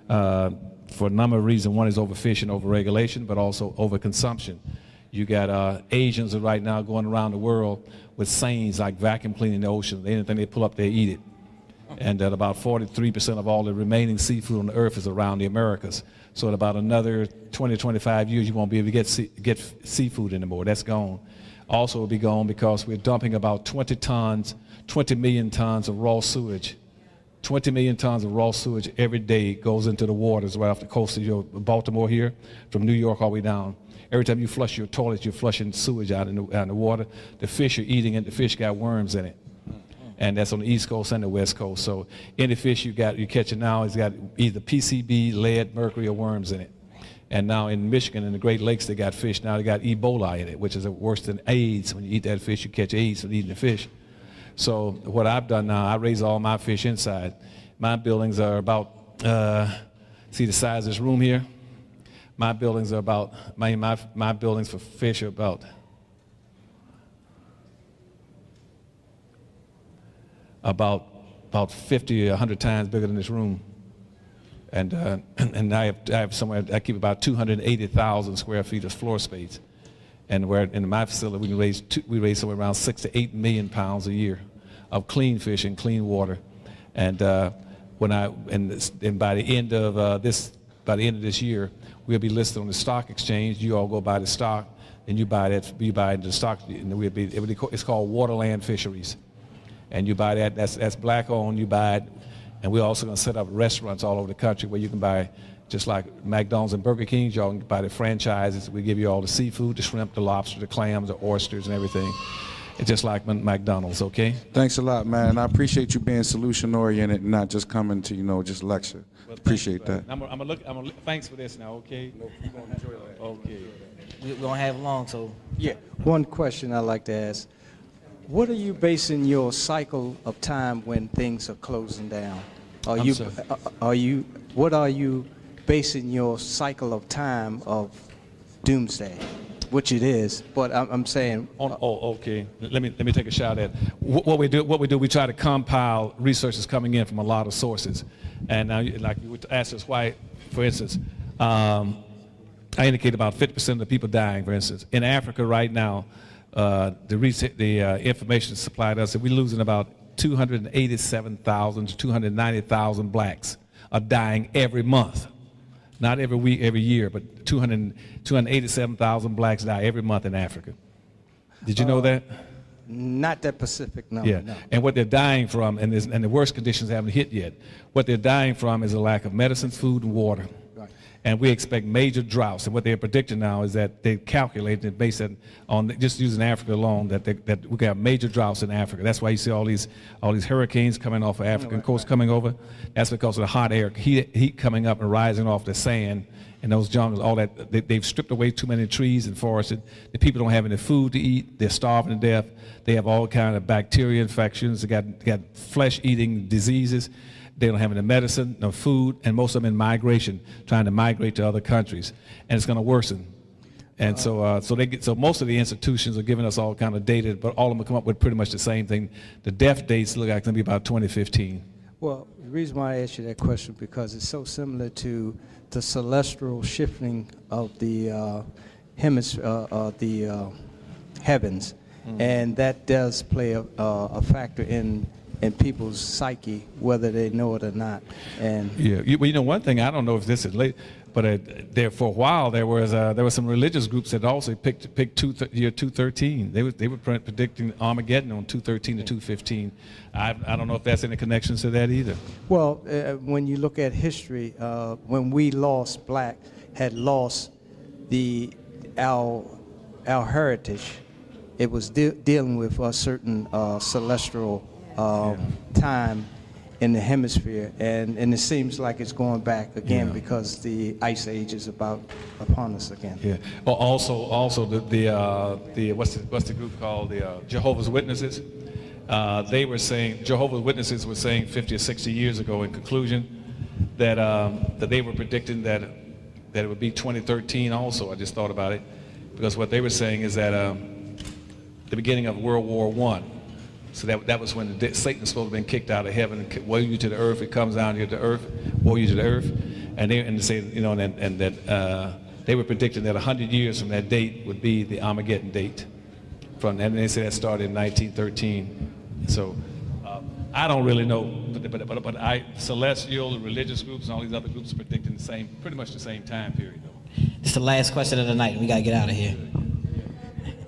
For a number of reasons. One is overfishing, overregulation, but also overconsumption. You got Asians right now going around the world with seines like vacuum cleaning the ocean. Anything they pull up, they eat it. And that about 43% of all the remaining seafood on the earth is around the Americas. So in about another 20, 25 years, you won't be able to get seafood anymore. That's gone. Also, it'll be gone because we're dumping about 20 million tons of raw sewage. 20 million tons of raw sewage every day goes into the waters right off the coast of Baltimore here, from New York all the way down. Every time you flush your toilet, you're flushing sewage out in the water. The fish are eating it. The fish got worms in it. And that's on the East Coast and the West Coast. So any fish you're catching now has got either PCB, lead, mercury, or worms in it. And now in Michigan, in the Great Lakes, they got fish. Now they got Ebola in it, which is worse than AIDS. When you eat that fish, you catch AIDS from eating the fish. So what I've done now, I raise all my fish inside. My buildings are about, see the size of this room here? My buildings are about, my buildings for fish are about 50 or 100 times bigger than this room. And I have somewhere, I keep about 280,000 square feet of floor space. And where in my facility we raise somewhere around 6 to 8 million pounds a year of clean fish and clean water. And by the end of this year, we'll be listed on the stock exchange. You all go buy the stock, and you buy the stock, and it's called Waterland Fisheries. And you buy that. That's black owned. You buy it, and we're also going to set up restaurants all over the country where you can buy. Just like McDonald's and Burger King, y'all can buy the franchises. We give you all the seafood, the shrimp, the lobster, the clams, the oysters, and everything. It's just like McDonald's, okay? Thanks a lot, man. And I appreciate you being solution-oriented and not just coming to, just lecture. Well, appreciate that. I'm gonna look. Thanks for this now, okay? No, you're gonna enjoy that. Okay. We don't have long, so. Yeah. One question I'd like to ask. What are you basing your cycle of time when things are closing down? What are you basing your cycle of time of doomsday, which it is, but I'm saying. Okay. Let me take a shot at it. What we do, we try to compile research coming in from a lot of sources, and now, like you would ask us why, for instance, I indicate about 50% of the people dying. For instance, in Africa right now, the information supplied us that we're losing about 287,000 to 290,000 blacks are dying every month. Not every week, every year, but 287,000 blacks die every month in Africa. Did you know that? Not that specific number, Yeah, no. and what they're dying from, and the worst conditions haven't hit yet, what they're dying from is a lack of medicine, food, and water. Right. And we expect major droughts. And what they're predicting now is that they calculate it based on just using Africa alone, that we got major droughts in Africa. That's why you see all these hurricanes coming off of African coast coming over. That's because of the hot air, heat coming up and rising off the sand and those jungles, all that. They've stripped away too many trees and forests. The people don't have any food to eat. They're starving to death. They have all kind of bacteria infections. They got flesh-eating diseases. They don't have any medicine, no food, and most of them in migration, trying to migrate to other countries, and it's going to worsen. And so most of the institutions are giving us all kind of data, but all of them come up with pretty much the same thing. The death dates look like it's going to be about 2015. Well, the reason why I asked you that question because it's so similar to the celestial shifting of the heavens, and that does play a factor in people's psyche, whether they know it or not. And yeah, well, you know, one thing, I don't know if this is late, but there for a while there were some religious groups that also picked year 213. They were predicting Armageddon on 213 to 215. I don't know if that's any connections to that either. well, when you look at history, when we lost, black had lost our heritage, it was dealing with a certain celestial time in the hemisphere, and it seems like it's going back again because the ice age is about upon us again. Yeah. Well, also the what's the group called, the Jehovah's Witnesses? They were saying, Jehovah's Witnesses were saying 50 or 60 years ago in conclusion that they were predicting that it would be 2013 also. I just thought about it because what they were saying is that the beginning of World War I. So that was when Satan was supposed to have been kicked out of heaven and woe you to the earth. It comes down here to earth, woe you to the earth, and they say, you know, and that they were predicting that 100 years from that date would be the Armageddon date. And they say that started in 1913. So I don't really know, but celestial and religious groups and all these other groups are predicting pretty much the same time period though. It's the last question of the night. We gotta get out of here.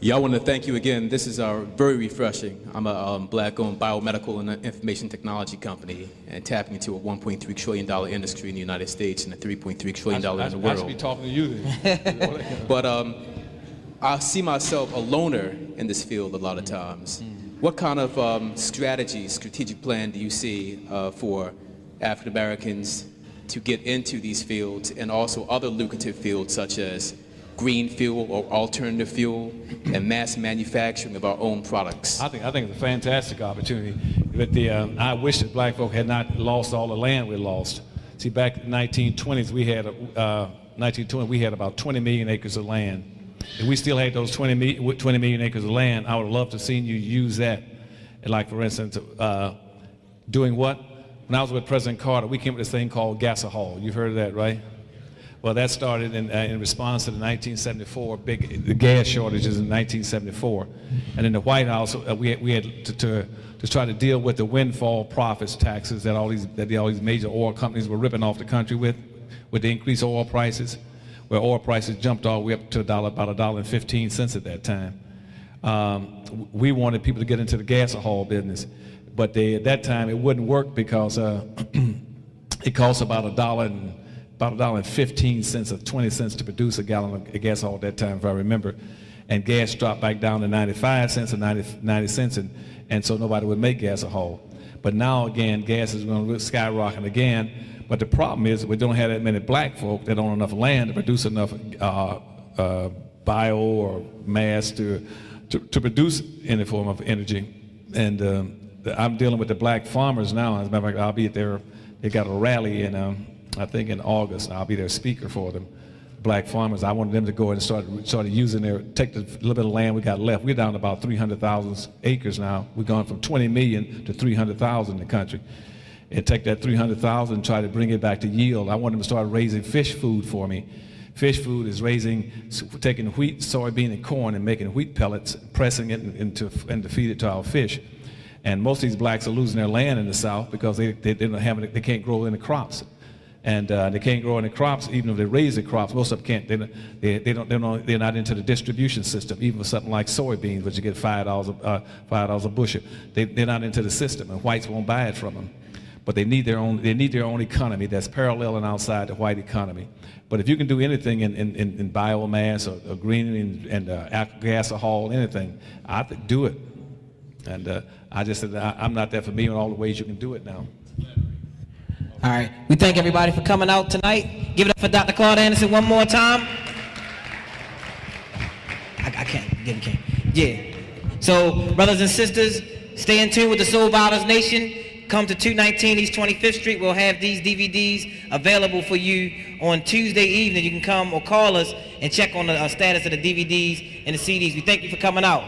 Yeah, I want to thank you again. This is very refreshing. I'm a black-owned biomedical and information technology company and tapping into a $1.3 trillion industry in the United States and a $3.3 trillion in the world. I should be talking to you then. But I see myself a loner in this field a lot of times. What kind of strategic plan do you see for African Americans to get into these fields and also other lucrative fields such as green fuel or alternative fuel and mass manufacturing of our own products? I think it's a fantastic opportunity. But I wish that black folk had not lost all the land we lost. See, back in the 1920s, we had about 20 million acres of land. If we still had those 20 million acres of land, I would love to have seen you use that. And like, for instance, doing what? When I was with President Carter, we came up with this thing called gasohol. You've heard of that, right? Well, that started in response to the 1974 the gas shortages in 1974, and in the White House we had to try to deal with the windfall profits taxes that all these major oil companies were ripping off the country with the increased oil prices, where oil prices jumped all the way up to about $1.15 at that time. We wanted people to get into the gasohol business, but at that time it wouldn't work because it cost about $1.15 or 20 cents to produce a gallon of gasohol at that time, if I remember. And gas dropped back down to 95 cents or 90 cents, and so nobody would make gasohol. But now again, gas is going to skyrocket again. But the problem is we don't have that many black folk that own enough land to produce enough bio or mass to produce any form of energy. And I'm dealing with the black farmers now. As a matter of fact, I'll be there. They got a rally in I think in August, and I'll be their speaker for them. Black farmers, I wanted them to go and start using take the little bit of land we got left. We're down to about 300,000 acres now. We've gone from 20 million to 300,000 in the country. And take that 300,000 and try to bring it back to yield. I want them to start raising fish food for me. Fish food is taking wheat, soybean, and corn and making wheat pellets, pressing it and to feed it to our fish. And most of these blacks are losing their land in the South because they can't grow any crops. And they can't grow any crops, even if they raise the crops. Most of them can't. They're not into the distribution system, even for something like soybeans, which you get $5 a bushel. They're not into the system, and whites won't buy it from them. But they need their own economy that's parallel and outside the white economy. But if you can do anything in biomass or greening and alcohol, anything, I think do it. And I just said I'm not that familiar with all the ways you can do it now. All right. We thank everybody for coming out tonight. Give it up for Dr. Claude Anderson one more time. I can't. Yeah. So, brothers and sisters, stay in tune with the Soul Violence Nation. Come to 219 East 25th Street. We'll have these DVDs available for you on Tuesday evening. You can come or call us and check on the status of the DVDs and the CDs. We thank you for coming out.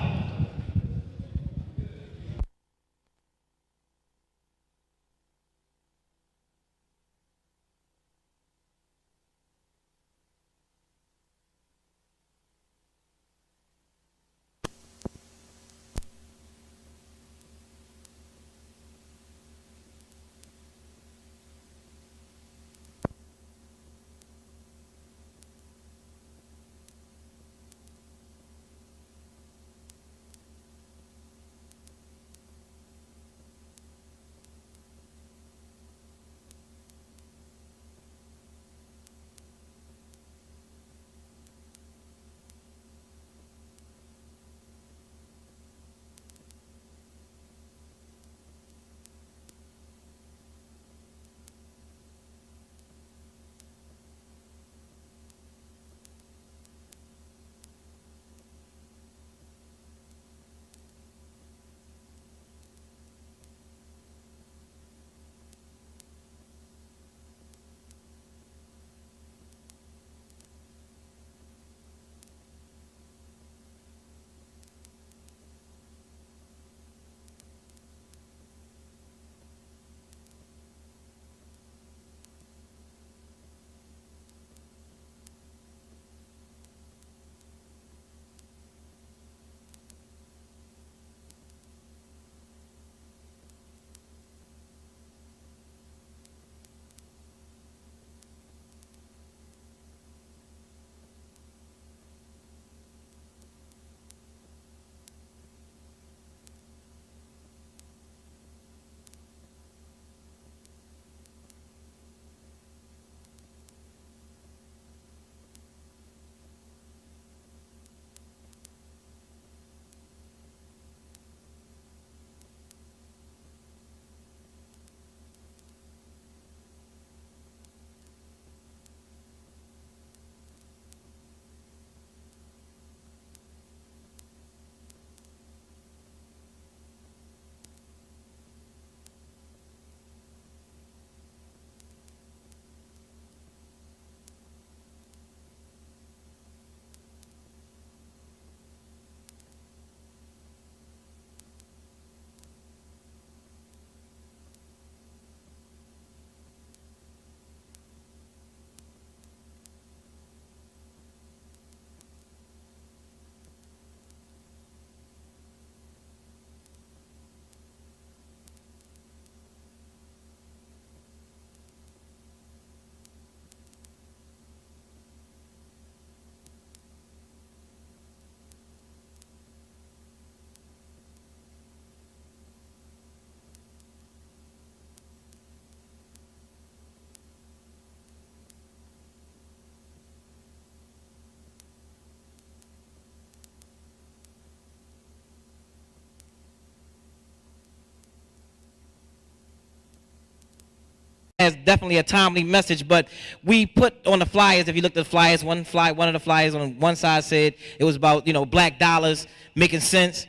Has definitely a timely message, but we put on the flyers, if you look at the flyers, one of the flyers on one side said it was about, black dollars making sense.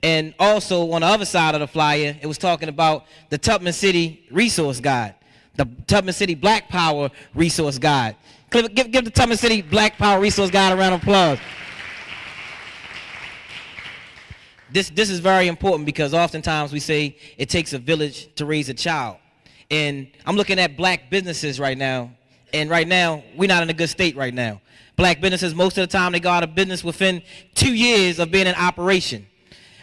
And also on the other side of the flyer, it was talking about the Tubman City Resource Guide, the Tubman City Black Power Resource Guide. Give the Tubman City Black Power Resource Guide a round of applause. This is very important because oftentimes we say it takes a village to raise a child. And I'm looking at black businesses right now And right now, we're not in a good state right now. Black businesses, most of the time, they go out of business within 2 years of being in operation.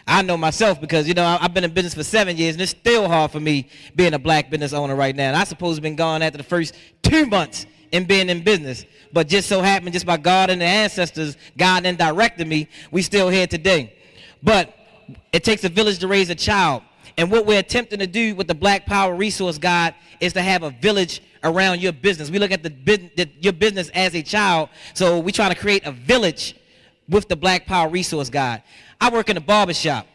I know myself because, you know, I've been in business for 7 years, and it's still hard for me being a black business owner right now. And I suppose have been gone after the first 2 months in being in business. But just so happened, just by God and the ancestors, God then directed me, we still here today. But it takes a village to raise a child. And what we're attempting to do with the Black Power Resource Guide is to have a village around your business. We look at your business as a child, so we try to create a village with the Black Power Resource Guide. I work in a barbershop,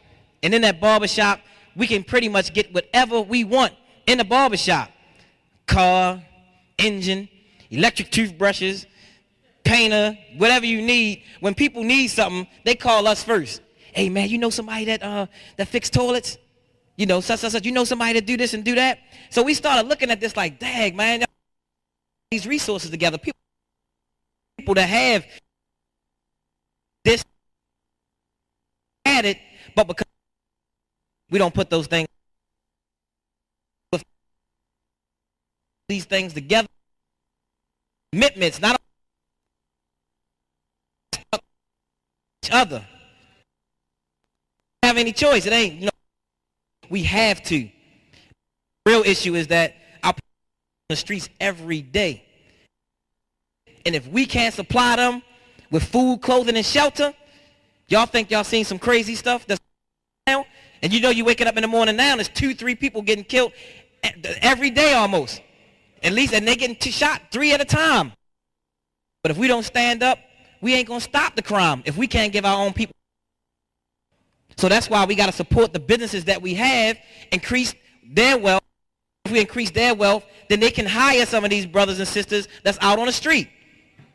and in that barbershop, we can pretty much get whatever we want in the barbershop. Car, engine, electric toothbrushes, painter, whatever you need. When people need something, they call us first. Hey man, you know somebody that fix toilets? You know, such. You know somebody that do this and do that? So we started looking at this like, dang man, these resources together. People that have this at it, but because we don't put those things together. Commitments, not each other. Have any choice? It ain't, you know, we have to. Real issue is that our people on the streets every day. And if we can't supply them with food, clothing, and shelter, y'all think y'all seen some crazy stuff that's now? And you know you waking up in the morning now, there's 2-3 people getting killed every day almost. At least, and they getting shot 3 at a time. But if we don't stand up, we ain't gonna stop the crime if we can't give our own people. So that's why we gotta support the businesses that we have, increase their wealth. If we increase their wealth, then they can hire some of these brothers and sisters that's out on the street.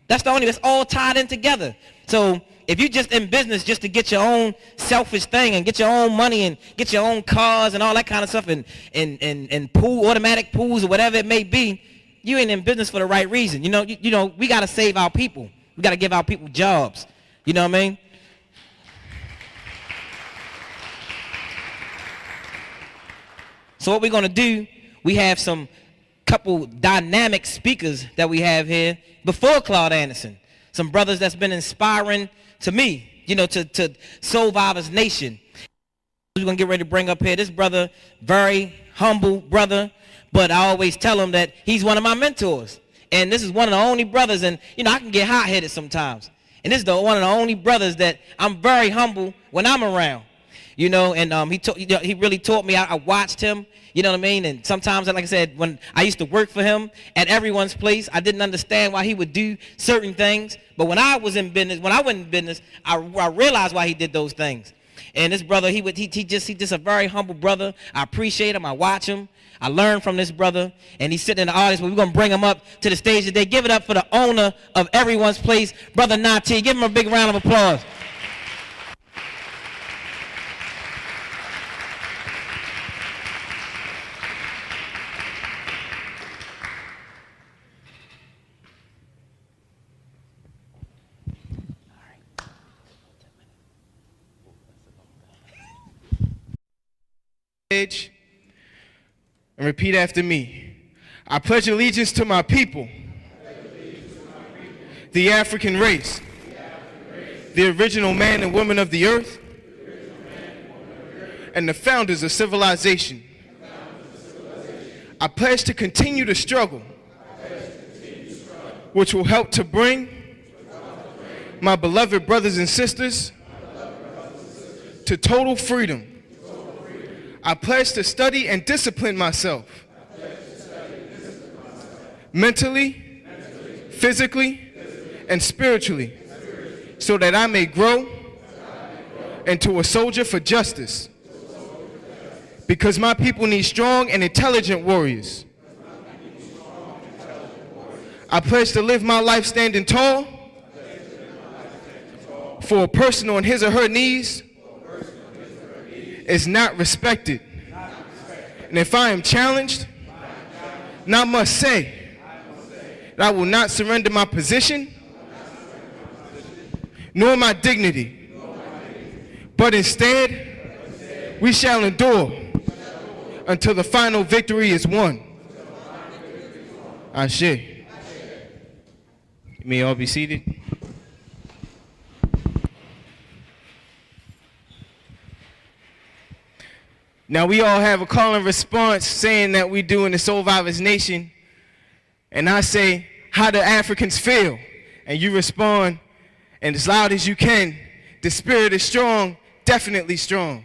That's the only, it's all tied in together. So if you're just in business just to get your own selfish thing and get your own money and get your own cars and all that kind of stuff and pool, automatic pools or whatever it may be, you ain't in business for the right reason. You know, we got to save our people. We got to give our people jobs. You know what I mean? So what we're going to do, we have some couple dynamic speakers that we have here before Claude Anderson. Some brothers that's been inspiring to me, you know, to Soul Vivers Nation. We're going to get ready to bring up here this brother, very humble brother, but I always tell him that he's one of my mentors. And this is one of the only brothers, and, you know, I can get hot-headed sometimes. And this is one of the only brothers that I'm very humble when I'm around. You know, and he really taught me. I watched him, you know what I mean? And sometimes, like I said, when I used to work for him at everyone's place, I didn't understand why he would do certain things. But when I was in business, when I went in business, I realized why he did those things. And this brother, he's just a very humble brother. I appreciate him. I watch him. I learn from this brother. And he's sitting in the audience, but we're going to bring him up to the stage today. Give it up for the owner of everyone's place, Brother Nati. Give him a big round of applause. And repeat after me. I pledge allegiance to my people, the African race, the original man and woman of the earth, and the founders of civilization. I pledge to continue the struggle, which will help to bring my beloved brothers and sisters to total freedom. I pledge to study and discipline myself mentally, physically, and spiritually, so that I may grow into a soldier for justice. Because my people need strong and intelligent warriors. I pledge to live my life standing tall for a person on his or her knees is not respected. And if I am challenged, I must say that I will not surrender my position nor my dignity, but instead we shall endure until the final victory is won. Ashe. may all be seated. Now, we all have a call and response saying that we do in the Soul Vivers Nation. And I say, how do Africans feel? And you respond, and as loud as you can, the spirit is strong, definitely strong.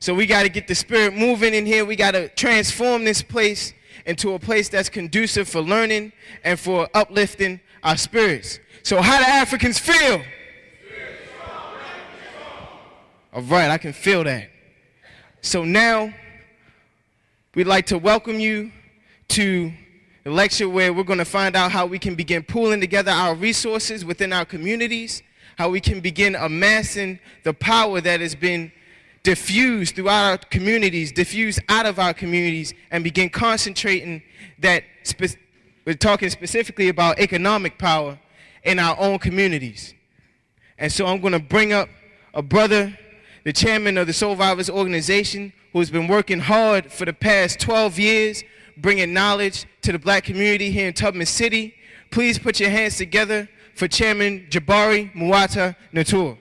So we got to get the spirit moving in here. We got to transform this place into a place that's conducive for learning and for uplifting our spirits. So how do Africans feel? All right, I can feel that. So now, we'd like to welcome you to the lecture where we're going to find out how we can begin pooling together our resources within our communities, how we can begin amassing the power that has been diffused throughout our communities, diffused out of our communities, and begin concentrating that, we're talking specifically about economic power in our own communities. And so I'm going to bring up a brother, the chairman of the Soul Vivers organization, who has been working hard for the past 12 years, bringing knowledge to the black community here in Tubman City. Please put your hands together for Chairman Jabari Muata Natur.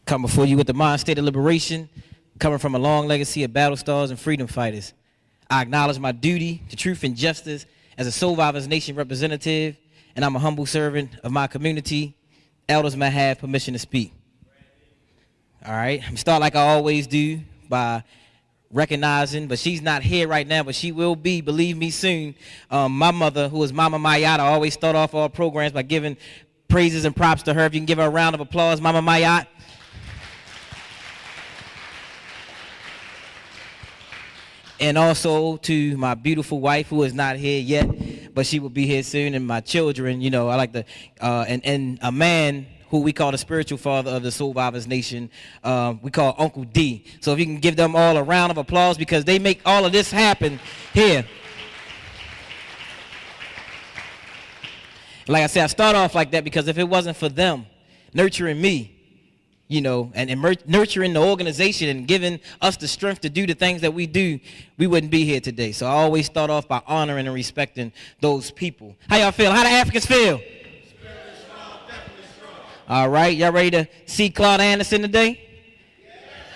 Come before you with the mind state of liberation, coming from a long legacy of battle stars and freedom fighters. I acknowledge my duty to truth and justice as a Soul Vivers Nation representative, and I'm a humble servant of my community. Elders may have permission to speak. All right, I'm start like I always do by recognizing, but she's not here right now, but she will be, believe me, soon. My mother, who is Mama Mayat, I always start off all programs by giving praises and props to her. If you can give her a round of applause, Mama Mayat. And also to my beautiful wife, who is not here yet, but she will be here soon, and my children. You know, I like to, and a man who we call the spiritual father of the Soul Vivers Nation, we call Uncle D. So if you can give them all a round of applause, because they make all of this happen here. Like I said, I start off like that because if it wasn't for them nurturing me, you know, and nurturing the organization and giving us the strength to do the things that we do, we wouldn't be here today. So I always start off by honoring and respecting those people. How y'all feel? How the Africans feel? All right, y'all ready to see Claude Anderson today?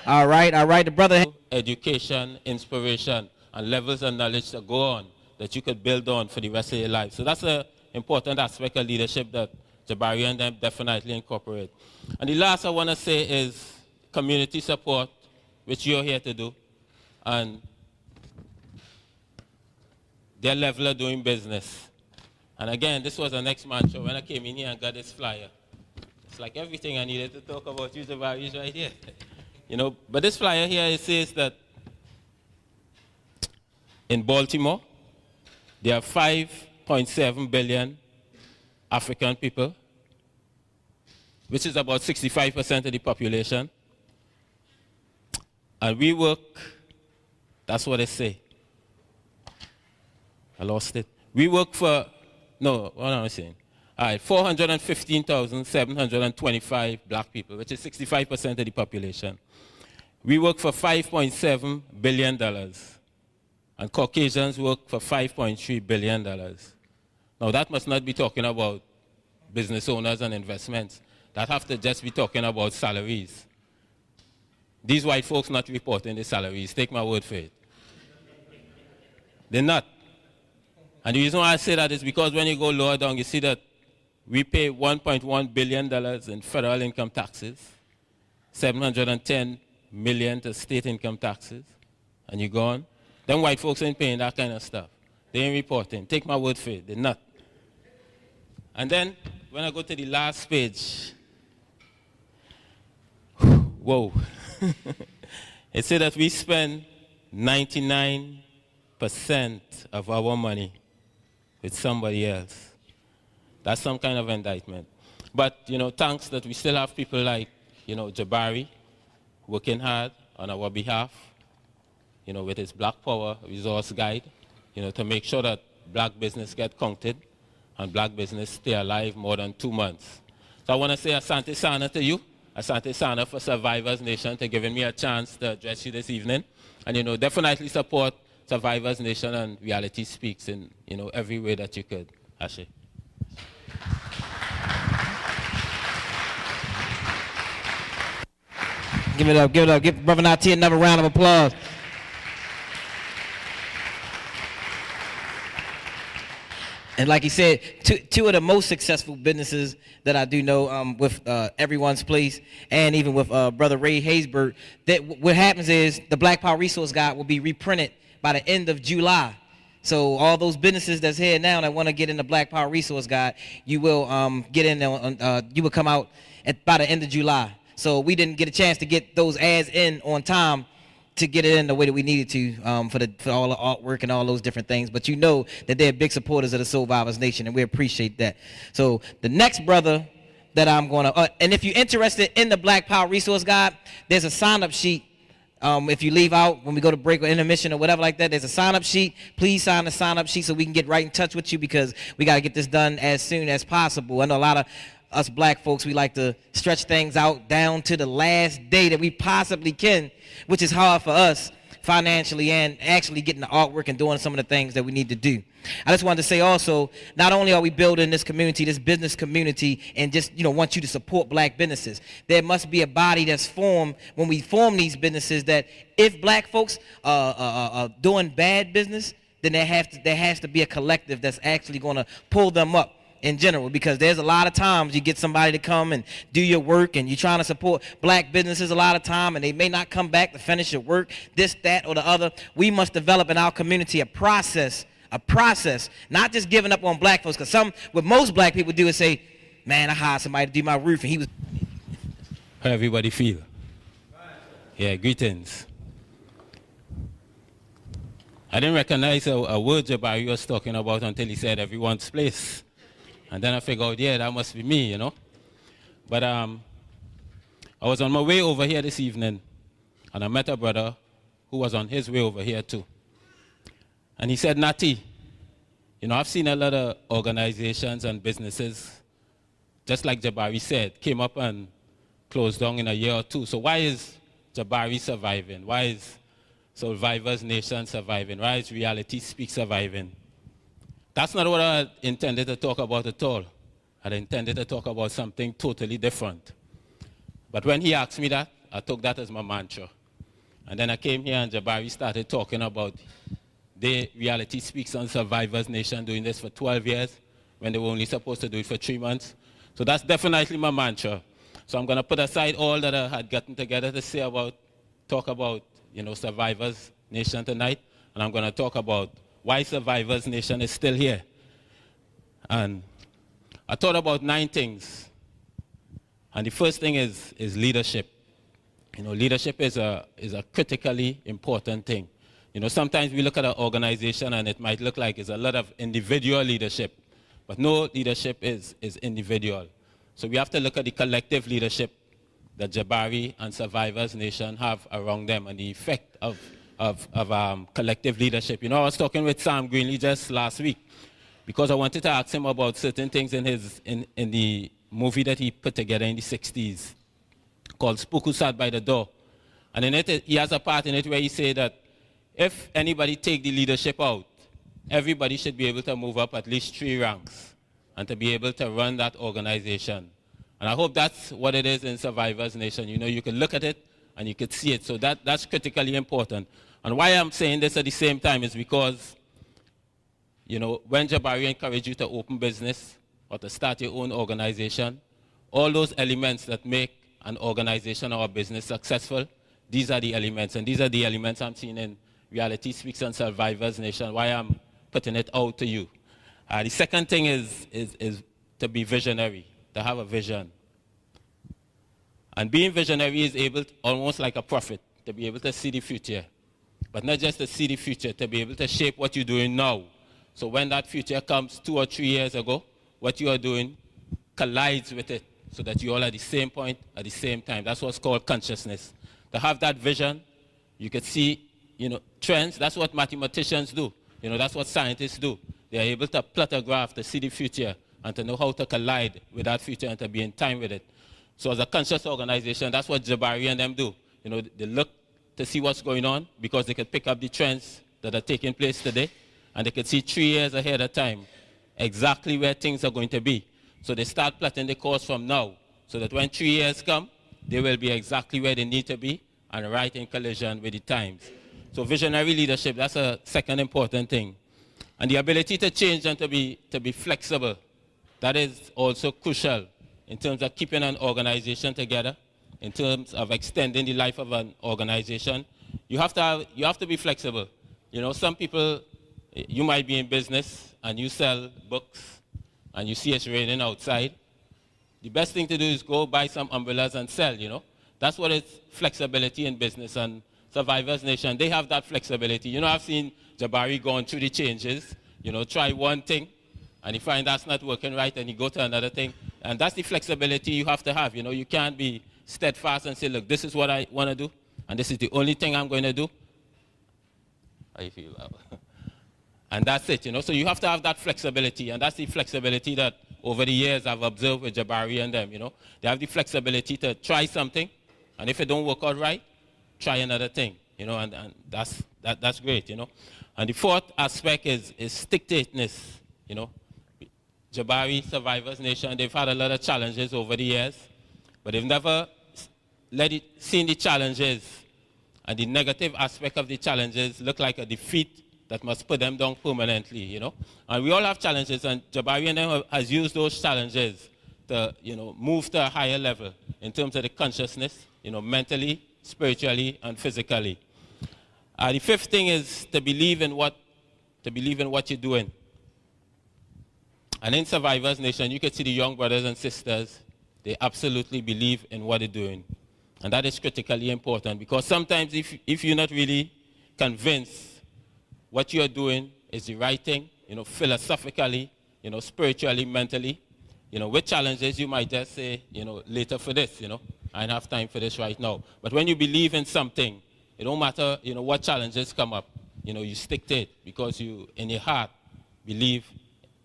All right, the brother. Education, inspiration, and levels of knowledge to go on that you could build on for the rest of your life. So that's an important aspect of leadership that Jabari and them definitely incorporate. And the last I want to say is community support, which you're here to do, and their level of doing business. And again, this was an X-Man show. When I came in here and got this flyer, it's like everything I needed to talk about you, Jabari, is right here. You know, but this flyer here, it says that in Baltimore, there are 5.7 billion African people, which is about 65% of the population. And we work, that's what they say. I lost it. We work for, no, what am I saying? All right, 415,725 black people, which is 65% of the population. We work for $5.7 billion. And Caucasians work for $5.3 billion. Now, that must not be talking about business owners and investments. That have to just be talking about salaries. These white folks not reporting their salaries. Take my word for it. They're not. And the reason why I say that is because when you go lower down, you see that we pay $1.1 billion in federal income taxes, $710 million to state income taxes, and you go on. Them white folks ain't paying that kind of stuff. They ain't reporting. Take my word for it. They're not. And then, when I go to the last page, whoa. It said that we spend 99% of our money with somebody else. That's some kind of indictment. But, you know, thanks that we still have people like, you know, Jabari working hard on our behalf, you know, with his Black Power resource guide, you know, to make sure that black business get counted and black business stay alive more than 2 months. So I want to say asante sana to you Asante Sana for Survivors Nation for giving me a chance to address you this evening. And, definitely support Survivors Nation and Reality Speaks in, every way that you could. Ashe. Give it up, give it up. Give Brother Nati another round of applause. And like he said, two of the most successful businesses that I do know with Everyone's Place and even with Brother Ray Haysbert, that what happens is the Black Power Resource Guide will be reprinted by the end of July. So all those businesses that's here now that want to get in the Black Power Resource Guide, you will get in there, you will come out by the end of July. So we didn't get a chance to get those ads in on time to get it in the way that we needed to for all the artwork and all those different things. But you know that they're big supporters of the Survivors Nation, and we appreciate that. So the next brother that I'm going to, and if you're interested in the Black Power Resource Guide, there's a sign-up sheet. If you leave out when we go to break or intermission or whatever like that, there's a sign-up sheet. Please sign the sign-up sheet so we can get right in touch with you, because we got to get this done as soon as possible. I know a lot of us black folks, we like to stretch things out down to the last day that we possibly can, which is hard for us financially and actually getting the artwork and doing some of the things that we need to do. I just wanted to say also, not only are we building this community, this business community, and just want you to support black businesses, there must be a body that's formed when we form these businesses, that if black folks are doing bad business, then there has to be a collective that's actually going to pull them up in general, because there's a lot of times you get somebody to come and do your work and you're trying to support black businesses a lot of time, and they may not come back to finish your work, this, that, or the other. We must develop in our community a process, not just giving up on black folks, because what most black people do is say, man, I hired somebody to do my roof and he was... How everybody feel? Yeah, greetings. I didn't recognize a word Jabari was talking about until he said everyone's place. And then I figured, yeah, that must be me, But I was on my way over here this evening, and I met a brother who was on his way over here too. And he said, Nati, I've seen a lot of organizations and businesses, just like Jabari said, came up and closed down in a year or two. So why is Jabari surviving? Why is Survivors Nation surviving? Why is Reality Speak surviving? That's not what I intended to talk about at all. I intended to talk about something totally different. But when he asked me that, I took that as my mantra. And then I came here and Jabari started talking about the Reality Speaks on Survivors Nation doing this for 12 years when they were only supposed to do it for 3 months. So that's definitely my mantra. So I'm going to put aside all that I had gotten together to talk about, Survivors Nation tonight. And I'm going to talk about why Survivors Nation is still here. And I thought about 9 things. And the first thing is leadership. Leadership is a critically important thing. Sometimes we look at an organization and it might look like it's a lot of individual leadership, but no leadership is individual. So we have to look at the collective leadership that Jabari and Survivors Nation have around them and the effect of collective leadership. I was talking with Sam Greenlee just last week because I wanted to ask him about certain things in the movie that he put together in the 60s called Spook Who Sat by the Door. And in it, he has a part in it where he said that if anybody take the leadership out, everybody should be able to move up at least 3 ranks and to be able to run that organization. And I hope that's what it is in Survivors Nation. You can look at it and you can see it. So that's critically important. And why I'm saying this at the same time is because, when Jabari encouraged you to open business or to start your own organization, all those elements that make an organization or a business successful, these are the elements. And these are the elements I'm seeing in Reality Speaks on Survivors Nation, why I'm putting it out to you. The second thing is to be visionary, to have a vision. And being visionary is almost like a prophet, to be able to see the future. But not just to see the future, to be able to shape what you're doing now. So when that future comes 2 or 3 years ago, what you are doing collides with it so that you're all at the same point at the same time. That's what's called consciousness. To have that vision, you could see, trends. That's what mathematicians do. That's what scientists do. They are able to plot a graph to see the future and to know how to collide with that future and to be in time with it. So as a conscious organization, that's what Jabari and them do. You know, they look to see what's going on because they can pick up the trends that are taking place today, and they can see 3 years ahead of time exactly where things are going to be. So they start plotting the course from now, so that when 3 years come, they will be exactly where they need to be and right in collision with the times. So visionary leadership, that's a second important thing. And the ability to change and to be flexible, that is also crucial in terms of keeping an organization together, in terms of extending the life of an organization. You have to be flexible. You know, some people, you might be in business and you sell books and you see it's raining outside. The best thing to do is go buy some umbrellas and sell, you know. That's what is flexibility in business, and Survivors Nation, they have that flexibility. You know, I've seen Jabari going through the changes, you know, try one thing, and you find that's not working right, and you go to another thing. And that's the flexibility you have to have, you know. You can't be steadfast and say, look, this is what I want to do, and this is the only thing I'm going to do. How you feel? And that's it, you know. So you have to have that flexibility, and that's the flexibility that over the years I've observed with Jabari and them, you know. They have the flexibility to try something, and if it don't work out right, try another thing, you know, and that's great, you know. And the fourth aspect is stick-to-itness, you know. Jabari, Survivors Nation, they've had a lot of challenges over the years, but they've never seen the challenges and the negative aspect of the challenges look like a defeat that must put them down permanently, you know. And we all have challenges, and Jabari and them has used those challenges to, you know, move to a higher level in terms of the consciousness, you know, mentally, spiritually, and physically. The fifth thing is to believe in what you're doing. And in Survivors Nation, you can see the young brothers and sisters, they absolutely believe in what they're doing. And that is critically important, because sometimes if you're not really convinced what you're doing is the right thing, you know, philosophically, you know, spiritually, mentally, you know, with challenges, you might just say, you know, later for this, you know, I don't have time for this right now. But when you believe in something, it don't matter, you know, what challenges come up, you know, you stick to it because you, in your heart, believe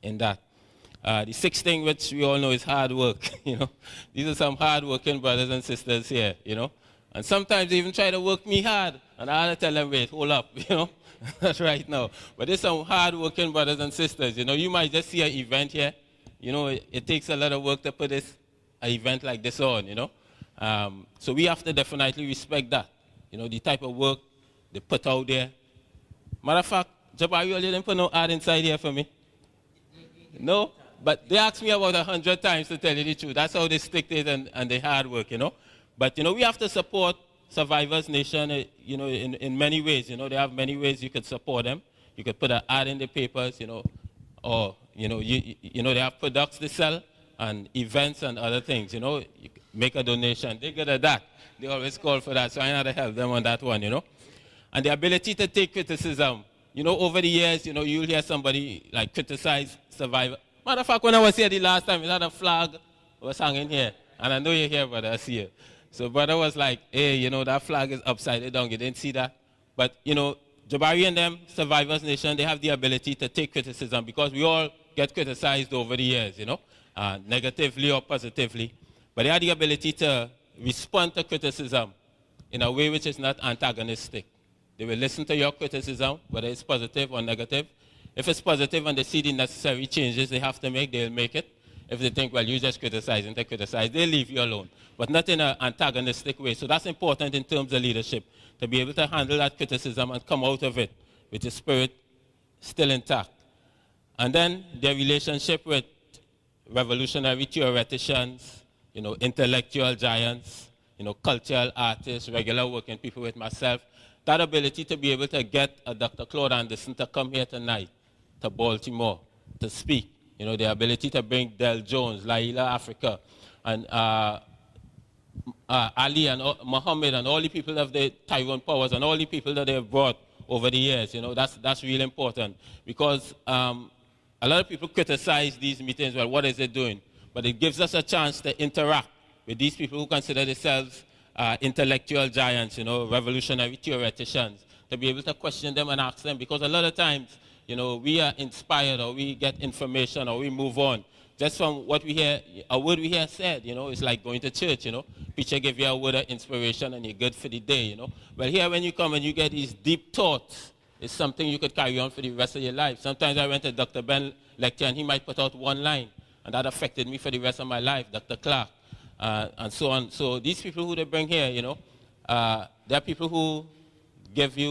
in that. The sixth thing, which we all know, is hard work, you know. These are some hard-working brothers and sisters here, you know. And sometimes they even try to work me hard, and I have to tell them, wait, hold up, you know. Not right now. But there's some hard-working brothers and sisters, you know. You might just see an event here. You know, it takes a lot of work to put an event like this on, you know. So we have to definitely respect that, you know, the type of work they put out there. Matter of fact, Jabari, you didn't put no ad inside here for me. No? But they asked me about 100 times to tell you the truth. That's how they stick to it and they hard work, you know. But, you know, we have to support Survivors Nation, you know, in many ways. You know, they have many ways you could support them. You could put an ad in the papers, you know, or, you know, they have products they sell and events and other things, you know. You make a donation. They're good at that. They always call for that, so I know to help them on that one, you know. And the ability to take criticism. You know, over the years, you know, you'll hear somebody, like, criticize Survivor. Matter of fact, when I was here the last time, we had a flag was hanging here. And I know you're here, brother, I see you. So brother was like, hey, you know, that flag is upside down. You didn't see that? But, you know, Jabari and them, Survivors Nation, they have the ability to take criticism because we all get criticized over the years, you know, negatively or positively. But they have the ability to respond to criticism in a way which is not antagonistic. They will listen to your criticism, whether it's positive or negative. If it's positive and they see the necessary changes they have to make, they'll make it. If they think, well, you just criticizing to criticize, they'll leave you alone, but not in an antagonistic way. So that's important in terms of leadership, to be able to handle that criticism and come out of it with the spirit still intact. And then their relationship with revolutionary theoreticians, you know, intellectual giants, you know, cultural artists, regular working people with myself, that ability to be able to get a Dr. Claude Anderson to come here tonight to Baltimore to speak. You know, the ability to bring Del Jones, Laila Africa, and Ali and Muhammad and all the people of the Tyrone Powers and all the people that they've brought over the years, you know, that's really important. Because a lot of people criticize these meetings, well, what is it doing? But it gives us a chance to interact with these people who consider themselves intellectual giants, you know, revolutionary theoreticians, to be able to question them and ask them, because a lot of times, you know, we are inspired or we get information or we move on just from what we hear, a word we hear said, you know, it's like going to church, you know. Preacher give you a word of inspiration and you're good for the day, you know. But here when you come and you get these deep thoughts, it's something you could carry on for the rest of your life. Sometimes I went to Dr. Ben lecture and he might put out one line, and that affected me for the rest of my life, Dr. Clark, and so on. So these people who they bring here, you know, they're people who give you